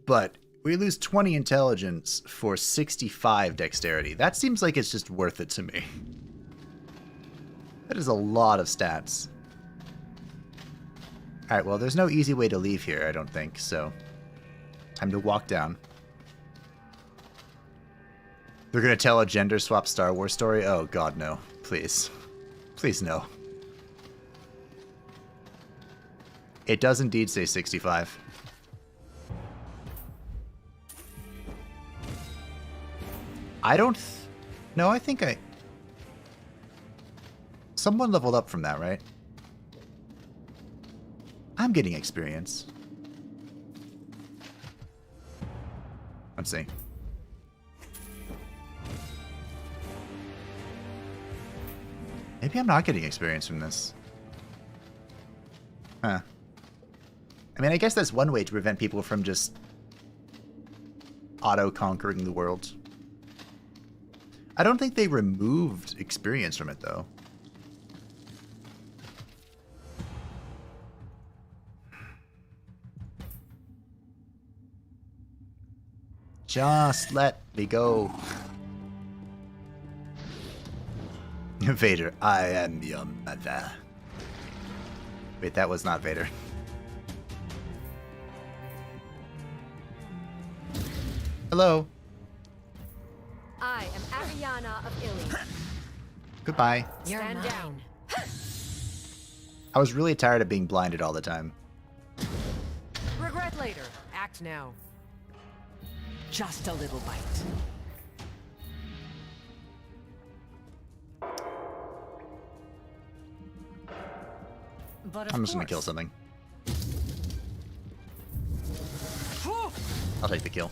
But we lose 20 intelligence for 65 dexterity. That seems like it's just worth it to me. That is a lot of stats. Alright, well, there's no easy way to leave here, I don't think, so... time to walk down. They're gonna tell a gender swap Star Wars story? Oh, God, no. Please. Please, no. It does indeed say 65. I don't... no, I think I... someone leveled up from that, right? I'm getting experience. Let's see. Maybe I'm not getting experience from this. Huh. I mean, I guess that's one way to prevent people from just auto-conquering the world. I don't think they removed experience from it, though. Just let me go. Vader, I am your mother. Wait, that was not Vader. Hello. I am Ariana of Yllian. Goodbye. Stand down. I was really tired of being blinded all the time. Regret later. act now. Just a little bite. But I'm just gonna kill something. I'll take the kill.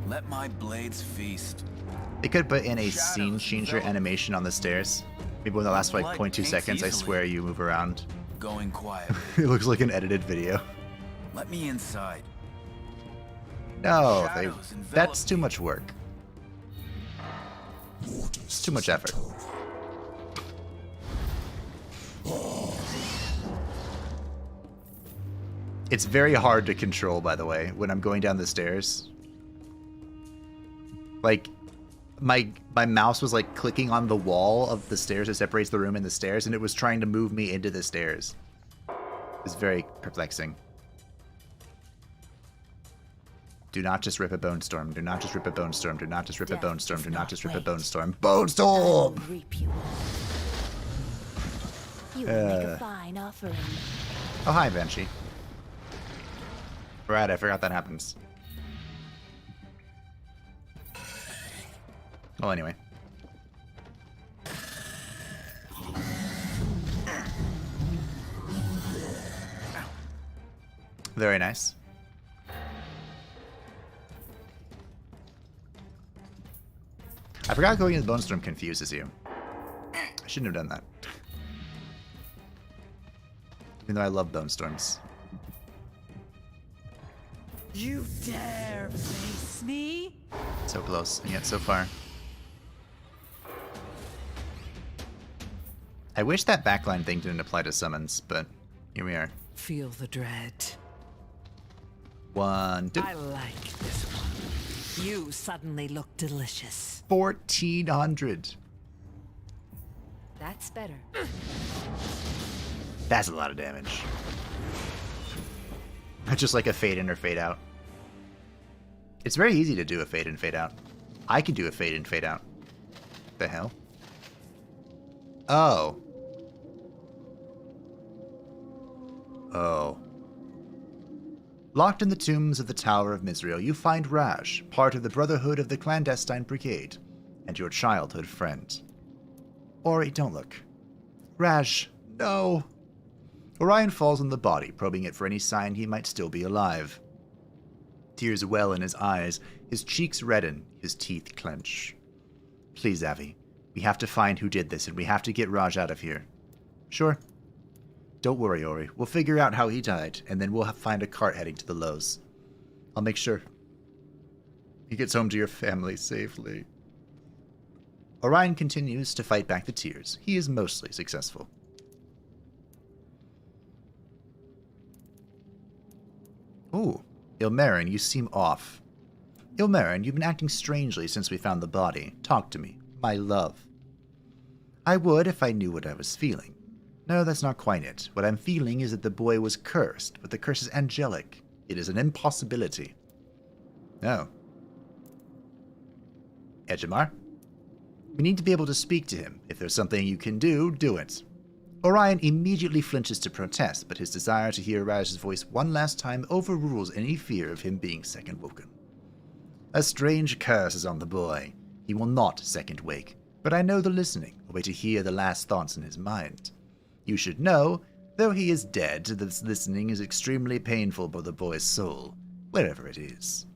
Let my blades feast. They could put in a scene changer animation on the stairs. Maybe when the last like 0.2 seconds, I swear you move around. Going quiet. It looks like an edited video. Let me inside. No, that's too much work. It's too much effort. It's very hard to control, by the way, when I'm going down the stairs. Like, my mouse was like clicking on the wall of the stairs that separates the room and the stairs, and it was trying to move me into the stairs. It's very perplexing. Do not just rip a bone storm. Do not just rip a bone storm. Do not just rip a bone storm. Do not just rip a bone storm. Bone storm! You will make a fine offering. Oh, hi, Banshee. Right, I forgot that happens. Well, anyway. Very nice. I forgot going into the Bone Storm confuses you. I shouldn't have done that. Even though I love Bone Storms. You dare face me? So close, and yet so far. I wish that backline thing didn't apply to summons, but here we are. Feel the dread. 1, 2. I like this one. You suddenly look delicious. 1400. That's better. That's a lot of damage. Just like a fade in or fade out. It's very easy to do a fade in, fade out. I can do a fade in, fade out. The hell? Oh. Oh. Locked in the tombs of the Tower of Misrael, you find Raj, part of the Brotherhood of the Clandestine Brigade, and your childhood friend. Ori, don't look. Raj, no. Orion falls on the body, probing it for any sign he might still be alive. Tears well in his eyes, his cheeks redden, his teeth clench. Please, Avi, we have to find who did this, and we have to get Raj out of here. Sure. Don't worry, Ori. We'll figure out how he died, and then we'll find a cart heading to the Lows. I'll make sure he gets home to your family safely. Orion continues to fight back the tears. He is mostly successful. Ooh, Ilmarin, you seem off. Ilmarin, you've been acting strangely since we found the body. Talk to me, my love. I would if I knew what I was feeling. No, that's not quite it. What I'm feeling is that the boy was cursed, but the curse is angelic. It is an impossibility. No. Ejimar? We need to be able to speak to him. If there's something you can do, do it. Orion immediately flinches to protest, but his desire to hear Raj's voice one last time overrules any fear of him being second woken. A strange curse is on the boy. He will not second wake, but I know the listening, a way to hear the last thoughts in his mind. You should know, though he is dead, this listening is extremely painful for the boy's soul, wherever it is.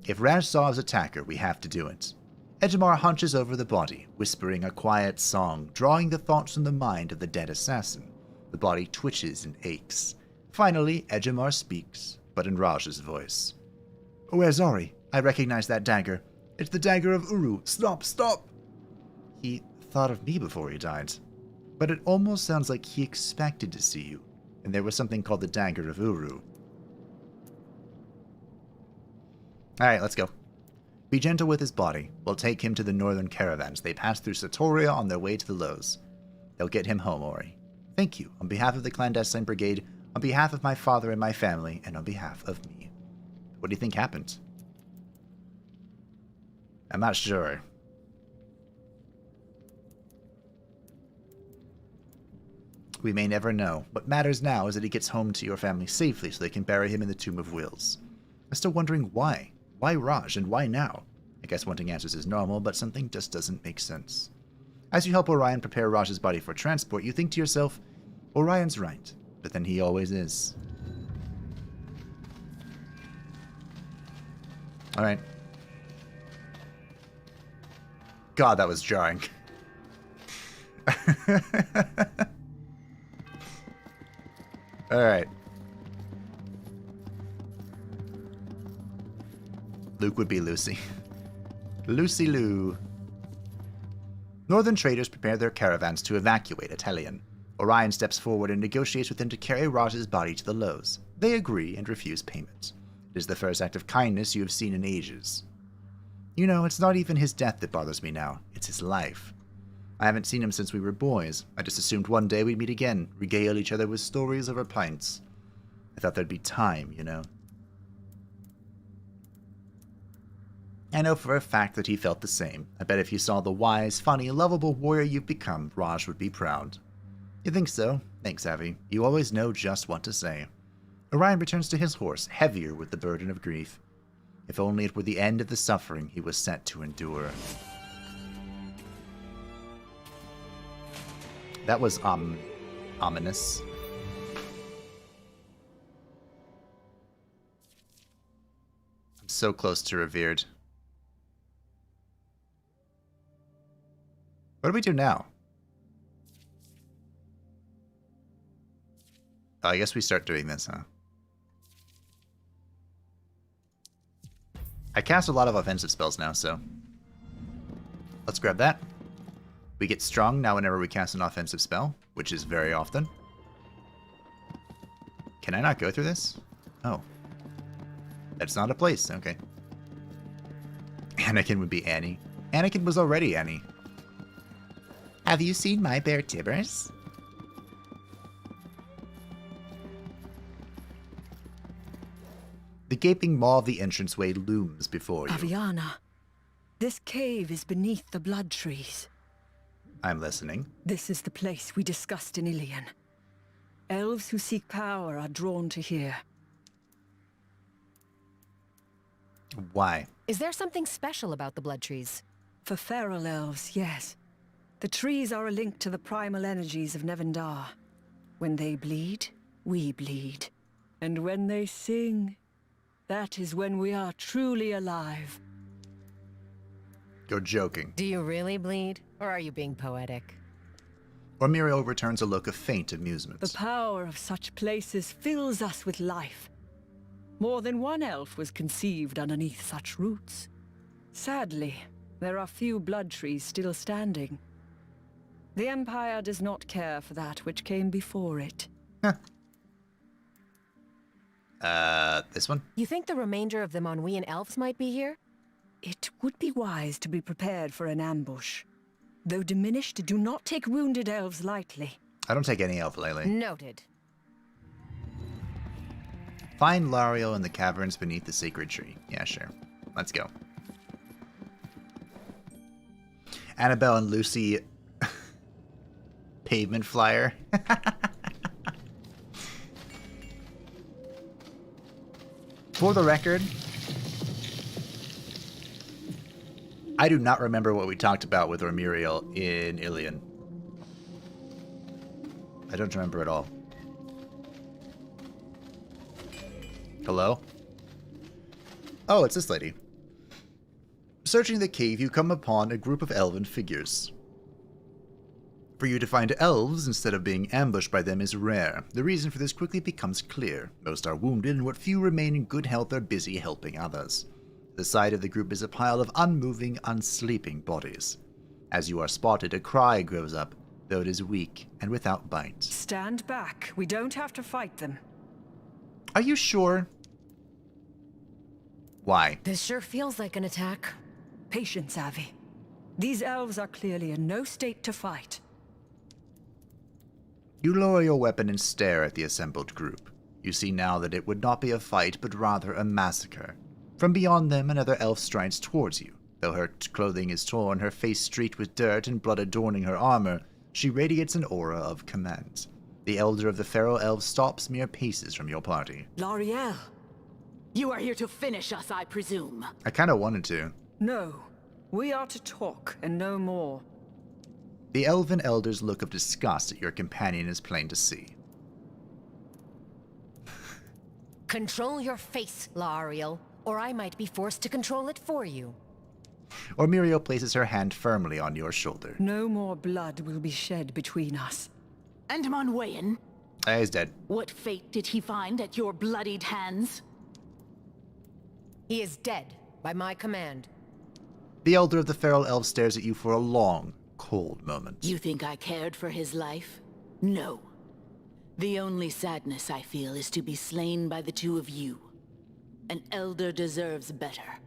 If Raj saw his attacker, we have to do it. Ejimar hunches over the body, whispering a quiet song, drawing the thoughts from the mind of the dead assassin. The body twitches and aches. Finally, Ejimar speaks, but in Raj's voice. Where's Ori? I recognize that dagger. It's the dagger of Uru. Stop, stop! He thought of me before he died. But it almost sounds like he expected to see you, and there was something called the dagger of Uru. Alright, let's go. Be gentle with his body. We'll take him to the northern caravans. They pass through Satoria on their way to the Lows. They'll get him home, Ori. Thank you, on behalf of the Clandestine Brigade, on behalf of my father and my family, and on behalf of me. What do you think happened? I'm not sure. We may never know. What matters now is that he gets home to your family safely so they can bury him in the Tomb of Wills. I'm still wondering why. Why Raj and why now? I guess wanting answers is normal, but something just doesn't make sense. As you help Orion prepare Raj's body for transport, you think to yourself, Orion's right, but then he always is. Alright. God, that was jarring. Alright. Luke would be Lucy. Lucy Lou. Northern traders prepare their caravans to evacuate Yllian. Orion steps forward and negotiates with them to carry Raj's body to the Lows. They agree and refuse payment. It is the first act of kindness you have seen in ages. You know, it's not even his death that bothers me now. It's his life. I haven't seen him since we were boys. I just assumed one day we'd meet again, regale each other with stories over pints. I thought there'd be time, you know. I know for a fact that he felt the same. I bet if you saw the wise, funny, lovable warrior you've become, Raj would be proud. You think so? Thanks, Avi. You always know just what to say. Orion returns to his horse, heavier with the burden of grief. If only it were the end of the suffering he was set to endure. That was, ominous. I'm so close to revered. What do we do now? Oh, I guess we start doing this, huh? I cast a lot of offensive spells now, so let's grab that. We get strong now whenever we cast an offensive spell, which is very often. Can I not go through this? Oh. That's not a place, okay. Anakin would be Annie. Anakin was already Annie. Have you seen my bear Tibbers? The gaping maw of the entranceway looms before you. Aviana, this cave is beneath the blood trees. I'm listening. This is the place we discussed in Yllian. Elves who seek power are drawn to here. Why? Is there something special about the blood trees? For feral elves, yes. The trees are a link to the primal energies of Nevendar. When they bleed, we bleed. And when they sing, that is when we are truly alive. You're joking. Do you really bleed? Or are you being poetic? Or Muriel returns a look of faint amusement. The power of such places fills us with life. More than one elf was conceived underneath such roots. Sadly, there are few blood trees still standing. The Empire does not care for that which came before it. This one? You think the remainder of the Monwian elves might be here? It would be wise to be prepared for an ambush. Though diminished, do not take wounded elves lightly. I don't take any elf lightly. Noted. Find Lariel in the caverns beneath the sacred tree. Yeah, sure. Let's go. Annabelle and Lucy... Pavement flyer. For the record, I do not remember what we talked about with Muriel in Yllian. I don't remember at all. Hello? Oh, it's this lady. Searching the cave, you come upon a group of elven figures. For you to find elves instead of being ambushed by them is rare. The reason for this quickly becomes clear. Most are wounded, and what few remain in good health are busy helping others. The side of the group is a pile of unmoving, unsleeping bodies. As you are spotted, a cry grows up, though it is weak and without bite. Stand back. We don't have to fight them. Are you sure? Why? This sure feels like an attack. Patience, Avi. These elves are clearly in no state to fight. You lower your weapon and stare at the assembled group. You see now that it would not be a fight, but rather a massacre. From beyond them, another elf strides towards you. Though her clothing is torn, her face streaked with dirt and blood adorning her armor, she radiates an aura of command. The elder of the feral elves stops mere paces from your party. L'Ariel. You are here to finish us, I presume. I kind of wanted to. No. We are to talk, and no more. The elven elder's look of disgust at your companion is plain to see. Control your face, L'Ariel, or I might be forced to control it for you. Or Muriel places her hand firmly on your shoulder. No more blood will be shed between us. And Monwayan? He's dead. What fate did he find at your bloodied hands? He is dead, by my command. The elder of the feral elves stares at you for a long, cold moment. You think I cared for his life? No. The only sadness I feel is to be slain by the two of you. An elder deserves better.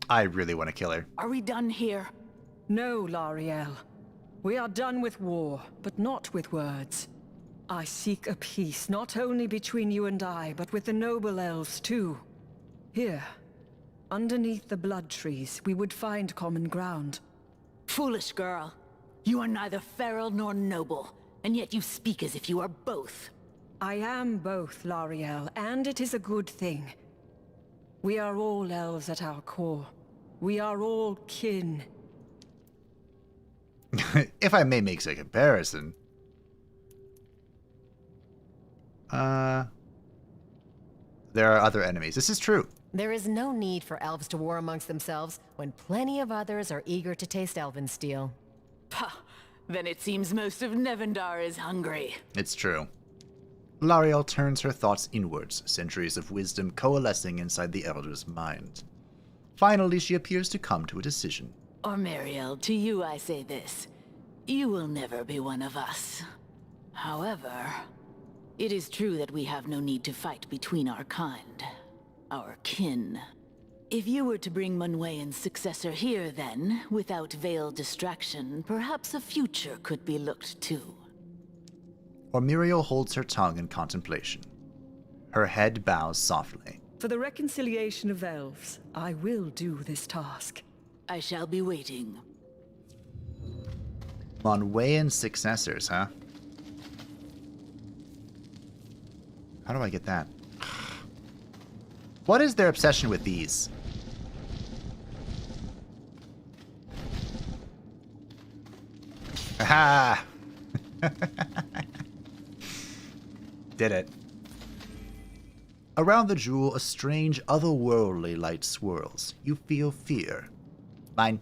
I really want to kill her. Are we done here? No, L'Ariel. We are done with war, but not with words. I seek a peace not only between you and I, but with the noble elves too. Here, underneath the blood trees, we would find common ground. Foolish girl. You are neither feral nor noble, and yet you speak as if you are both. I am both, L'Ariel, and it is a good thing. We are all elves at our core. We are all kin. If I may make a comparison. There are other enemies. This is true. There is no need for elves to war amongst themselves when plenty of others are eager to taste elven steel. Pah, then it seems most of Nevendar is hungry. It's true. L'Ariel turns her thoughts inwards, centuries of wisdom coalescing inside the elder's mind. Finally, she appears to come to a decision. Or Mariel, to you I say this. You will never be one of us. However, it is true that we have no need to fight between our kind. Our kin. If you were to bring Monwayan's successor here then, without veiled distraction, perhaps a future could be looked to. Or Muriel holds her tongue in contemplation. Her head bows softly. For the reconciliation of elves, I will do this task. I shall be waiting. Monwayan's successors, huh? How do I get that? What is their obsession with these? Aha! Did it. Around the jewel, a strange, otherworldly light swirls. You feel fear. Mine.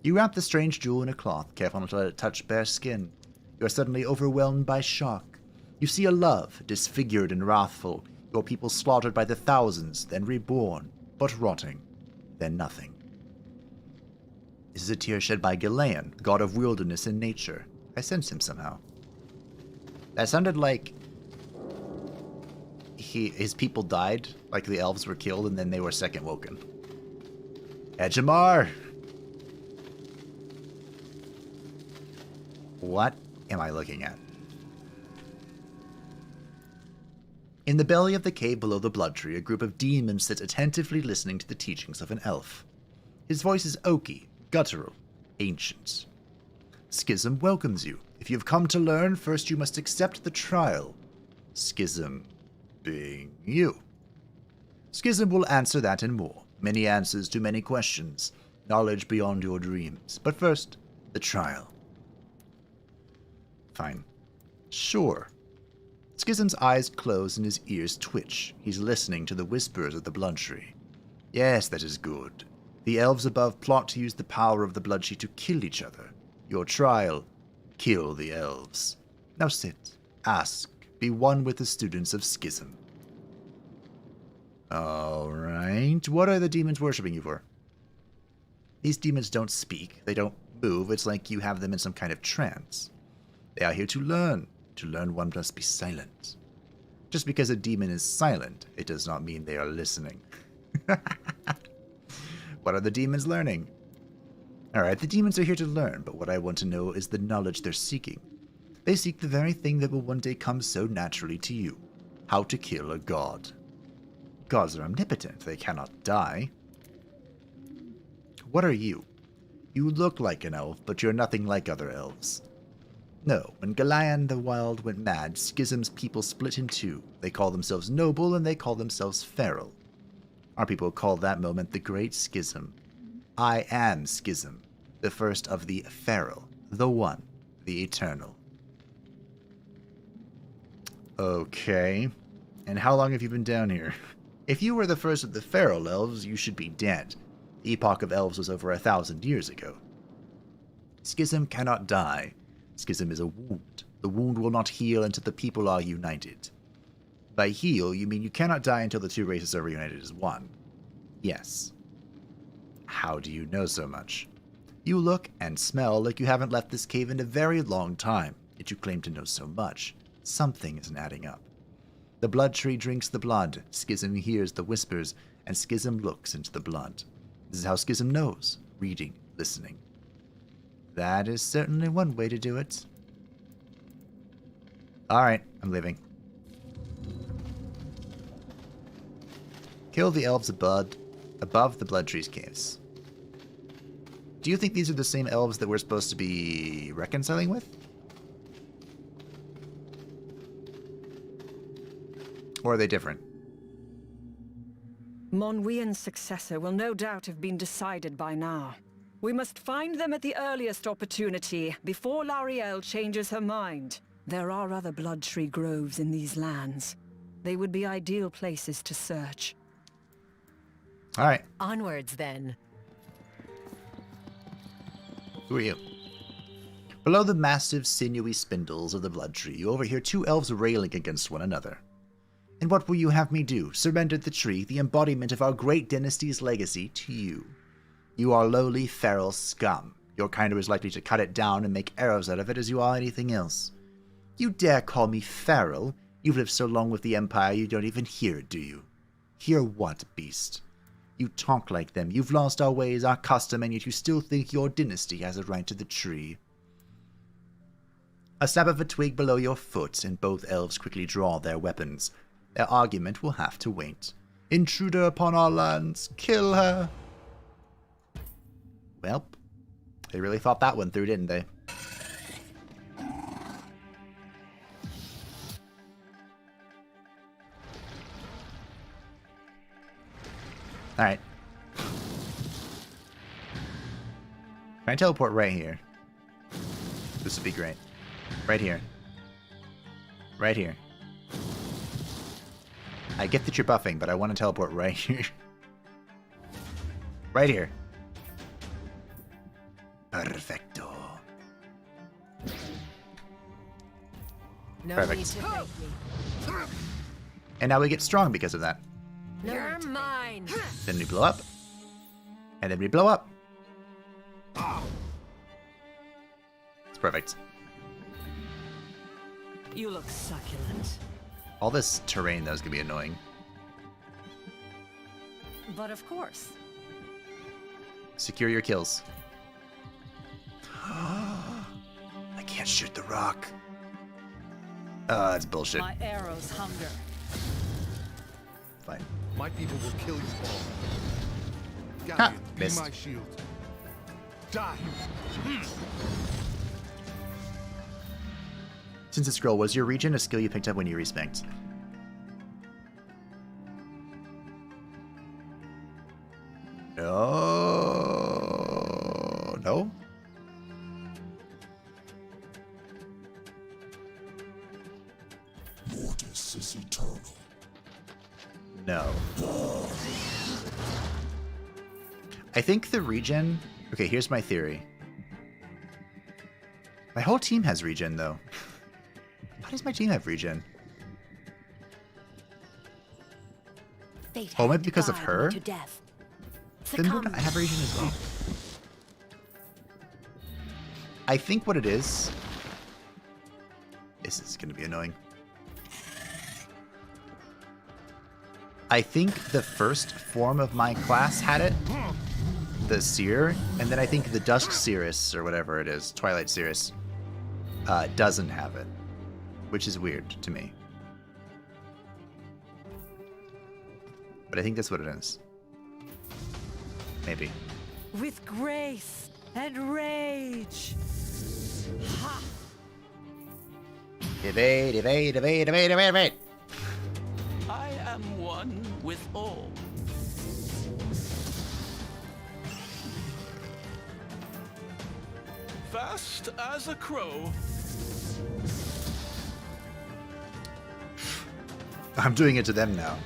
You wrap the strange jewel in a cloth, careful not to let it touch bare skin. You are suddenly overwhelmed by shock. You see a love, disfigured and wrathful, your people slaughtered by the thousands, then reborn, but rotting, then nothing. This is a tear shed by Yllian, god of wilderness and nature. I sense him somehow. That sounded like his people died, like the elves were killed, and then they were second woken. Edgemar! What am I looking at? In the belly of the cave below the blood tree, a group of demons sit attentively listening to the teachings of an elf. His voice is oaky, guttural, ancient. Schism welcomes you. If you've come to learn, first you must accept the trial. Schism being you. Schism will answer that and more. Many answers to many questions. Knowledge beyond your dreams. But first, the trial. Fine. Sure. Schism's eyes close and his ears twitch. He's listening to the whispers of the blood tree. Yes, that is good. The elves above plot to use the power of the blood tree to kill each other. Your trial, kill the elves. Now sit, ask, be one with the students of Schism. Alright, what are the demons worshipping you for? These demons don't speak, they don't move, it's like you have them in some kind of trance. They are here to learn. To learn, one must be silent. Just because a demon is silent, it does not mean they are listening. What are the demons learning? Alright, the demons are here to learn, but what I want to know is the knowledge they're seeking. They seek the very thing that will one day come so naturally to you. How to kill a god. Gods are omnipotent, they cannot die. What are you? You look like an elf, but you're nothing like other elves. No, when Yllian the Wild went mad, Schism's people split in two. They call themselves noble and they call themselves feral. Our people call that moment the Great Schism. I am Schism, the first of the feral, the one, the eternal. Okay. And how long have you been down here? If you were the first of the feral elves, you should be dead. The epoch of elves was over 1,000 years ago. Schism cannot die. Schism is a wound. The wound will not heal until the people are united. By heal, you mean you cannot die until the two races are reunited as one. Yes. How do you know so much? You look and smell like you haven't left this cave in a very long time, yet you claim to know so much. Something isn't adding up. The blood tree drinks the blood, Schism hears the whispers, and Schism looks into the blood. This is how Schism knows, reading, listening. That is certainly one way to do it. Alright, I'm leaving. Kill the elves above the blood tree's caves. Do you think these are the same elves that we're supposed to be reconciling with? Or are they different? Monwian's successor will no doubt have been decided by now. We must find them at the earliest opportunity, before Lariel changes her mind. There are other blood tree groves in these lands. They would be ideal places to search. Alright. Onwards, then. Who are you? Below the massive, sinewy spindles of the blood tree, you overhear two elves railing against one another. And what will you have me do? Surrender the tree, the embodiment of our great dynasty's legacy, to you. You are lowly, feral scum. Your kind are as likely to cut it down and make arrows out of it as you are anything else. You dare call me feral? You've lived so long with the Empire you don't even hear it, do you? Hear what, beast? You talk like them. You've lost our ways, our custom, and yet you still think your dynasty has a right to the tree. A snap of a twig below your foot, and both elves quickly draw their weapons. Their argument will have to wait. Intruder upon our lands, kill her! Well, they really thought that one through, didn't they? Alright. Can I teleport right here? This would be great. Right here. Right here. I get that you're buffing, but I want to teleport right here. Right here. Perfecto. No Perfect. need to thank me. And now we get strong because of that. You're mine. Then we blow up. And then we blow up. It's perfect. You look succulent. All this terrain, though, is going to be annoying. But of course. Secure your kills. I can't shoot the rock. Oh, that's bullshit. My arrows hunger. Fine. My people will kill you all. Ha, Galleon, be missed. my shield. Die. Since it's scroll, was your region a skill you picked up when you respect? No. No? Mortis is eternal. No. I think the regen... Okay, here's my theory. My whole team has regen, though. How does my team have regen? Oh, maybe because of her? To death. Then wouldn't I have regen as well? I think what it is... This is going to be annoying. I think the first form of my class had it. The Seer. And then I think the Dusk Seeress, or whatever it is, Twilight Seeress, doesn't have it. Which is weird to me. But I think that's what it is. Maybe. With grace and rage. Ha! Evade, evade, evade, evade, evade, evade. I am one with all. Fast as a crow. I'm doing it to them now.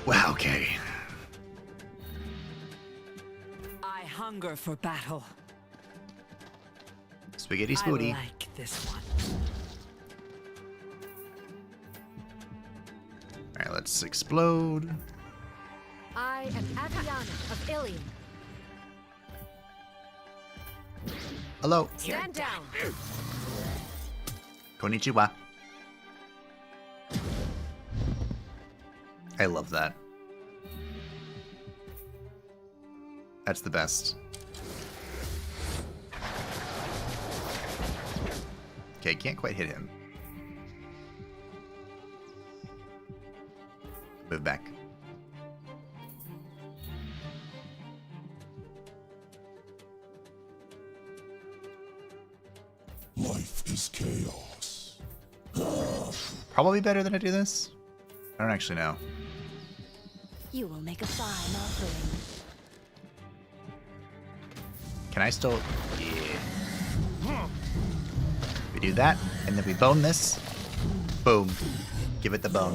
Wow, okay. I hunger for battle. Spaghetti spooty. I like this one. Alright, let's explode. I am Kattina of Yllian. Hello. Stand down. Konnichiwa. I love that. That's the best. Okay, can't quite hit him. Move back. Life is chaos. Probably better than I do this. I don't actually know. You will make a fine offering. Can I still... Yeah. We do that, and then we bone this. Boom. Give it the bone.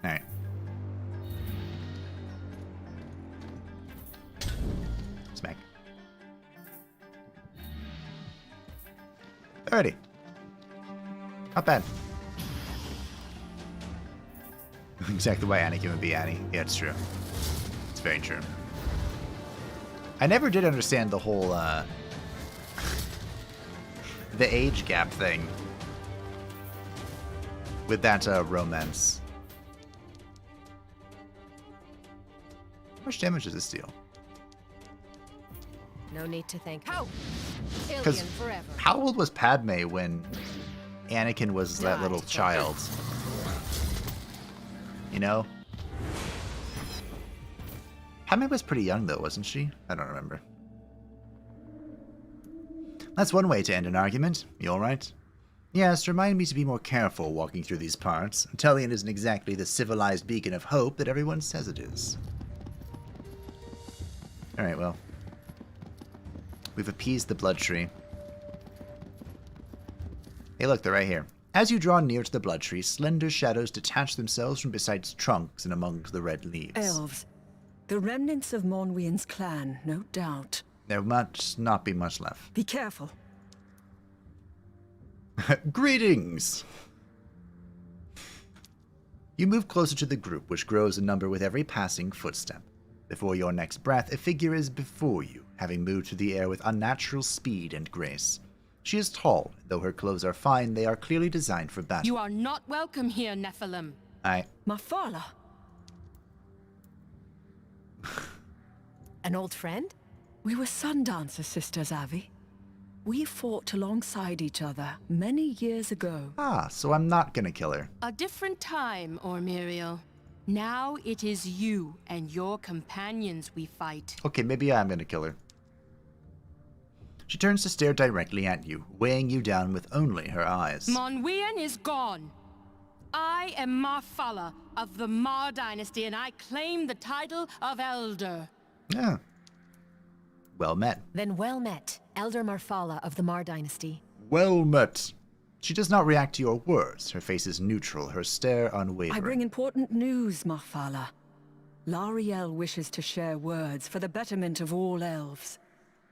Alright. Smack. Alrighty. Not bad. Exactly why Anakin would be Annie. Yeah, it's true. It's very true. I never did understand the whole, the age gap thing with that, romance. How much damage does this deal? No need to thank how. Because Yllian forever. how old was Padme when Anakin was that little child? You know? Padme was pretty young though, wasn't she? I don't remember. That's one way to end an argument. You alright? Yes, remind me to be more careful walking through these parts. Yllian isn't exactly the civilized beacon of hope that everyone says it is. Alright, well. We've appeased the blood tree. Hey look, they're right here. As you draw near to the blood tree, slender shadows detach themselves from beside its trunks and amongst the red leaves. Elves. The remnants of Monwian's clan, no doubt. There must not be much left. Be careful. Greetings! You move closer to the group, which grows in number with every passing footstep. Before your next breath, a figure is before you, having moved through the air with unnatural speed and grace. She is tall, though her clothes are fine, they are clearly designed for battle. You are not welcome here, Nephilim. Mafala. An old friend? We were Sundancer sisters, Avi. We fought alongside each other many years ago. Ah, so I'm not gonna kill her. A different time, Ormiriel. Now it is you and your companions we fight. Okay, maybe I'm gonna kill her. She turns to stare directly at you, weighing you down with only her eyes. Monwian is gone. I am Marfala of the Mar dynasty, and I claim the title of Elder. Yeah. Well met. Then well met, Elder Marfala of the Mar dynasty. Well met. She does not react to your words. Her face is neutral, her stare unwavering. I bring important news, Marfala. Lariel wishes to share words for the betterment of all elves.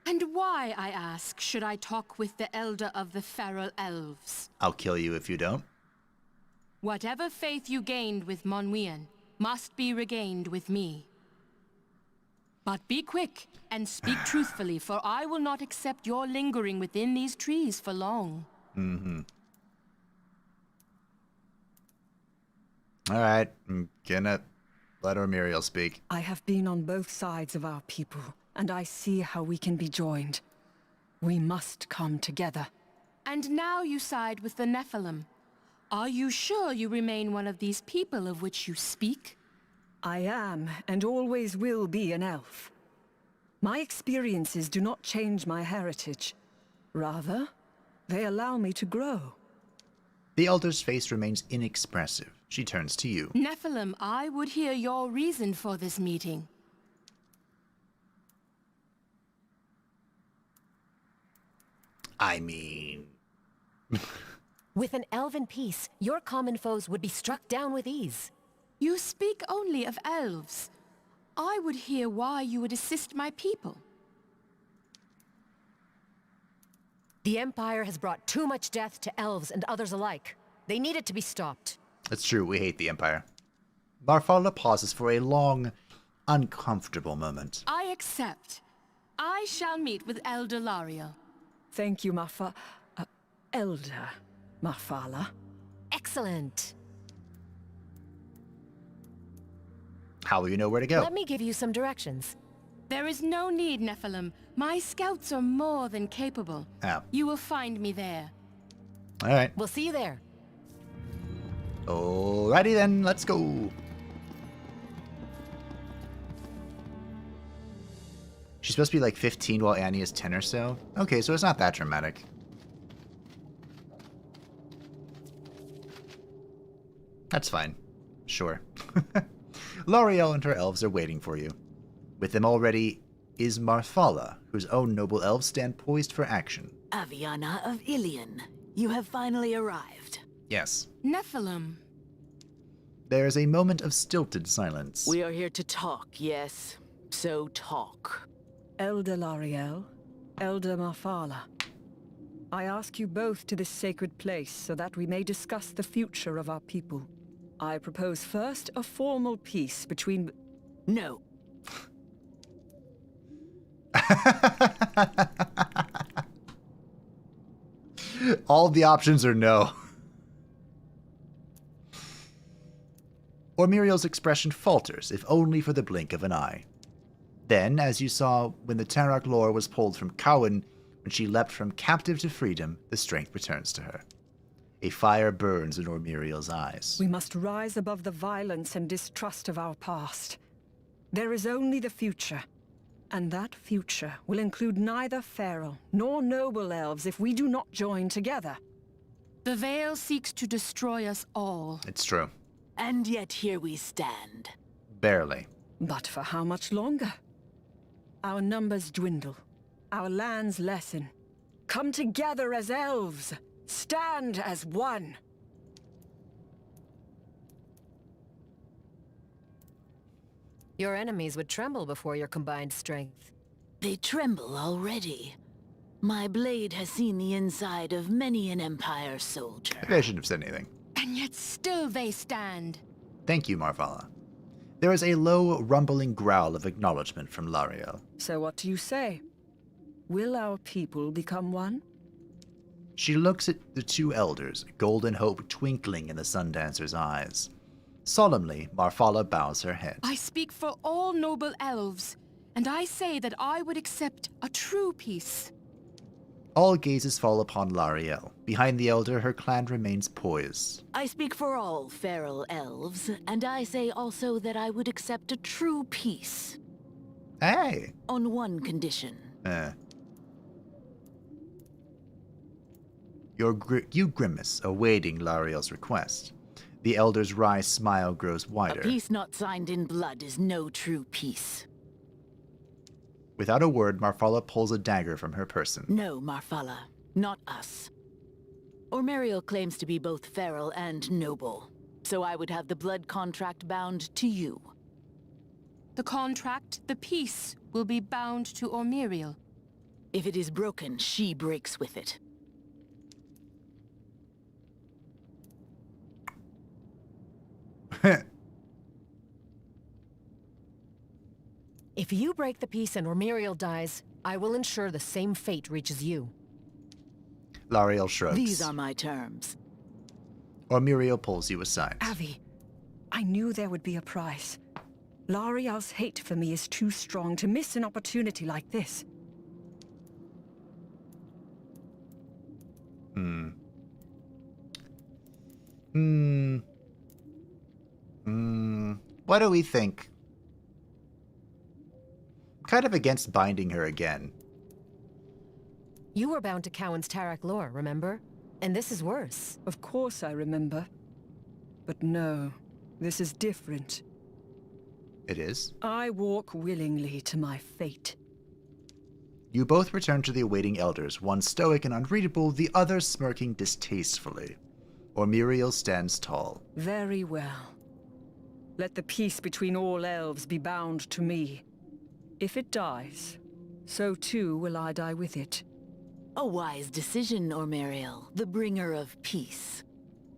And why, I ask, should I talk with the Elder of the Feral Elves? I'll kill you if you don't. Whatever faith you gained with Monwian must be regained with me. But be quick and speak truthfully, for I will not accept your lingering within these trees for long. Mm-hmm. Alright, I'm gonna let Ormiriel speak. I have been on both sides of our people, and I see how we can be joined. We must come together. And now you side with the Nephilim. Are you sure you remain one of these people of which you speak? I am, and always will be, an elf. My experiences do not change my heritage. Rather, they allow me to grow. The elder's face remains inexpressive. She turns to you. Nephilim, I would hear your reason for this meeting. I mean... With an elven peace, your common foes would be struck down with ease. You speak only of elves. I would hear why you would assist my people. The Empire has brought too much death to elves and others alike. They need it to be stopped. It's true, we hate the Empire. Marfala pauses for a long, uncomfortable moment. I accept. I shall meet with Elder Lariel. Thank you, Elder Marfala. Excellent. How will you know where to go? Let me give you some directions. There is no need, Nephilim. My scouts are more than capable. Oh. You will find me there. All right. We'll see you there. Alrighty then, let's go. She's supposed to be like 15 while Annie is 10 or so. Okay, so it's not that dramatic. That's fine. Sure. L'Oreal and her elves are waiting for you. With them already is Marfala, whose own noble elves stand poised for action. Aviana of Yllian, you have finally arrived. Yes. Nephilim. There is a moment of stilted silence. We are here to talk, yes. So talk. Elder Lariel, Elder Marfala. I ask you both to this sacred place so that we may discuss the future of our people. I propose first a formal peace between... No. All the options are no. Or Muriel's expression falters, if only for the blink of an eye. Then, as you saw when the Tarak lore was pulled from Cowan, when she leapt from captive to freedom, the strength returns to her. A fire burns in Muriel's eyes. We must rise above the violence and distrust of our past. There is only the future. And that future will include neither feral nor noble elves if we do not join together. The Veil seeks to destroy us all. It's true. And yet here we stand. Barely. But for how much longer? Our numbers dwindle. Our lands lessen. Come together as elves. Stand as one. Your enemies would tremble before your combined strength. They tremble already. My blade has seen the inside of many an Empire soldier. Maybe I shouldn't have said anything. And yet still they stand. Thank you, Marfala. There is a low, rumbling growl of acknowledgement from Lariel. So what do you say? Will our people become one? She looks at the two elders, golden hope twinkling in the Sundancer's eyes. Solemnly, Marfala bows her head. I speak for all noble elves, and I say that I would accept a true peace. All gazes fall upon Lariel. Behind the elder, her clan remains poised. I speak for all feral elves, and I say also that I would accept a true peace. Hey! On one condition. You grimace, awaiting Lariel's request. The elder's wry smile grows wider. A peace not signed in blood is no true peace. Without a word, Marfala pulls a dagger from her person. No, Marfala. Not us. Ormeriel claims to be both feral and noble, so I would have the blood contract bound to you. The contract, the peace, will be bound to Ormeriel. If it is broken, she breaks with it. If you break the peace and Ormeriel dies, I will ensure the same fate reaches you. Lariel shrugs. These are my terms. Ormeriel pulls you aside. Avi, I knew there would be a price. Lariel's hate for me is too strong to miss an opportunity like this. What do we think? Kind of against binding her again. You were bound to Cowan's Tarak lore, remember? And this is worse. Of course I remember. But no, this is different. It is? I walk willingly to my fate. You both return to the awaiting elders, one stoic and unreadable, the other smirking distastefully. Muriel stands tall. Very well. Let the peace between all elves be bound to me. If it dies, so too will I die with it. A wise decision, Ormariel, the bringer of peace.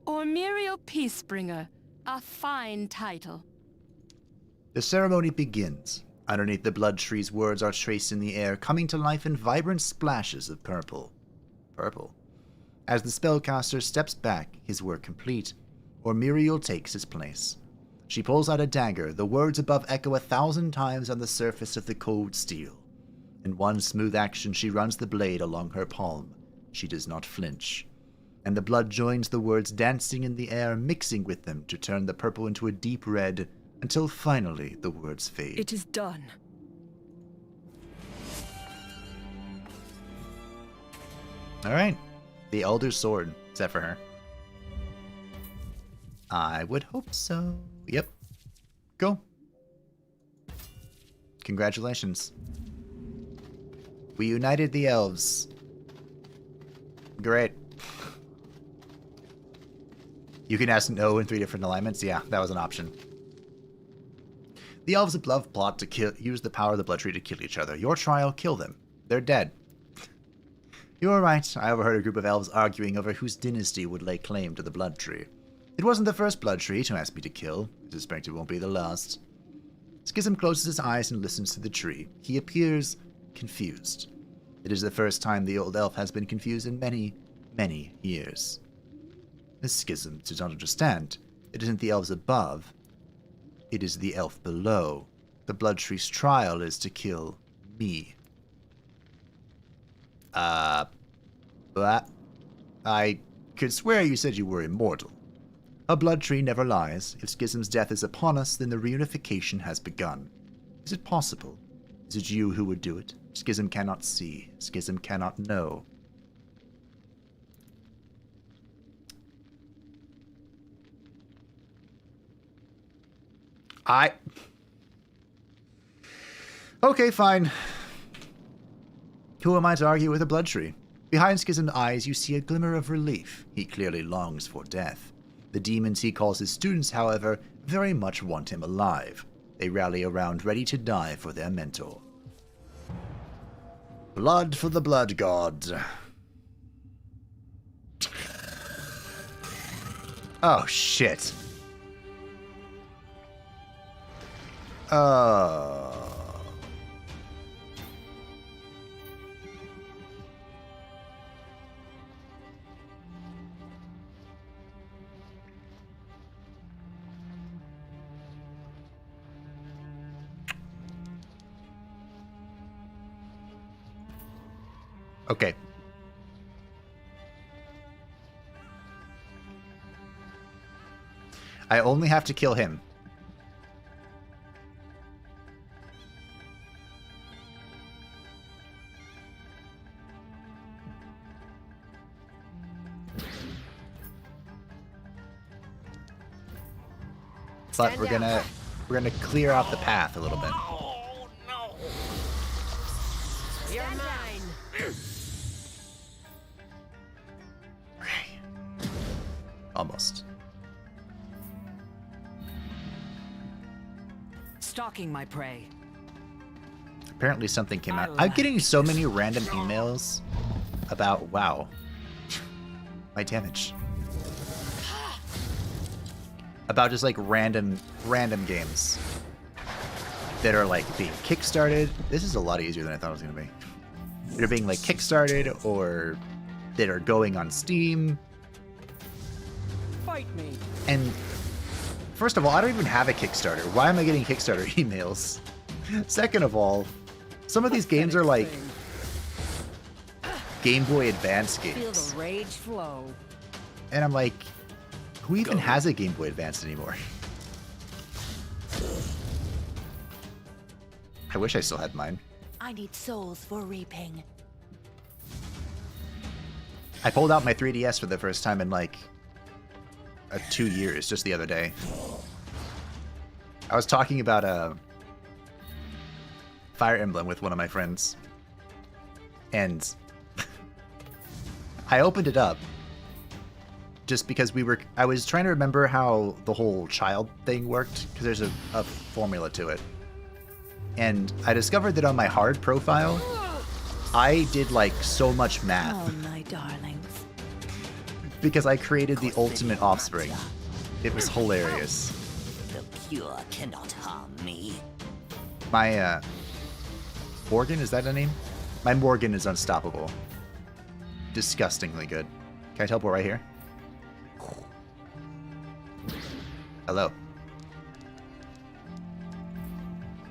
Ormariel Peacebringer, a fine title. The ceremony begins. Underneath the blood tree's words are traced in the air, coming to life in vibrant splashes of purple. Purple. As the spellcaster steps back, his work complete, Ormariel takes his place. She pulls out a dagger, the words above echo 1,000 times on the surface of the cold steel. In one smooth action, she runs the blade along her palm. She does not flinch. And the blood joins the words dancing in the air, mixing with them to turn the purple into a deep red, until finally the words fade. It is done. Alright. The Elder's Sword. Is that for her? I would hope so. Yep. Cool. Congratulations. We united the elves. Great. You can ask no in 3 different alignments? Yeah, that was an option. The elves above plot to use the power of the blood tree to kill each other. Your trial, kill them. They're dead. You are right. I overheard a group of elves arguing over whose dynasty would lay claim to the blood tree. It wasn't the first blood tree to ask me to kill. I suspect it won't be the last. Schism closes his eyes and listens to the tree. He appears confused. It is the first time the old elf has been confused in many, many years. The Schism does not understand. It isn't the elves above. It is the elf below. The blood tree's trial is to kill me. But I could swear you said you were immortal. A blood tree never lies. If Schism's death is upon us, then the reunification has begun. Is it possible? Is it you who would do it? Schism cannot see. Schism cannot know. Okay, fine. Who am I to argue with a blood tree? Behind Schism's eyes, you see a glimmer of relief. He clearly longs for death. The demons he calls his students, however, very much want him alive. They rally around, ready to die for their mentor. Blood for the blood god. Oh, shit. Okay. I only have to kill him. But we're gonna clear out the path a little bit. You're mine. Almost. Stalking my prey. Apparently something came out. I'm getting so many random emails about, wow, my damage. About just like random games that are like being kickstarted. This is a lot easier than I thought it was gonna be. They're being like kickstarted or that are going on Steam. Fight me. And first of all, I don't even have a Kickstarter. Why am I getting Kickstarter emails? Second of all, some of these games are like Game Boy Advance Feel games. the rage flow. And I'm like, who even has a Game Boy Advance anymore? I wish I still had mine. I need souls for reaping. I pulled out my 3DS for the first time in like 2 years just the other day. I was talking about Fire Emblem with one of my friends. And I opened it up just because I was trying to remember how the whole child thing worked, because there's a formula to it. And I discovered that on my hard profile, I did like so much math. Oh, my darlings. Because I created the ultimate offspring. It was hilarious. The pure cannot harm me. My, Morgan, is that a name? My Morgan is unstoppable. Disgustingly good. Can I teleport right here? Hello.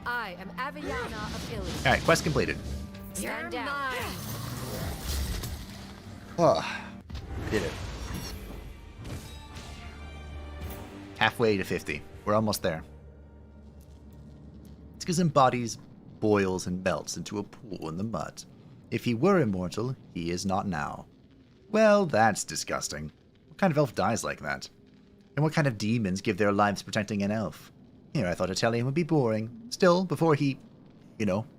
I am Aviana of Yllian. Alright, quest completed. Stand down. Oh, I did it. Halfway to 50. We're almost there. Skizm bodies, boils, and melts into a pool in the mud. If he were immortal, he is not now. Well, that's disgusting. What kind of elf dies like that? And what kind of demons give their lives protecting an elf? Here, I thought Yllian would be boring. Still, before he,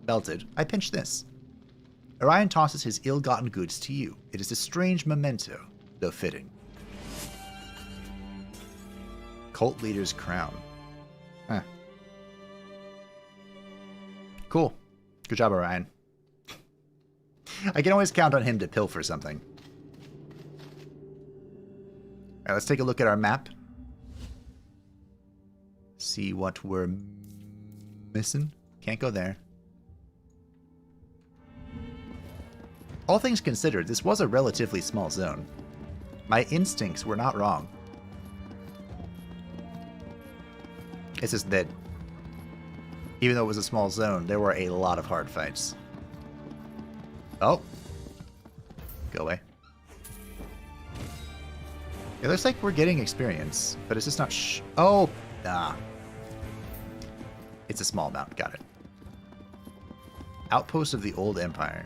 melted, I pinched this. Orion tosses his ill-gotten goods to you. It is a strange memento, though fitting. Cult leader's crown. Huh. Cool. Good job, Orion. I can always count on him to pilfer something. Alright, let's take a look at our map. See what we're missing. Can't go there. All things considered, this was a relatively small zone. My instincts were not wrong. It's just that, even though it was a small zone, there were a lot of hard fights. Oh. Go away. It looks like we're getting experience, but it's just not oh, nah. It's a small amount, got it. Outpost of the Old Empire.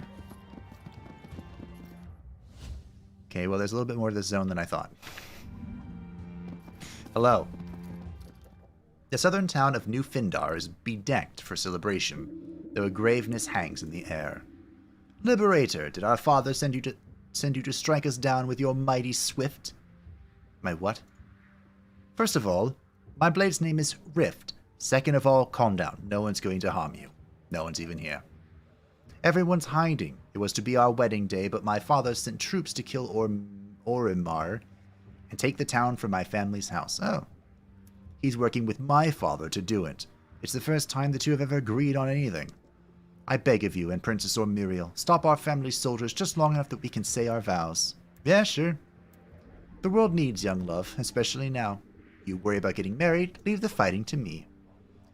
Okay, well there's a little bit more to this zone than I thought. Hello. The southern town of New Findar is bedecked for celebration, though a graveness hangs in the air. Liberator, did our father send you to strike us down with your mighty swift? My what? First of all, my blade's name is Rift. Second of all, calm down. No one's going to harm you. No one's even here. Everyone's hiding. It was to be our wedding day, but my father sent troops to kill Orimar and take the town from my family's house. Oh. He's working with my father to do it. It's the first time the two have ever agreed on anything. I beg of you and Princess Ormuriel, stop our family's soldiers just long enough that we can say our vows. Yeah, sure. The world needs young love, especially now. You worry about getting married, leave the fighting to me.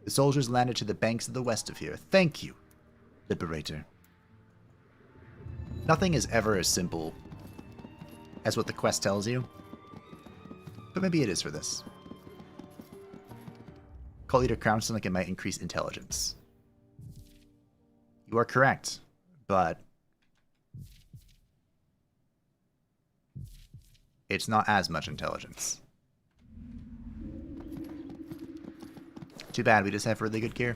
The soldiers landed to the banks of the west of here. Thank you, Liberator. Nothing is ever as simple as what the quest tells you, but maybe it is for this. Cult Leader Crown sounds like it might increase intelligence. You are correct, but it's not as much intelligence. Too bad, we just have really good gear.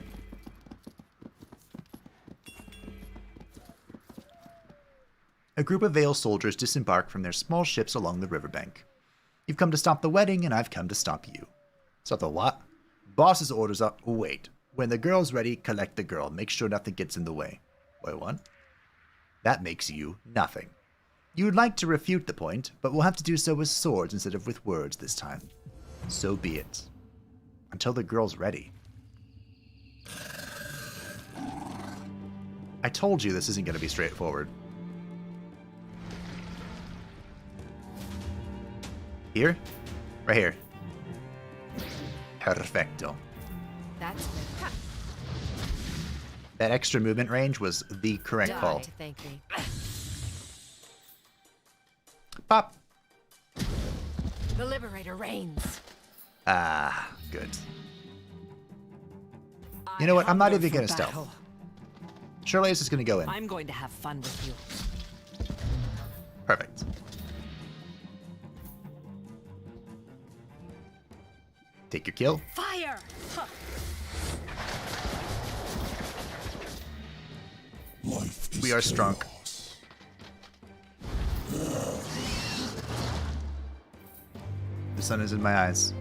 A group of Vale soldiers disembark from their small ships along the riverbank. You've come to stop the wedding, and I've come to stop you. Stop the what? Boss's orders are, wait. When the girl's ready, collect the girl. Make sure nothing gets in the way. Wait, what? That makes you nothing. You would like to refute the point, but we'll have to do so with swords instead of with words this time. So be it. Until the girl's ready. I told you this isn't going to be straightforward. Here? Right here. Perfecto. That's good. That extra movement range was the correct call. Thank me. Pop! The Liberator reigns. Ah, good. You know what? I'm not even gonna stealth. Shirley is just gonna go in. I'm going to have fun with you. Perfect. Take your kill. Fire! Huh. We are strong. The sun is in my eyes.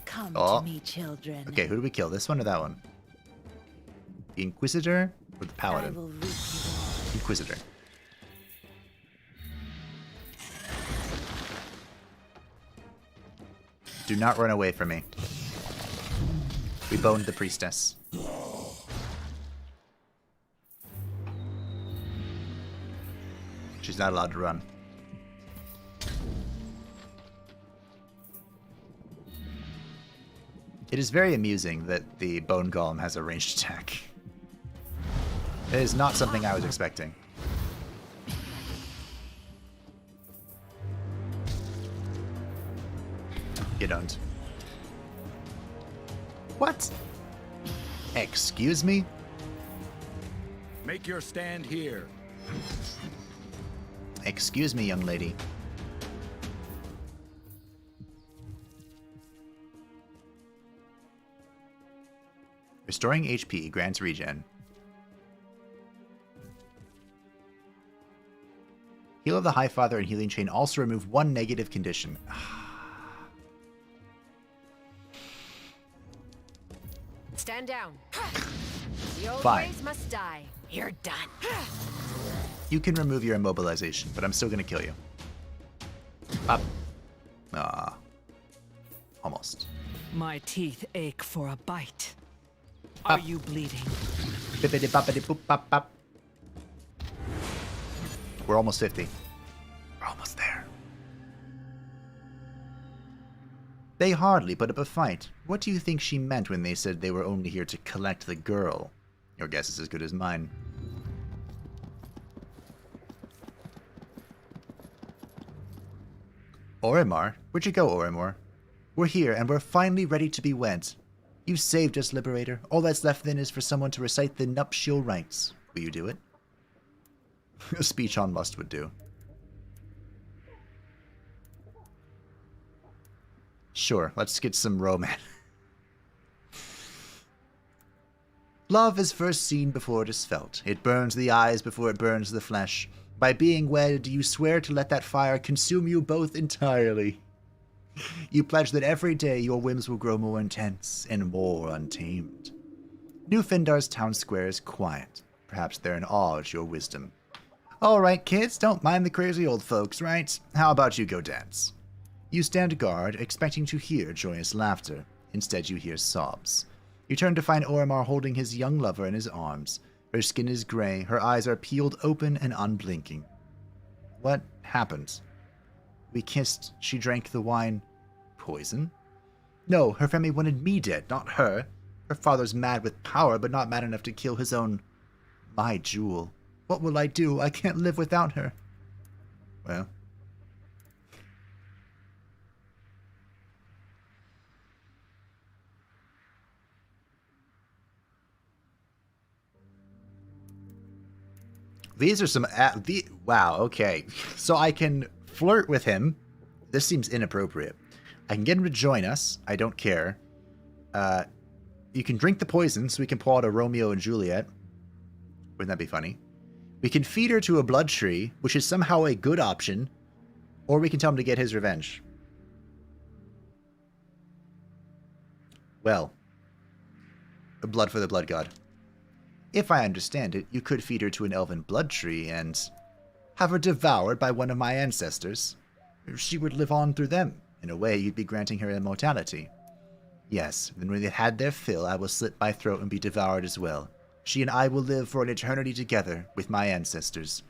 Come Oh. to me, children. Okay, who do we kill? This one or that one? The Inquisitor or the I Paladin? will reap you all. Inquisitor. Do not run away from me. We boned the priestess. She's not allowed to run. It is very amusing that the bone golem has a ranged attack. It is not something I was expecting. You don't. What? Excuse me? Make your stand here. Excuse me, young lady. Restoring HP grants regen. Heal of the High Father and Healing Chain also remove one negative condition. Stand down. The old Fine. ways must die. You're done. You can remove your immobilization, but I'm still gonna kill you. Up. Ah. Almost. My teeth ache for a bite. Are you bleeding? Bippity boppity boop bop bop. We're almost 50. We're almost there. They hardly put up a fight. What do you think she meant when they said they were only here to collect the girl? Your guess is as good as mine. Orimar? Where'd you go, Orimar? We're here, and we're finally ready to be wed. You saved us, Liberator. All that's left then is for someone to recite the nuptial rites. Will you do it? A speech on lust would do. Sure, let's get some romance. Love is first seen before it is felt. It burns the eyes before it burns the flesh. By being wed, you swear to let that fire consume you both entirely. You pledge that every day your whims will grow more intense and more untamed. New Findar's town square is quiet. Perhaps they're in awe at your wisdom. All right, kids, don't mind the crazy old folks, right? How about you go dance? You stand guard, expecting to hear joyous laughter. Instead, you hear sobs. You turn to find Orimar holding his young lover in his arms. Her skin is gray, her eyes are peeled open and unblinking. What happened? We kissed, she drank the wine. Poison? No, her family wanted me dead, not her. Her father's mad with power, but not mad enough to kill his own... my jewel. What will I do? I can't live without her. Well... These are some... wow, okay. So I can flirt with him. This seems inappropriate. I can get him to join us. I don't care. You can drink the poison so we can pull out a Romeo and Juliet. Wouldn't that be funny? We can feed her to a blood tree, which is somehow a good option. Or we can tell him to get his revenge. Well. A blood for the blood god. If I understand it, you could feed her to an elven blood tree and have her devoured by one of my ancestors. She would live on through them. In a way, you'd be granting her immortality. Yes, then when they've had their fill, I will slit my throat and be devoured as well. She and I will live for an eternity together with my ancestors.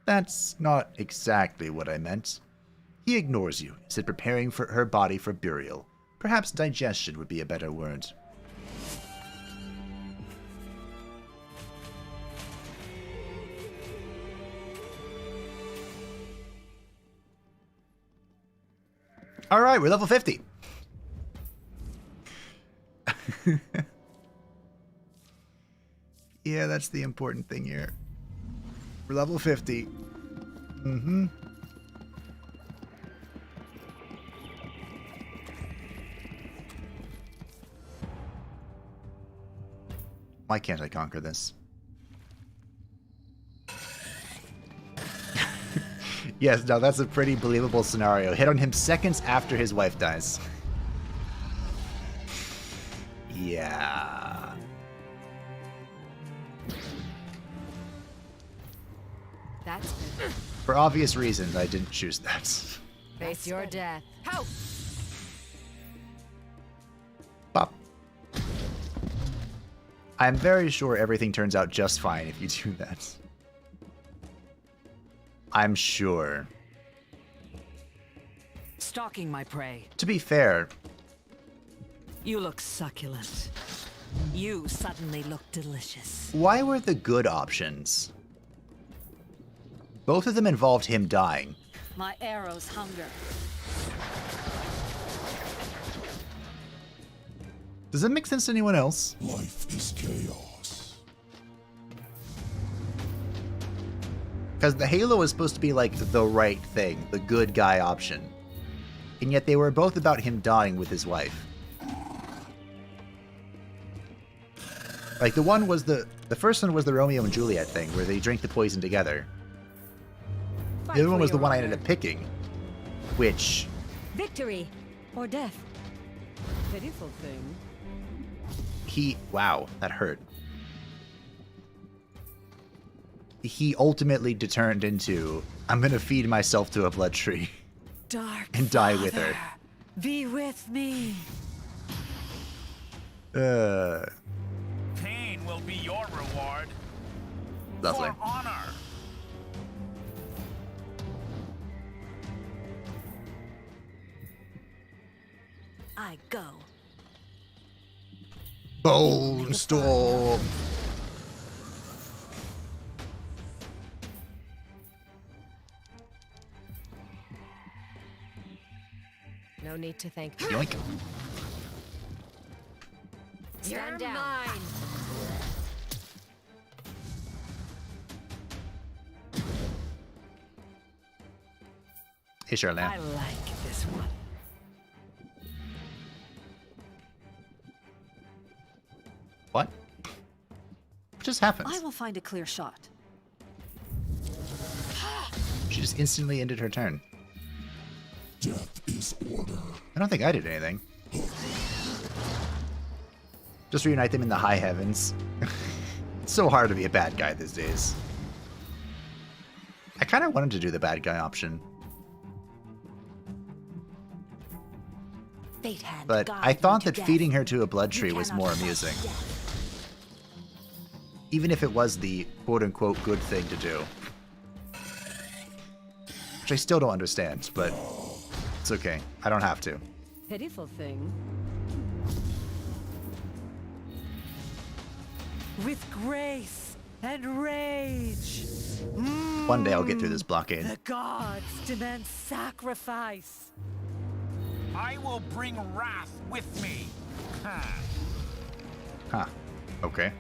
That's not exactly what I meant. He ignores you, said preparing for her body for burial. Perhaps digestion would be a better word. All right, we're level 50. Yeah, that's the important thing here. We're level 50. Mm-hmm. Why can't I conquer this? Yes, no, that's a pretty believable scenario. Hit on him seconds after his wife dies. Yeah. That's good. For obvious reasons, I didn't choose that. Face your death. How? Pop. I'm very sure everything turns out just fine if you do that. I'm sure. Stalking my prey. To be fair, You look succulent. You suddenly look delicious. why were the good options? Both of them involved him dying. My arrows hunger. Does it make sense to anyone else? Life is chaos. Because the Halo is supposed to be like the right thing, the good guy option. And yet they were both about him dying with his wife. Like the one was the first one was the Romeo and Juliet thing, where they drank the poison together. The other one was the one I ended up picking, which... Victory or death. Pitiful thing. Wow, that hurt. He ultimately turned into, I'm gonna feed myself to a blood tree. Dark and die with her. Be with me. Pain will be your reward. Lovely. For honor. I go. Bone storm. No need to thank me. Yoink. Stand down. Hey, Charlotte. I like this one. What? What just happened? I will find a clear shot. She just instantly ended her turn. Death is order. I don't think I did anything. Just reunite them in the high heavens. It's so hard to be a bad guy these days. I kind of wanted to do the bad guy option. Fate hand But guide I thought me that to feeding death. her to a blood tree You was cannot more fight amusing. death. Even if it was the quote-unquote good thing to do. Which I still don't understand, but it's okay. I don't have to. Pitiful thing. With grace and rage. One day I'll get through this blockade. The gods demand sacrifice. I will bring wrath with me. Huh. Okay.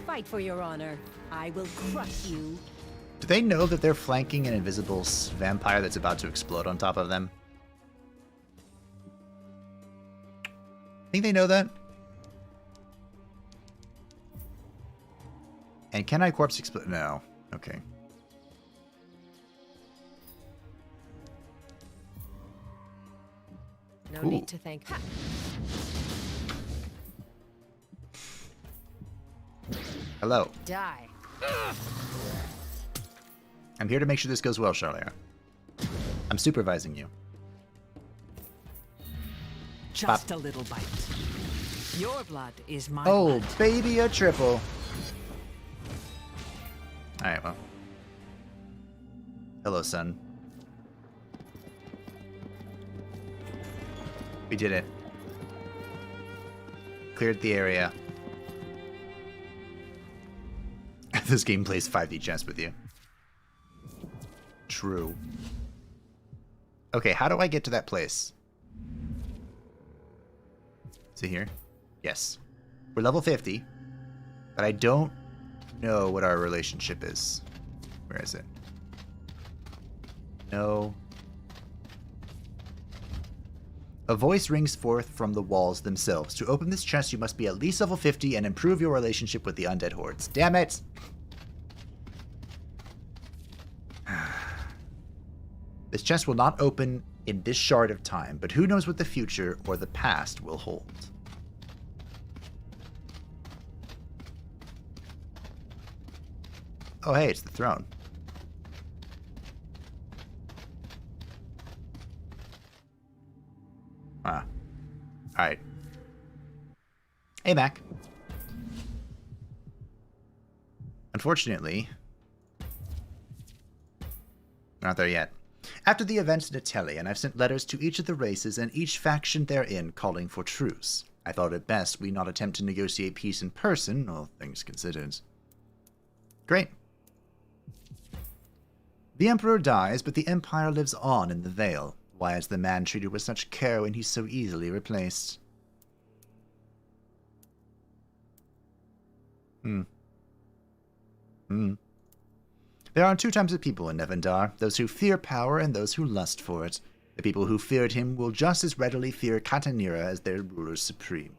Fight for your honor. I will crush you. Do they know that they're flanking an invisible vampire that's about to explode on top of them? Think they know that? And can I corpse explode? No. Okay. No Ooh. need to thank me. Hello. Die. I'm here to make sure this goes well, Charlotte. I'm supervising you. Just a little bite. Your blood is my Oh, blood. baby, a triple. Alright, well. Hello, son. We did it. Cleared the area. This game plays 5D chess with you. True. Okay, how do I get to that place? Is it here? Yes. We're level 50, but I don't know what our relationship is. Where is it? No. A voice rings forth from the walls themselves. To open this chest, you must be at least level 50 and improve your relationship with the undead hordes. Damn it! This chest will not open in this shard of time, but who knows what the future or the past will hold. Oh, hey, it's the throne. Ah. Alright. Hey, Mac. Unfortunately, we're not there yet. After the events in Yllian, I've sent letters to each of the races and each faction therein calling for truce. I thought it best we not attempt to negotiate peace in person, all things considered. Great. The Emperor dies, but the Empire lives on in the Vale. Why is the man treated with such care when he's so easily replaced? There are two types of people in Nevendar, those who fear power and those who lust for it. The people who feared him will just as readily fear Kattina as their ruler supreme.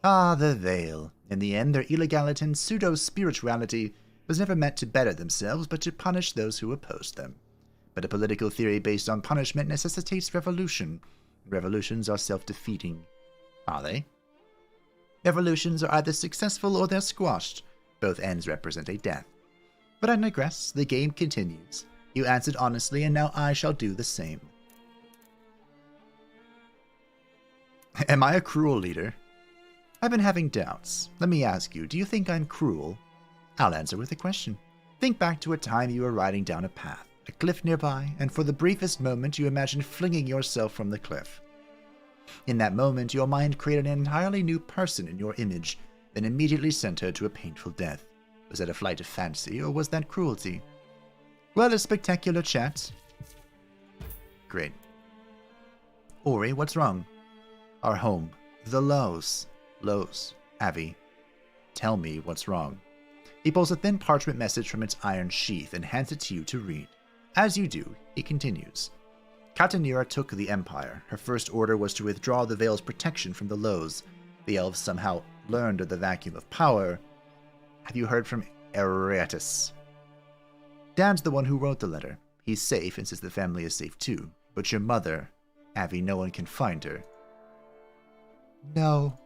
Ah, the Vale. In the end, their illegality and pseudo-spirituality was never meant to better themselves, but to punish those who opposed them. But a political theory based on punishment necessitates revolution. Revolutions are self-defeating. Are they? Revolutions are either successful or they're squashed. Both ends represent a death. But I digress. The game continues. You answered honestly, and now I shall do the same. Am I a cruel leader? I've been having doubts. Let me ask you, do you think I'm cruel? I'll answer with a question. Think back to a time you were riding down a path, a cliff nearby, and for the briefest moment you imagined flinging yourself from the cliff. In that moment, your mind created an entirely new person in your image, then immediately sent her to a painful death. Was that a flight of fancy, or was that cruelty? Well, a spectacular chat. Great. Ori, what's wrong? Our home. The Lowe's. Lowe's. Avi. Tell me what's wrong. He pulls a thin parchment message from its iron sheath and hands it to you to read. As you do, he continues. Kattina took the Empire. Her first order was to withdraw the Vale's protection from the Lowe's. The elves somehow learned of the vacuum of power. Have you heard from Eratus? Dad's the one who wrote the letter. He's safe and says the family is safe too. But your mother, Avi, no one can find her. No.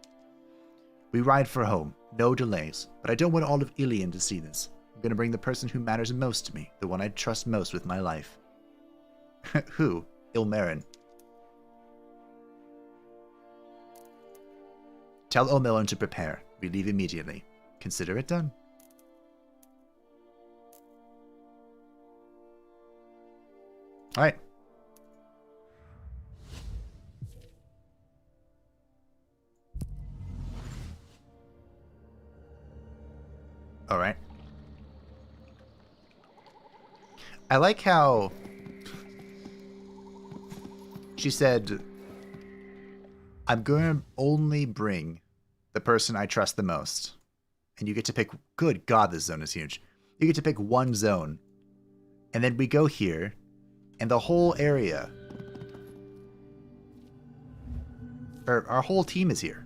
We ride for home. No delays. But I don't want all of Yllian to see this. I'm going to bring the person who matters most to me, the one I trust most with my life. Who? Ilmarin. Tell O'Millan to prepare. We leave immediately. Consider it done. Alright. Alright. I like how she said, I'm going to only bring the person I trust the most. And you get to pick, good God, this zone is huge. You get to pick one zone. And then we go here, and the whole area, or our whole team is here.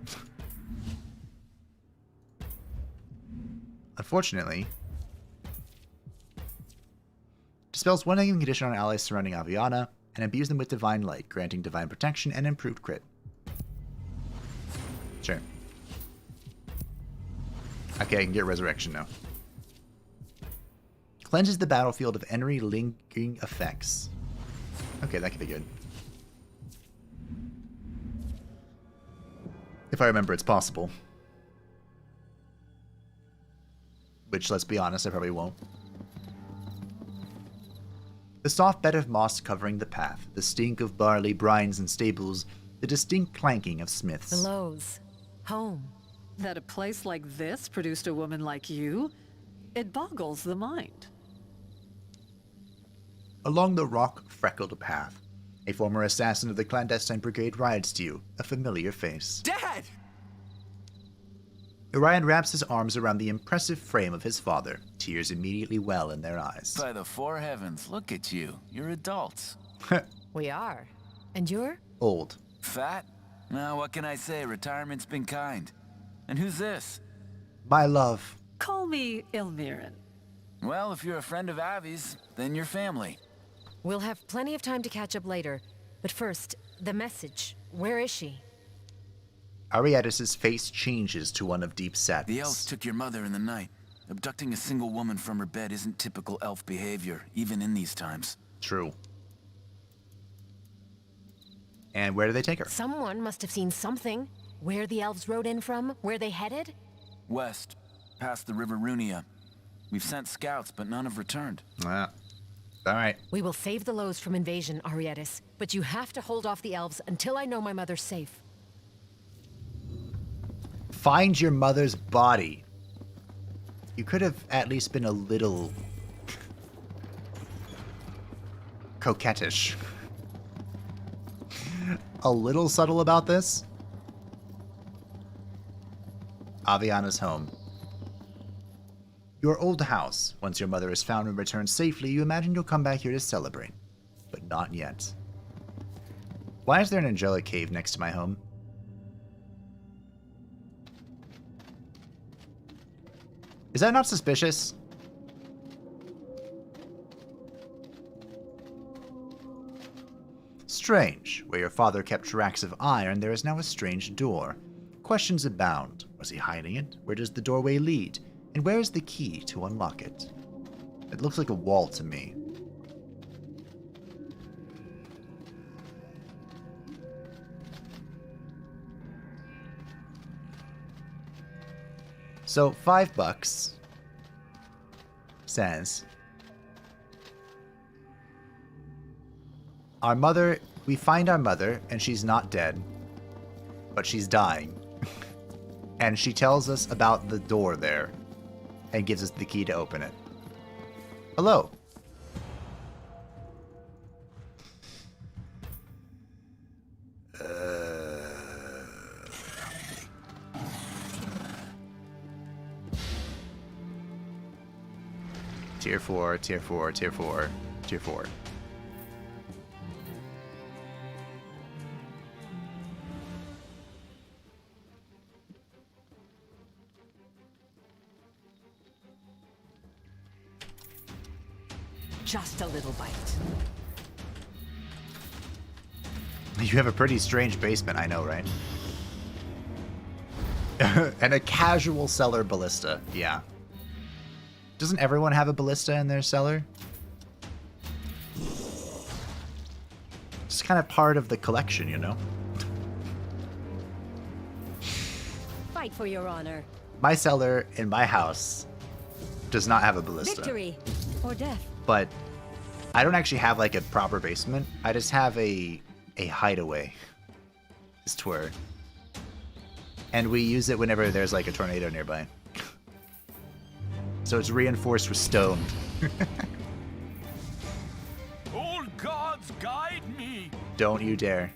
Unfortunately, dispels one negative condition on allies surrounding Aviana, and imbues them with divine light, granting divine protection and improved crit. Sure. Okay, I can get resurrection now. Cleanses the battlefield of any lingering effects. Okay, that could be good. If I remember, it's possible. Which, let's be honest, I probably won't. The soft bed of moss covering the path, the stink of barley, brines, and stables, the distinct clanking of smiths. The Lowe's. Home. That a place like this produced a woman like you? It boggles the mind. Along the rock-freckled path, a former assassin of the clandestine brigade rides to you, a familiar face. Dad! Yllian wraps his arms around the impressive frame of his father, tears immediately well in their eyes. By the four heavens, look at you. You're adults. We are. And you're? Old. Fat? Now, what can I say? Retirement's been kind. And who's this? My love. Call me Ilmirin. Well, if you're a friend of Avi's, then you're family. We'll have plenty of time to catch up later. But first, the message. Where is she? Ariadis' face changes to one of deep sadness. The elves took your mother in the night. Abducting a single woman from her bed isn't typical elf behavior, even in these times. True. And where did they take her? Someone must have seen something. Where the elves rode in from? Where they headed? West, past the River Runia. We've sent scouts, but none have returned. Ah. All right. We will save the Lows from invasion, Ariadis. But you have to hold off the elves until I know my mother's safe. Find your mother's body. You could have at least been a little coquettish. A little subtle about this. Aviana's home. Your old house. Once your mother is found and returned safely, you imagine you'll come back here to celebrate. But not yet. Why is there an angelic cave next to my home? Is that not suspicious? Strange. Where your father kept racks of iron, there is now a strange door. Questions abound. Was he hiding it? Where does the doorway lead? And where is the key to unlock it? It looks like a wall to me. So, $5 says, our mother, we find our mother, and she's not dead, but she's dying. And she tells us about the door there, and gives us the key to open it. Hello. Tier 4, Tier 4, Tier 4, Tier 4. Just a little bite. You have a pretty strange basement, I know, right? And a casual cellar ballista, yeah. Doesn't everyone have a ballista in their cellar? It's kind of part of the collection, you know? Fight for your honor. My cellar in my house does not have a ballista. Victory or death. But I don't actually have like a proper basement. I just have a hideaway. As it were. And we use it whenever there's like a tornado nearby. So it's reinforced with stone. Old gods, guide me! Don't you dare.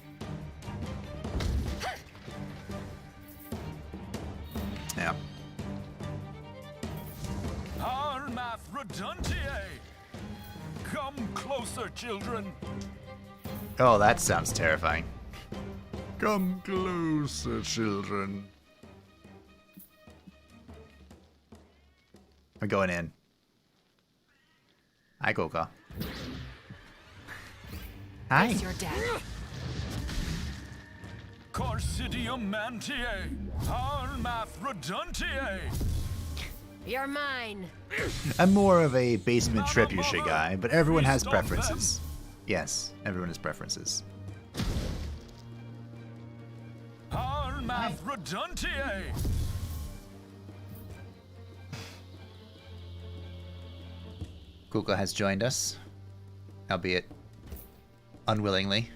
Yeah. Armath reduntiae! Come closer, children! Oh, that sounds terrifying. Come closer, children. I'm going in. Hi, Coca. Hi. It's your dad. Carcidium mantiae! Armath reduntiae! You're mine. I'm more of a basement trebuchet guy, but everyone has preferences. Yes, everyone has preferences. Armath reduntiae! Kuka has joined us, albeit unwillingly.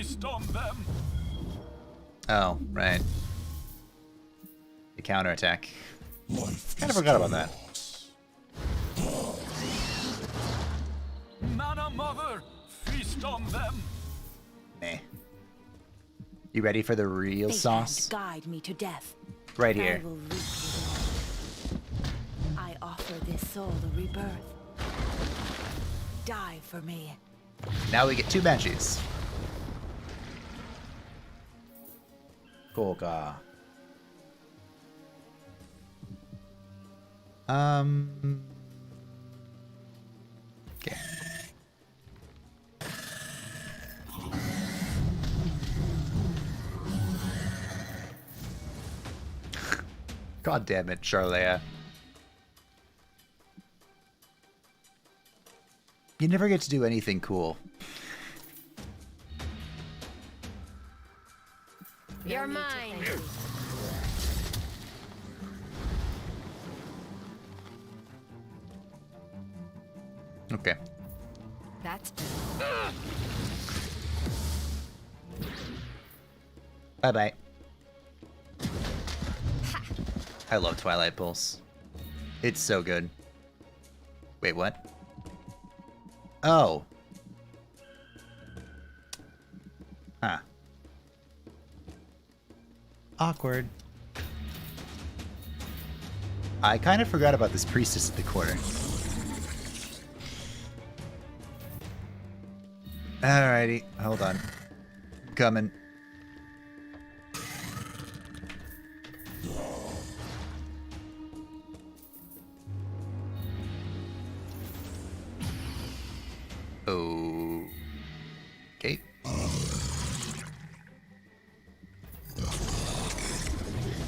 feast on them. Oh, right. The counterattack. Kind of forgot about that. Mana Mother, feast on them. Meh. You ready for the real sauce? Guide me to death. Right here. I will reap your wrong. I offer this soul a rebirth. Die for me. Now we get 2 banshees. Golga. Okay. God damn it, Charlea. You never get to do anything cool. You're mine. Okay. That's Bye-bye. I love Twilight Pulse. It's so good. Wait, what? Oh. Huh. Awkward. I kind of forgot about this priestess at the corner. Alrighty, hold on. Coming. Okay.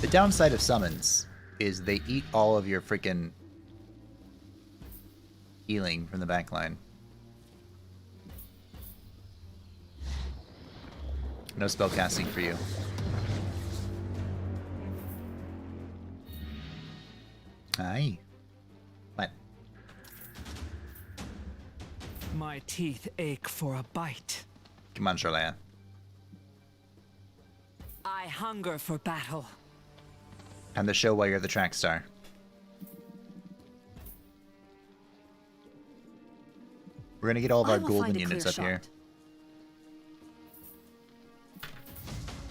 The downside of summons is they eat all of your freaking healing from the backline. No spell casting for you. Aye. What? My teeth ache for a bite. Come on, Charlea. I hunger for battle. Time to show why you're the track star. We're gonna get all of our golden units up here.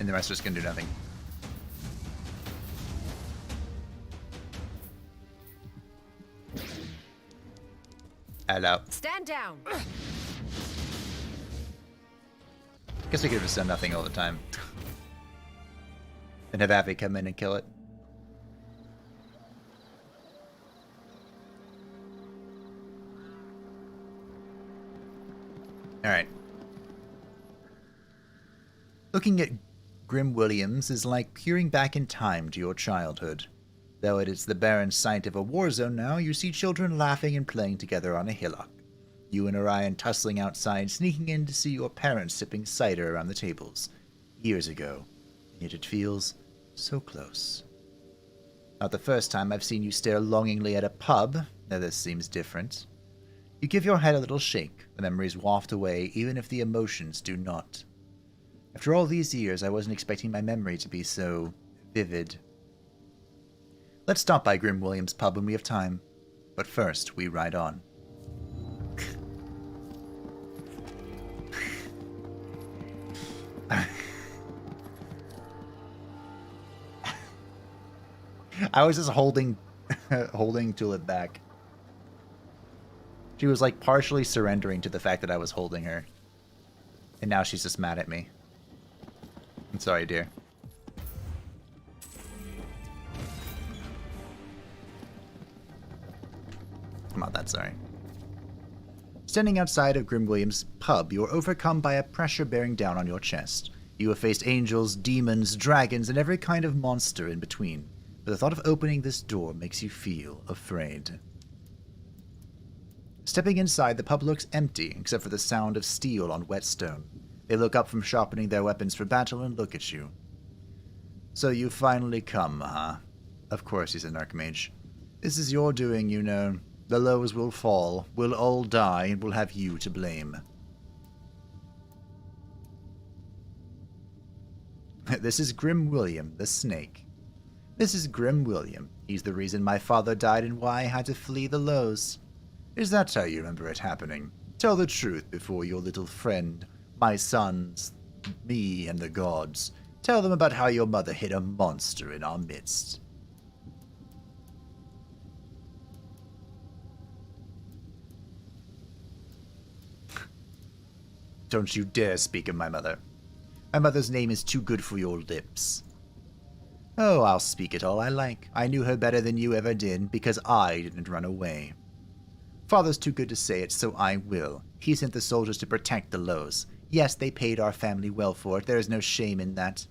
And the rest are just gonna do nothing. Hello. Stand down. Guess we could have just done nothing all the time. And have Abby come in and kill it. Alright. Looking at Grim Williams is like peering back in time to your childhood. Though it is the barren sight of a war zone now, you see children laughing and playing together on a hillock. You and Orion tussling outside, sneaking in to see your parents sipping cider around the tables. Years ago. Yet it feels so close. Not the first time I've seen you stare longingly at a pub, though this seems different. You give your head a little shake, the memories waft away, even if the emotions do not. After all these years, I wasn't expecting my memory to be so vivid. Let's stop by Grim Williams' pub when we have time. But first, we ride on. I was just holding Tulip back. She was like partially surrendering to the fact that I was holding her. And now she's just mad at me. I'm sorry, dear. I'm not that sorry. Standing outside of Grim Williams' pub, you are overcome by a pressure bearing down on your chest. You have faced angels, demons, dragons, and every kind of monster in between. But the thought of opening this door makes you feel afraid. Stepping inside, the pub looks empty, except for the sound of steel on wet stone. They look up from sharpening their weapons for battle and look at you. So you finally come, huh? Of course, he's an Archmage. This is your doing, you know. The lows will fall, we'll all die, and we'll have you to blame. This is Grim William, the snake. This is Grim William. He's the reason my father died and why I had to flee the Lows. Is that how you remember it happening? Tell the truth before your little friend, my sons, me, and the gods. Tell them about how your mother hid a monster in our midst. Don't you dare speak of my mother. My mother's name is too good for your lips. Oh, I'll speak it all I like. I knew her better than you ever did, because I didn't run away. Father's too good to say it, so I will. He sent the soldiers to protect the Lows. Yes, they paid our family well for it. There is no shame in that.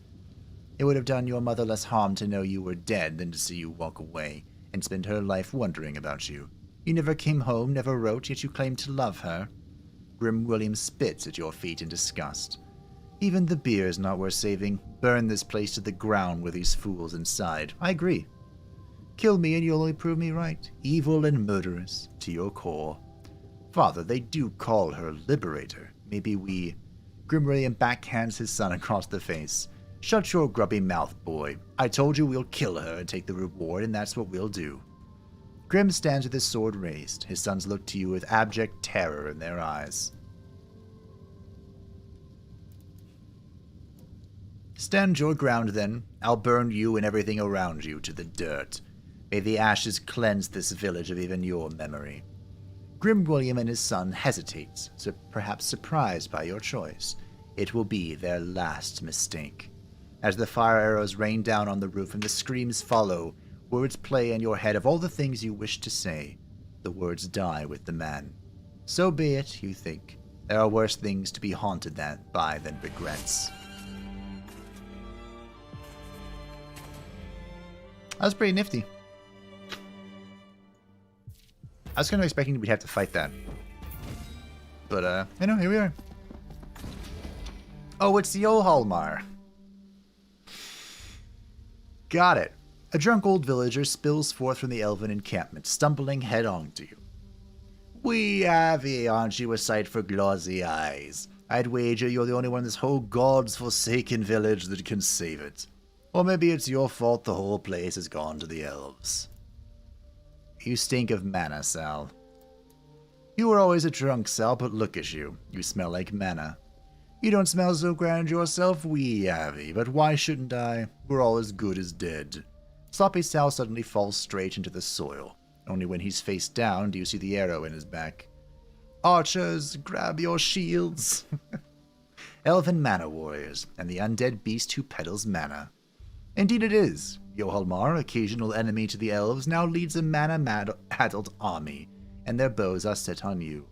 It would have done your mother less harm to know you were dead than to see you walk away and spend her life wondering about you. You never came home, never wrote, yet you claimed to love her. Grim William spits at your feet in disgust. Even the beer is not worth saving. Burn this place to the ground with these fools inside. I agree. Kill me and you'll only prove me right. Evil and murderous to your core. Father, they do call her Liberator. Maybe we... Grim William backhands his son across the face. Shut your grubby mouth, boy. I told you we'll kill her and take the reward, and that's what we'll do. Grim stands with his sword raised. His sons look to you with abject terror in their eyes. Stand your ground, then. I'll burn you and everything around you to the dirt. May the ashes cleanse this village of even your memory. Grim William and his son hesitate, perhaps surprised by your choice. It will be their last mistake. As the fire arrows rain down on the roof and the screams follow, words play in your head of all the things you wish to say. The words die with the man. So be it, you think. There are worse things to be haunted by than regrets. That was pretty nifty. I was kind of expecting we'd have to fight that. But, here we are. Oh, it's the Ohalmar. Got it. A drunk old villager spills forth from the Elven encampment, stumbling head-on to you. Wee Avi, aren't you a sight for glossy eyes? I'd wager you're the only one in this whole god's-forsaken village that can save it. Or maybe it's your fault the whole place has gone to the elves. You stink of mana, Sal. You were always a drunk, Sal, but look at you. You smell like mana. You don't smell so grand yourself, wee Avi, but why shouldn't I? We're all as good as dead. Sloppy Sal suddenly falls straight into the soil. Only when he's face down do you see the arrow in his back. Archers, grab your shields. Elven mana warriors, and the undead beast who peddles mana. Indeed it is. Yohalmar, occasional enemy to the elves, now leads a mana-addled army, and their bows are set on you.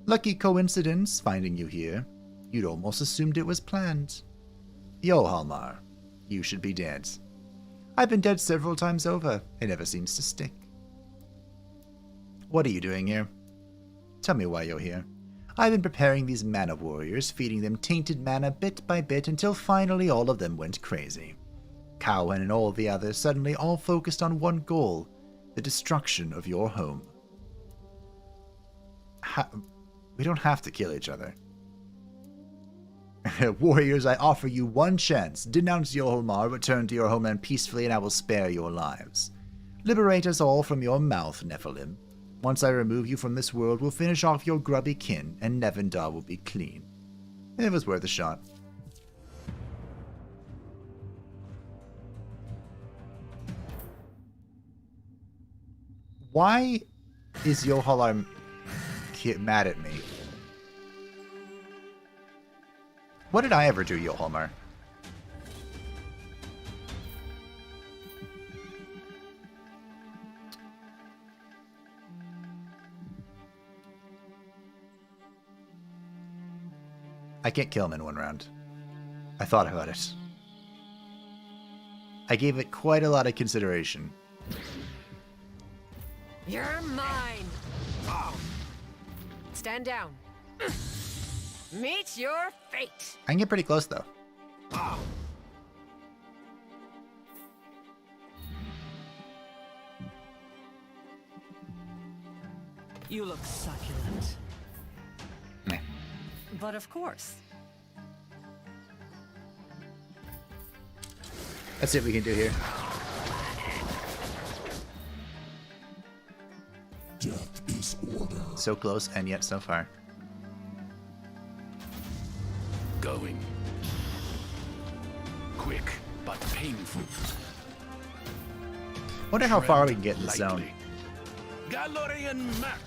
Lucky coincidence finding you here. You'd almost assumed it was planned. Yohalmar, you should be dead. I've been dead several times over. It never seems to stick. What are you doing here? Tell me why you're here. I've been preparing these mana warriors, feeding them tainted mana bit by bit until finally all of them went crazy. Cowan and all the others suddenly all focused on one goal, the destruction of your home. We don't have to kill each other. Warriors, I offer you one chance. Denounce Yohalmar, return to your homeland peacefully, and I will spare your lives. Liberate us all from your mouth, Nephilim. Once I remove you from this world, we'll finish off your grubby kin, and Nevendar will be clean. It was worth a shot. Why is Yohalmar mad at me? What did I ever do, Yohalmar? I can't kill him in one round. I thought about it. I gave it quite a lot of consideration. You're mine! Stand down. Meet your fate! I can get pretty close, though. You look succulent. Meh. But of course. Let's see what we can do here. Death is order. So close and yet so far. Going. Quick, but painful. Wonder how far we can get in the zone. Galorian Mac.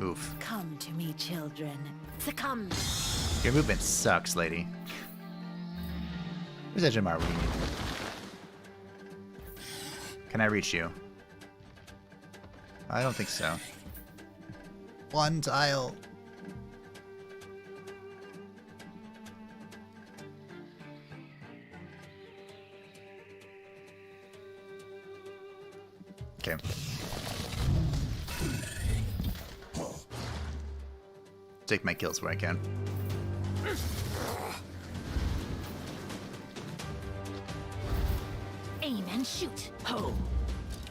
Oof. Come to me, children. Succumb. Your movement sucks, lady. Where's Edgemar? What do you need? Can I reach you? I don't think so. One tile. Okay. Take my kills where I can. Aim and shoot. Ho.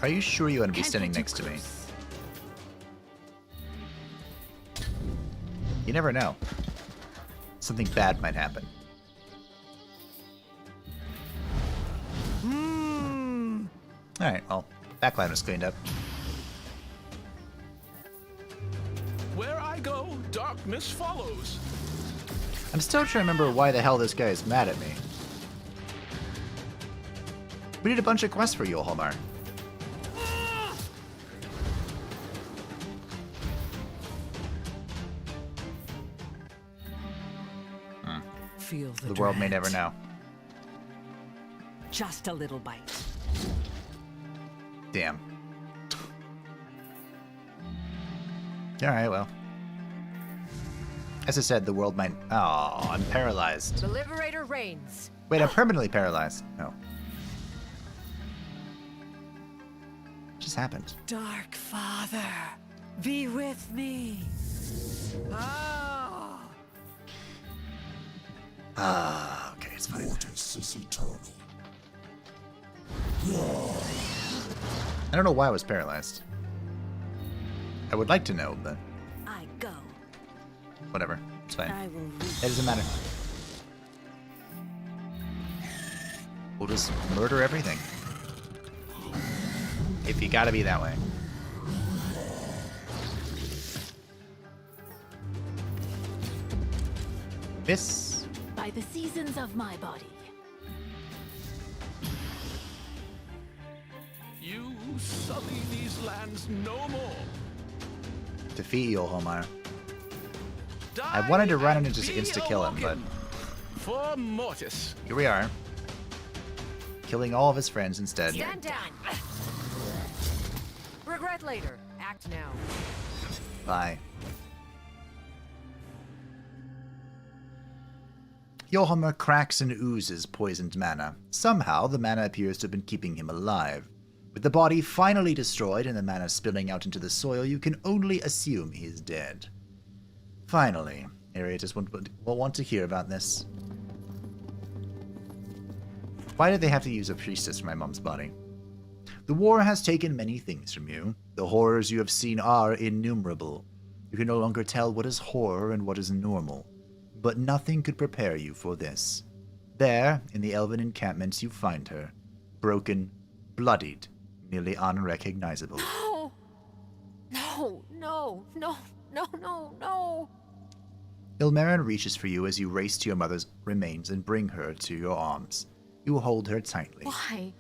Are you sure you want to be standing next to me? You never know. Something bad might happen. Alright, well, backline was cleaned up. Where I go, darkness follows. I'm still trying to remember why the hell this guy is mad at me. We did a bunch of quests for you, Holmar. Feel The world may never know. Just a little bite. Damn. Alright, well. As I said, the world might... Oh, I'm paralyzed. The Liberator reigns. Wait, I'm permanently paralyzed. No. What just happened? Dark Father, be with me. Ah. Okay, it's fine. Mortis is eternal. I don't know why I was paralyzed. I would like to know, but I go. whatever. It's fine. I will It doesn't matter. We'll just murder everything. If you gotta be that way. Miss. By the seasons of my body. You sully these lands no more. Defeat you, Holmar. I wanted to run in and just insta-kill him, but For Mortis. here we are. Killing all of his friends instead. Stand down. Regret later. Act now. Bye. Yohammer cracks and oozes poisoned mana. Somehow, the mana appears to have been keeping him alive. With the body finally destroyed and the mana spilling out into the soil, you can only assume he is dead. Finally, Ariatis will want to hear about this. Why did they have to use a priestess for my mom's body? The war has taken many things from you. The horrors you have seen are innumerable. You can no longer tell what is horror and what is normal. But nothing could prepare you for this. There, in the Elven encampments, you find her. Broken, bloodied, nearly unrecognizable. No! No, no, no, no, no, no! Ilmarin reaches for you as you race to your mother's remains and bring her to your arms. You hold her tightly. Why?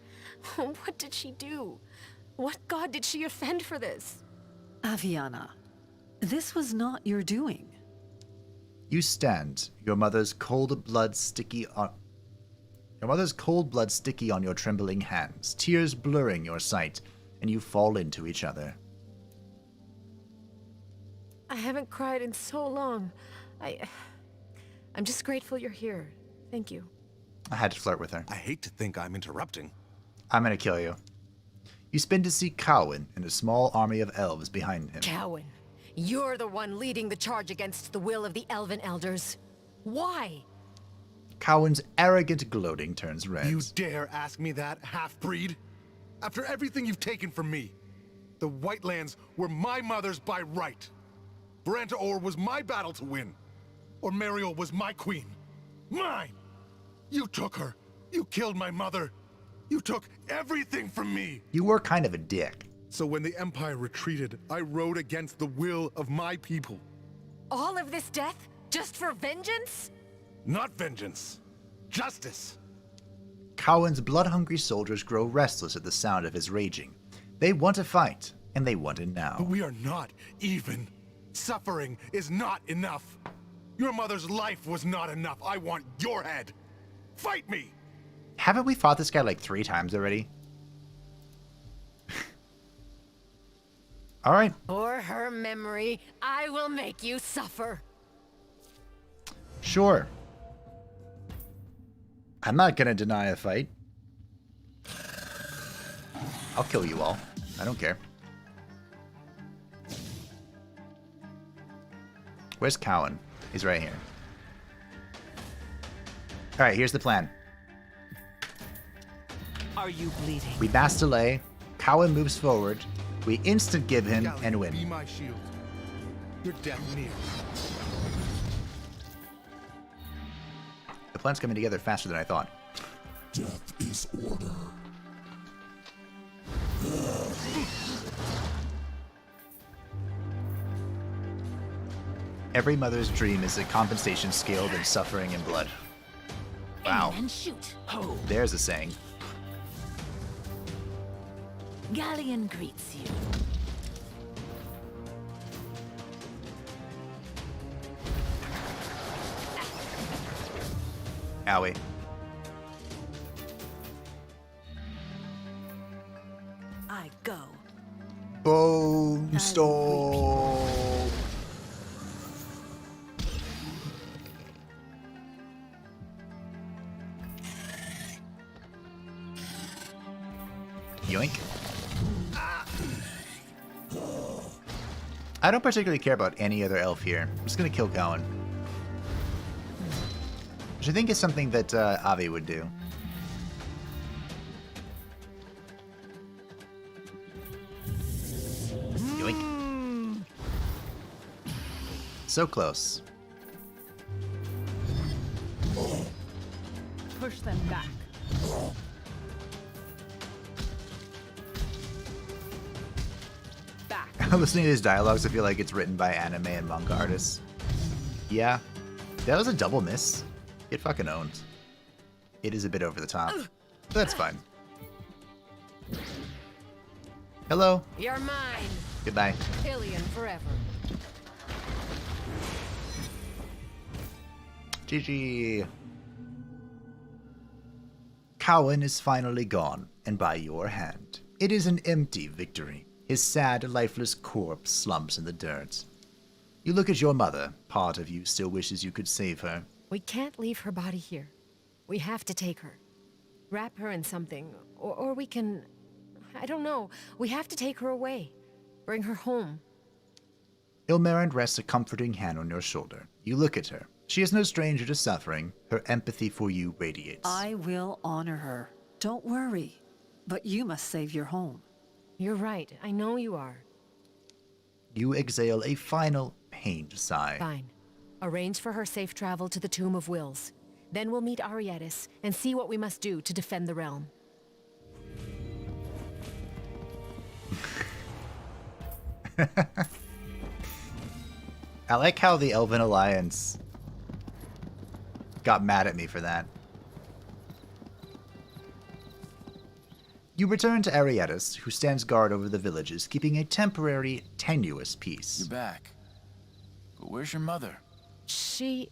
What did she do? What god did she offend for this? Aviana, this was not your doing. You stand, your mother's cold blood sticky on your trembling hands, tears blurring your sight, and you fall into each other. I haven't cried in so long. I'm just grateful you're here. Thank you. I had to flirt with her. I hate to think I'm interrupting. I'm gonna kill you. You spin to see Cowan and a small army of elves behind him. Cowan, you're the one leading the charge against the will of the Elven elders. Why? Cowan's arrogant gloating turns red. You dare ask me that, half-breed? After everything you've taken from me, the Whitelands were my mother's by right. Branta Or was my battle to win. or Mariel was my queen. Mine! You took her. You killed my mother. You took everything from me. You were kind of a dick. So when the Empire retreated, I rode against the will of my people. All of this death just for vengeance? Not vengeance. Justice. Cowan's blood-hungry soldiers grow restless at the sound of his raging. They want to fight, and they want it now. But we are not even. Suffering is not enough. Your mother's life was not enough. I want your head. Fight me! Haven't we fought this guy like 3 times already? All right. For her memory, I will make you suffer. Sure. I'm not gonna deny a fight. I'll kill you all. I don't care. Where's Cowan? He's right here. All right, here's the plan. Are you bleeding? We mass delay. Cowan moves forward. We instant give him and win. Be my shield. Your death near. The plan's coming together faster than I thought. Death is order. Every mother's dream is a compensation scaled in suffering and blood. Wow. And shoot. There's a saying. Yllian greets you. Owie. I go. Bone storm. Yoink. I don't particularly care about any other elf here. I'm just gonna kill Cowan. Which I think is something that Avi would do. Yoink. So close. Push them back. Listening to his dialogues, I feel like it's written by anime and manga artists. Yeah, that was a double miss. Get fucking owned. It is a bit over the top. But that's fine. Hello. You're mine. Goodbye. Yllian forever. GG. Cowan is finally gone, and by your hand. It is an empty victory. His sad, lifeless corpse slumps in the dirt. You look at your mother. Part of you still wishes you could save her. We can't leave her body here. We have to take her. Wrap her in something, or we can... I don't know. We have to take her away. Bring her home. Ilmarinen rests a comforting hand on your shoulder. You look at her. She is no stranger to suffering. Her empathy for you radiates. I will honor her. Don't worry. But you must save your home. You're right. I know you are. You exhale a final, pained sigh. Fine. Arrange for her safe travel to the Tomb of Wills. Then we'll meet Arietis and see what we must do to defend the realm. I like how the Elven Alliance got mad at me for that. You return to Arietis, who stands guard over the villages, keeping a temporary, tenuous peace. You're back. But where's your mother? She...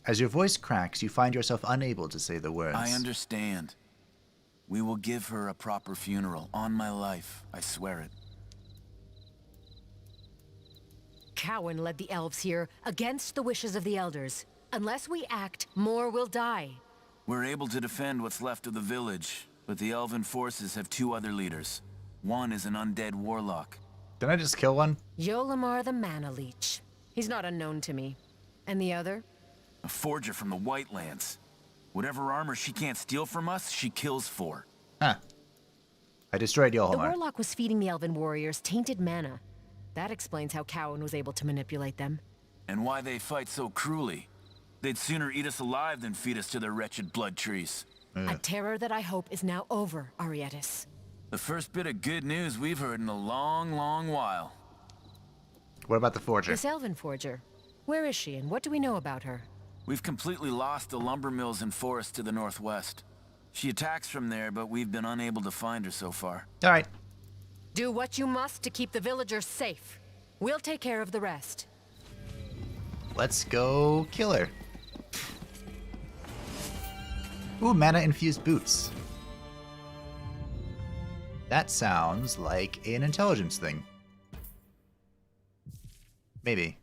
As your voice cracks, you find yourself unable to say the words. I understand. We will give her a proper funeral. On my life, I swear it. Cowan led the elves here against the wishes of the elders. Unless we act, more will die. We're able to defend what's left of the village, but the Elven forces have 2 other leaders. One is an undead warlock. Did I just kill one? Yolamar the Mana Leech. He's not unknown to me. And the other? A forger from the Whitelands. Whatever armor she can't steal from us, she kills for. Huh. I destroyed The Yolamar. warlock was feeding the Elven warriors tainted mana. That explains how Cowan was able to manipulate them. And why they fight so cruelly. They'd sooner eat us alive than feed us to their wretched blood trees. A terror that I hope is now over, Arietis. The first bit of good news we've heard in a long, long while. What about the forger? This Elven forger. Where is she, and what do we know about her? We've completely lost the lumber mills and forests to the northwest. She attacks from there, but we've been unable to find her so far. All right. Do what you must to keep the villagers safe. We'll take care of the rest. Let's go kill her. Ooh, mana-infused boots. That sounds like an intelligence thing. Maybe.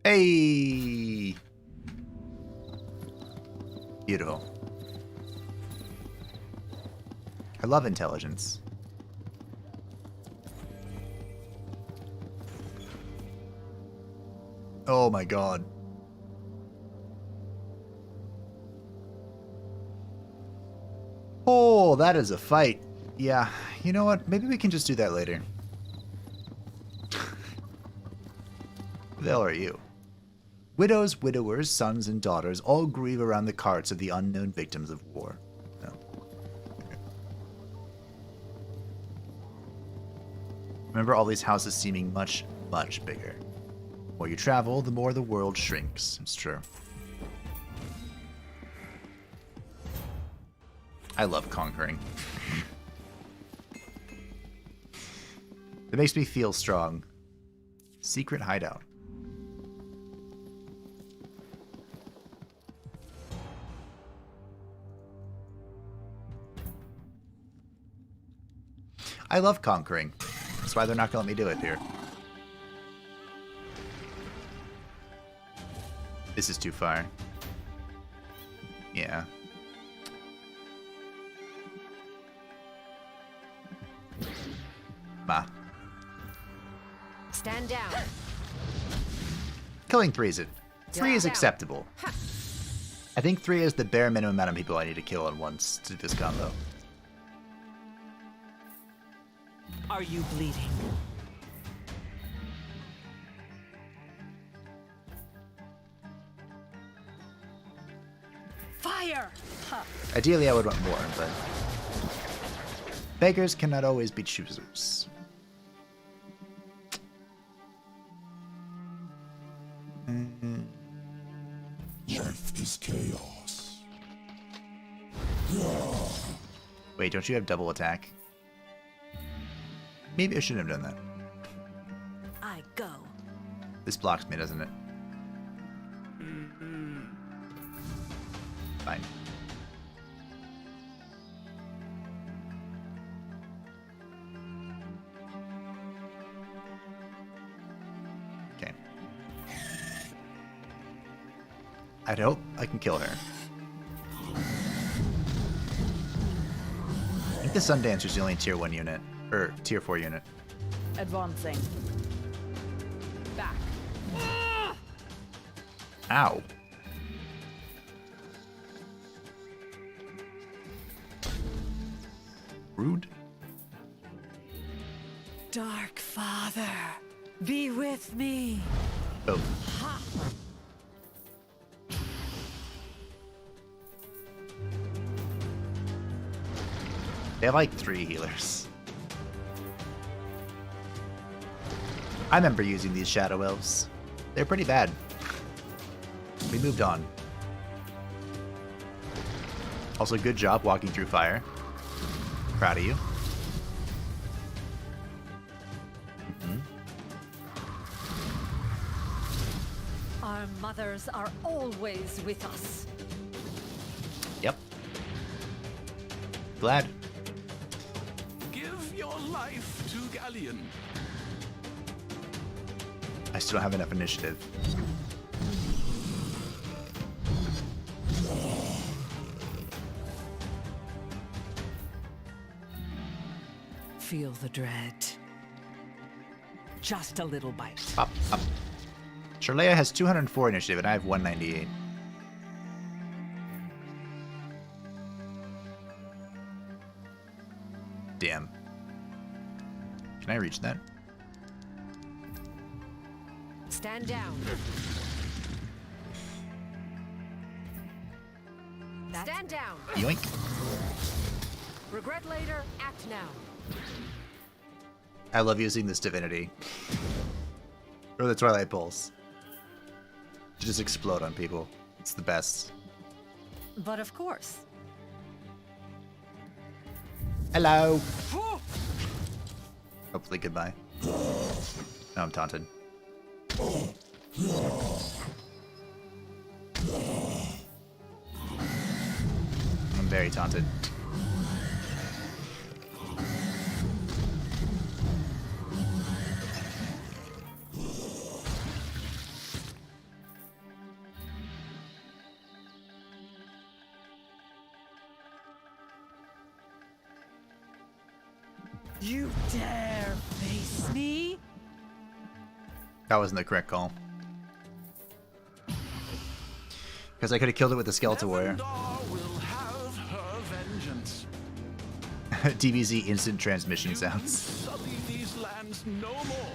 Hey! Beautiful. I love intelligence. Oh my god. Oh, that is a fight. Yeah, you know what? Maybe we can just do that later. Who the hell are you? Widows, widowers, sons, and daughters all grieve around the carts of the unknown victims of war. No. Okay. Remember all these houses seeming much, much bigger. The more you travel, the more the world shrinks. It's true. I love conquering. It makes me feel strong. Secret hideout. I love conquering. That's why they're not gonna let me do it here. This is too far. Yeah. Ma. Stand down. Killing three is Down. acceptable. I think 3 is the bare minimum amount of people I need to kill at once to do this combo. Are you bleeding? Fire! Ha. Ideally, I would want more, but beggars cannot always be choosers. Life is chaos. Wait, don't you have double attack? Maybe I shouldn't have done that. I go. This blocks me, doesn't it? Fine. Okay. I'd hope I can kill her. I think the Sundancer's the only tier 1 unit. Or tier 4 unit. Advancing. Back. Ow. Rude. Dark Father, be with me. Oh. Ha. They have like 3 healers. I remember using these shadow elves. They're pretty bad. We moved on. Also, good job walking through fire. Proud of you. Our mothers are always with us. Yep. Glad. Give your life to Yllian. I still don't have enough initiative. Feel the dread. Just a little bite. Up, up. Shirlea has 204 initiative and I have 198. Damn. Can I reach that? Stand down. Stand down. Yoink. Regret later, act now. I love using this divinity. Or the Twilight Pulse. To just explode on people. It's the best. But of course. Hello. Hopefully goodbye. No, I'm taunted. I'm very taunted. You dare face me? That wasn't the correct call. Because I could have killed it with the Skeleton Warrior. Will have her vengeance. DBZ instant transmission sounds. Sully these lands no more.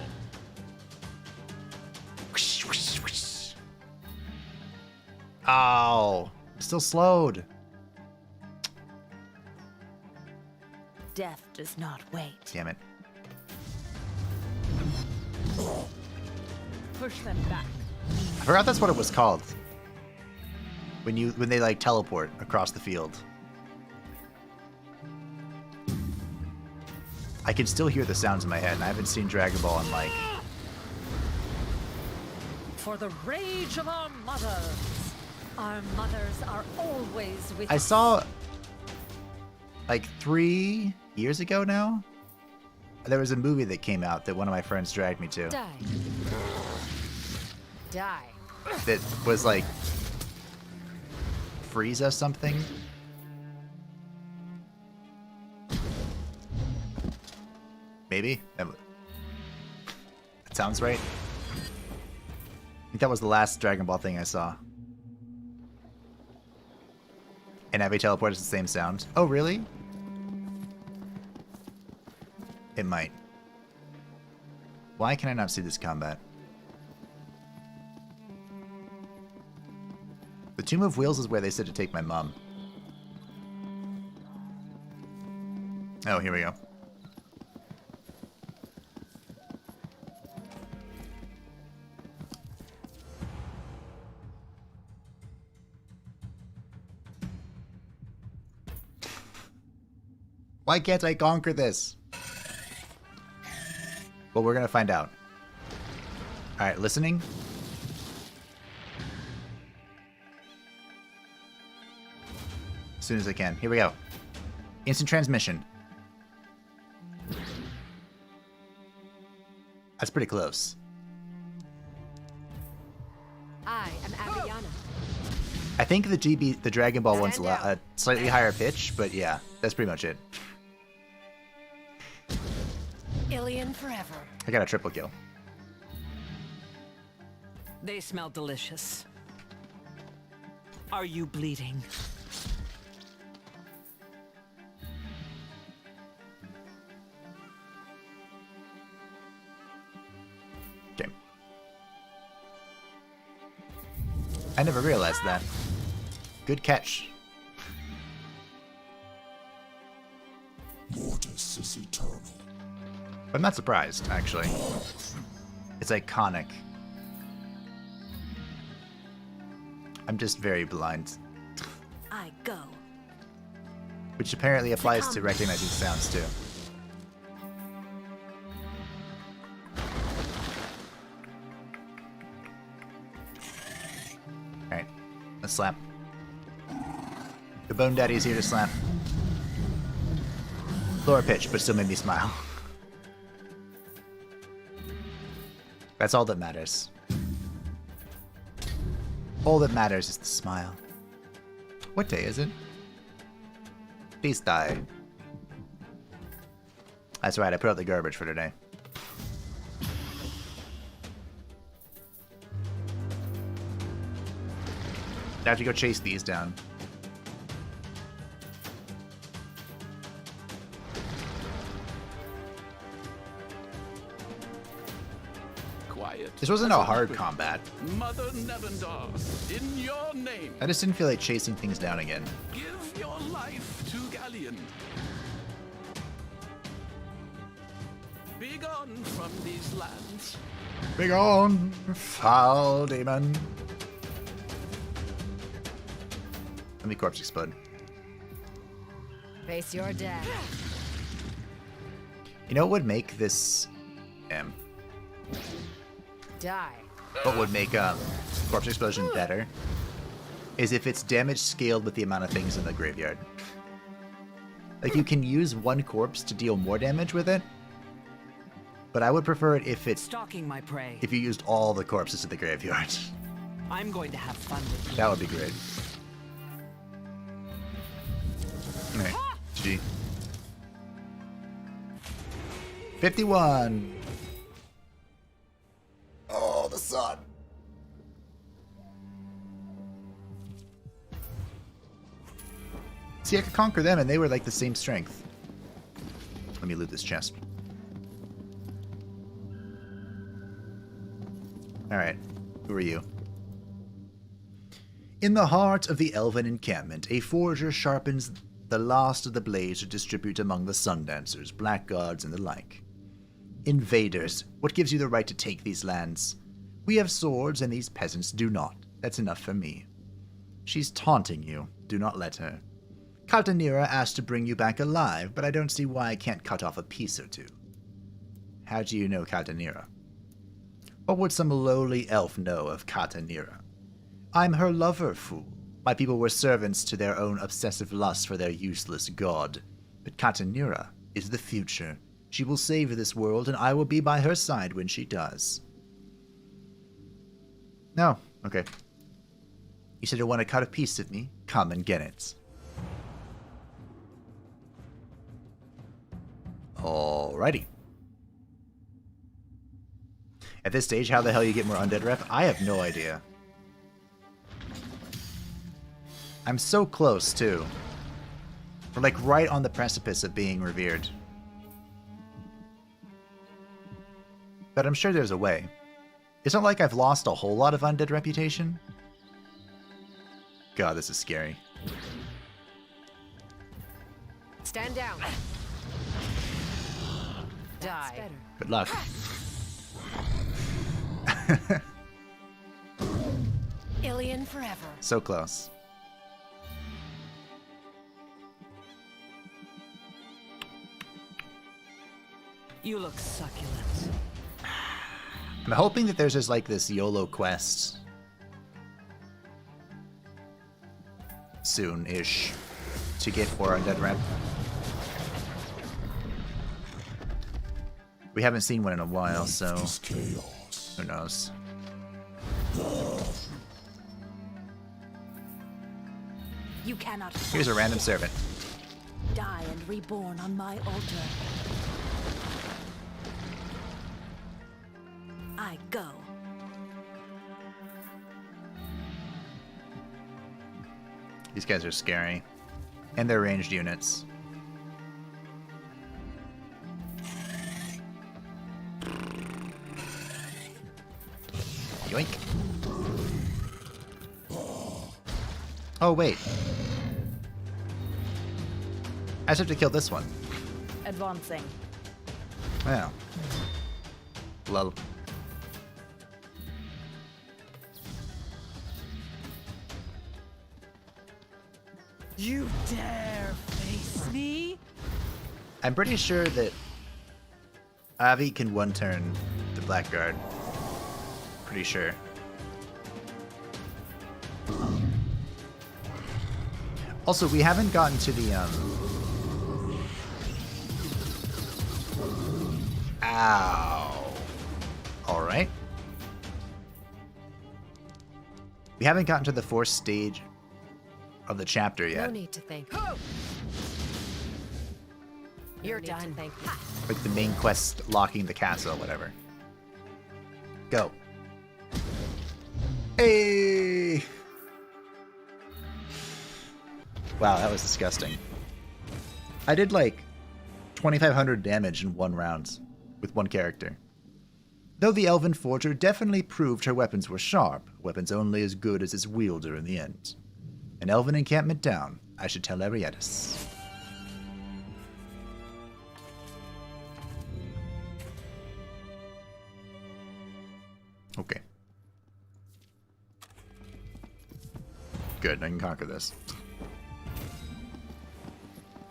Oh, I'm still slowed. Death does not wait. Damn it. Push them back. I forgot that's what it was called. When they like teleport across the field. I can still hear the sounds in my head, and I haven't seen Dragon Ball in like... For the rage of our mothers. Our mothers are always with I us. saw like 3 years ago now. There was a movie that came out that one of my friends dragged me to. Die. Die. That was like Frieza something. Maybe? That sounds right. I think that was the last Dragon Ball thing I saw. And every teleport is the same sound. Oh, really? It might. Why can I not see this combat? The Tomb of Wheels is where they said to take my mom. Oh, here we go. Why can't I conquer this? Well, we're gonna find out. Alright, listening. As soon as I can. Here we go. Instant transmission. That's pretty close. I am Aviana. I think the Dragon Ball one's a slightly higher pitch, but yeah, that's pretty much it. Yllian forever. I got a triple kill. They smell delicious. Are you bleeding? Okay. I never realized that. Good catch. Mortis is eternal. I'm not surprised, actually. It's iconic. I'm just very blind. I go. Which apparently applies to recognizing sounds, too. Alright, let's slap. The Bone Daddy is here to slap. Lower pitch, but still made me smile. That's all that matters. All that matters is the smile. What day is it? Please die. That's right, I put out the garbage for today. I have to go chase these down. quiet. This wasn't a hard combat. Mother Nevendar, in your name. I just didn't feel like chasing things down again. Give your life to Yllian. Be gone from these lands. Begone, foul demon. Let me corpse explode. Face your death. You know what would make this Die. what would make corpse explosion better is if its damage scaled with the amount of things in the graveyard. Like you can use one corpse to deal more damage with it, but I would prefer it if Stalking my prey. if you used all the corpses in the graveyard. I'm going to have fun with you. That would be great. Alright, GG. 51. Oh, the sun. See, I could conquer them and they were like the same strength. Let me loot this chest. Alright, who are you? In the heart of the Elven encampment, a forger sharpens the last of the blades to distribute among the Sundancers, blackguards, and the like. Invaders, what gives you the right to take these lands? We have swords, and these peasants do not. That's enough for me. She's taunting you. Do not let her. Kattina asked to bring you back alive, but I don't see why I can't cut off a piece or two. How do you know Kattina? What would some lowly elf know of Kattina? I'm her lover, fool. My people were servants to their own obsessive lust for their useless god. But Kattina is the future. She will save this world, and I will be by her side when she does. No. Okay. You said you want to cut a piece of me? Come and get it. Alrighty. At this stage, how the hell you get more undead rep? I have no idea. I'm so close, too. We're like right on the precipice of being revered. But I'm sure there's a way. It's not like I've lost a whole lot of undead reputation. God, this is scary. Stand down. Die. Good luck. Yllian forever. So close. You look succulent. I'm hoping that there's just like this YOLO quest soon-ish to get 4 undead rep. We haven't seen one in a while, so who knows? You cannot. Here's a random servant. Die and reborn on my altar. I go. These guys are scary. And they're ranged units. Yoink. Oh, wait. I just have to kill this one. Advancing. Wow. Lol. You dare face me? I'm pretty sure that Avi can one-turn the Blackguard. Pretty sure. Also, we haven't gotten to the, Ow. Alright. We haven't gotten to the 4th stage of the chapter yet. No need to thank me. You're done. Thank you. Like the main quest, locking the castle, whatever. Go. Hey! Wow, that was disgusting. I did like 2,500 damage in 1 round with 1 character. Though the Elven forger definitely proved her weapons were sharp, weapons only as good as its wielder in the end. An Elven encampment down, I should tell Arietis. Okay. Good, I can conquer this.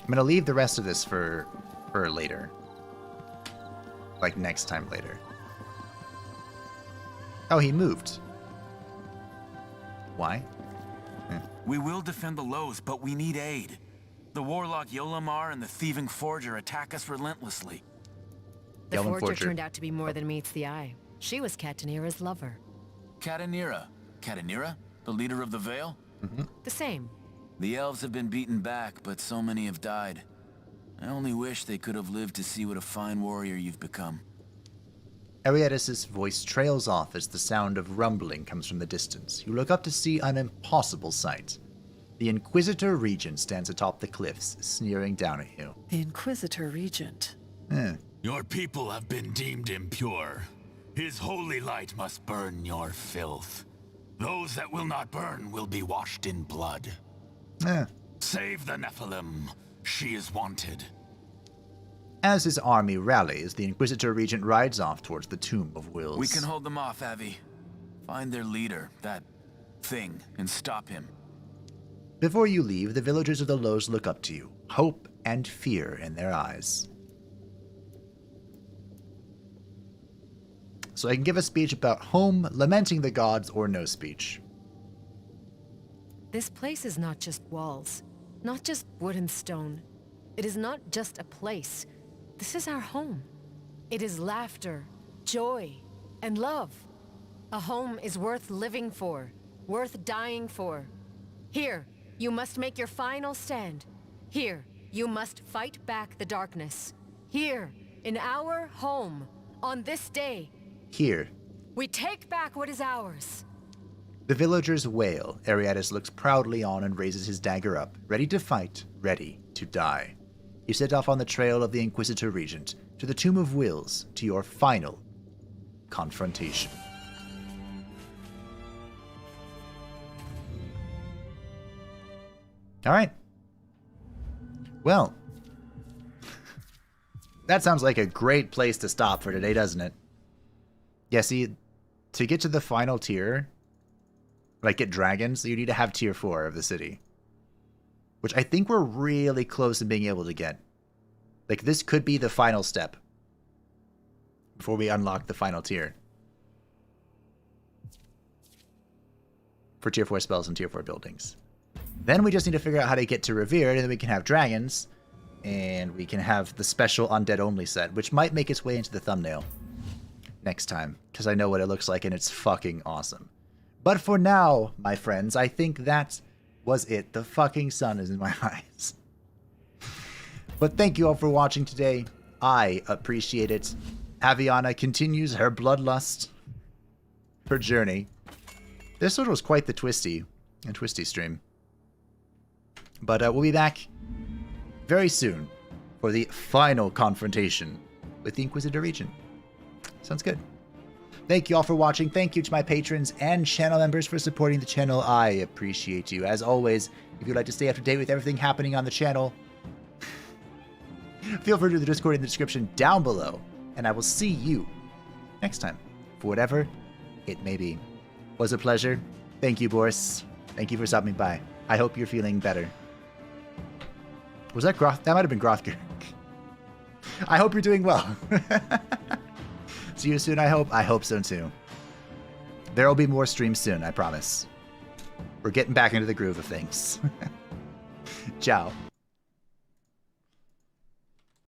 I'm gonna leave the rest of this for later. Like next time later. Oh, he moved. Why? We will defend the Lows, but we need aid. The warlock Yolamar and the thieving forger attack us relentlessly. The forger turned out to be more than meets the eye. She was Katanira's lover. Kattinira? Kattinira? The leader of the Vale? The same. The elves have been beaten back, but so many have died. I only wish they could have lived to see what a fine warrior you've become. Arietis' voice trails off as the sound of rumbling comes from the distance. You look up to see an impossible sight. The Inquisitor Regent stands atop the cliffs, sneering down at you. The Inquisitor Regent? Your people have been deemed impure. His holy light must burn your filth. Those that will not burn will be washed in blood. Save the Nephilim. She is wanted. As his army rallies, the Inquisitor Regent rides off towards the Tomb of Wills. We can hold them off, Avi. Find their leader, that thing, and stop him. Before you leave, the villagers of the Lows look up to you, hope and fear in their eyes. So I can give a speech about home, lamenting the gods, or no speech. This place is not just walls, not just wood and stone. It is not just a place. This is our home. It is laughter, joy, and love. A home is worth living for, worth dying for. Here, you must make your final stand. Here, you must fight back the darkness. Here, in our home, on this day, Here, we take back what is ours. the villagers wail. Arietis looks proudly on and raises his dagger up, ready to fight, ready to die. You set off on the trail of the Inquisitor Regent, to the Tomb of Wills, to your final confrontation. Alright. Well, that sounds like a great place to stop for today, doesn't it? Yeah, see, to get to the final tier, like get dragons, you need to have tier 4 of the city. Which I think we're really close to being able to get. Like, this could be the final step before we unlock the final tier. For tier 4 spells and tier 4 buildings. Then we just need to figure out how to get to Revered, and then we can have dragons, and we can have the special undead only set, which might make its way into the thumbnail next time, because I know what it looks like, and it's fucking awesome. But for now, my friends, I think that was it. The fucking sun is in my eyes. But thank you all for watching today. I appreciate it. Aviana continues her bloodlust, her journey. This one was quite the twisty stream. But we'll be back very soon for the final confrontation with the Inquisitor Regent. Sounds good. Thank you all for watching. Thank you to my patrons and channel members for supporting the channel. I appreciate you. As always, if you'd like to stay up to date with everything happening on the channel, feel free to the Discord in the description down below. And I will see you next time, for whatever it may be. Was a pleasure. Thank you, Boris. Thank you for stopping by. I hope you're feeling better. Was that Groth? That might have been Grothger. I hope you're doing well. See you soon, I hope. I hope so, too. There will be more streams soon, I promise. We're getting back into the groove of things. Ciao.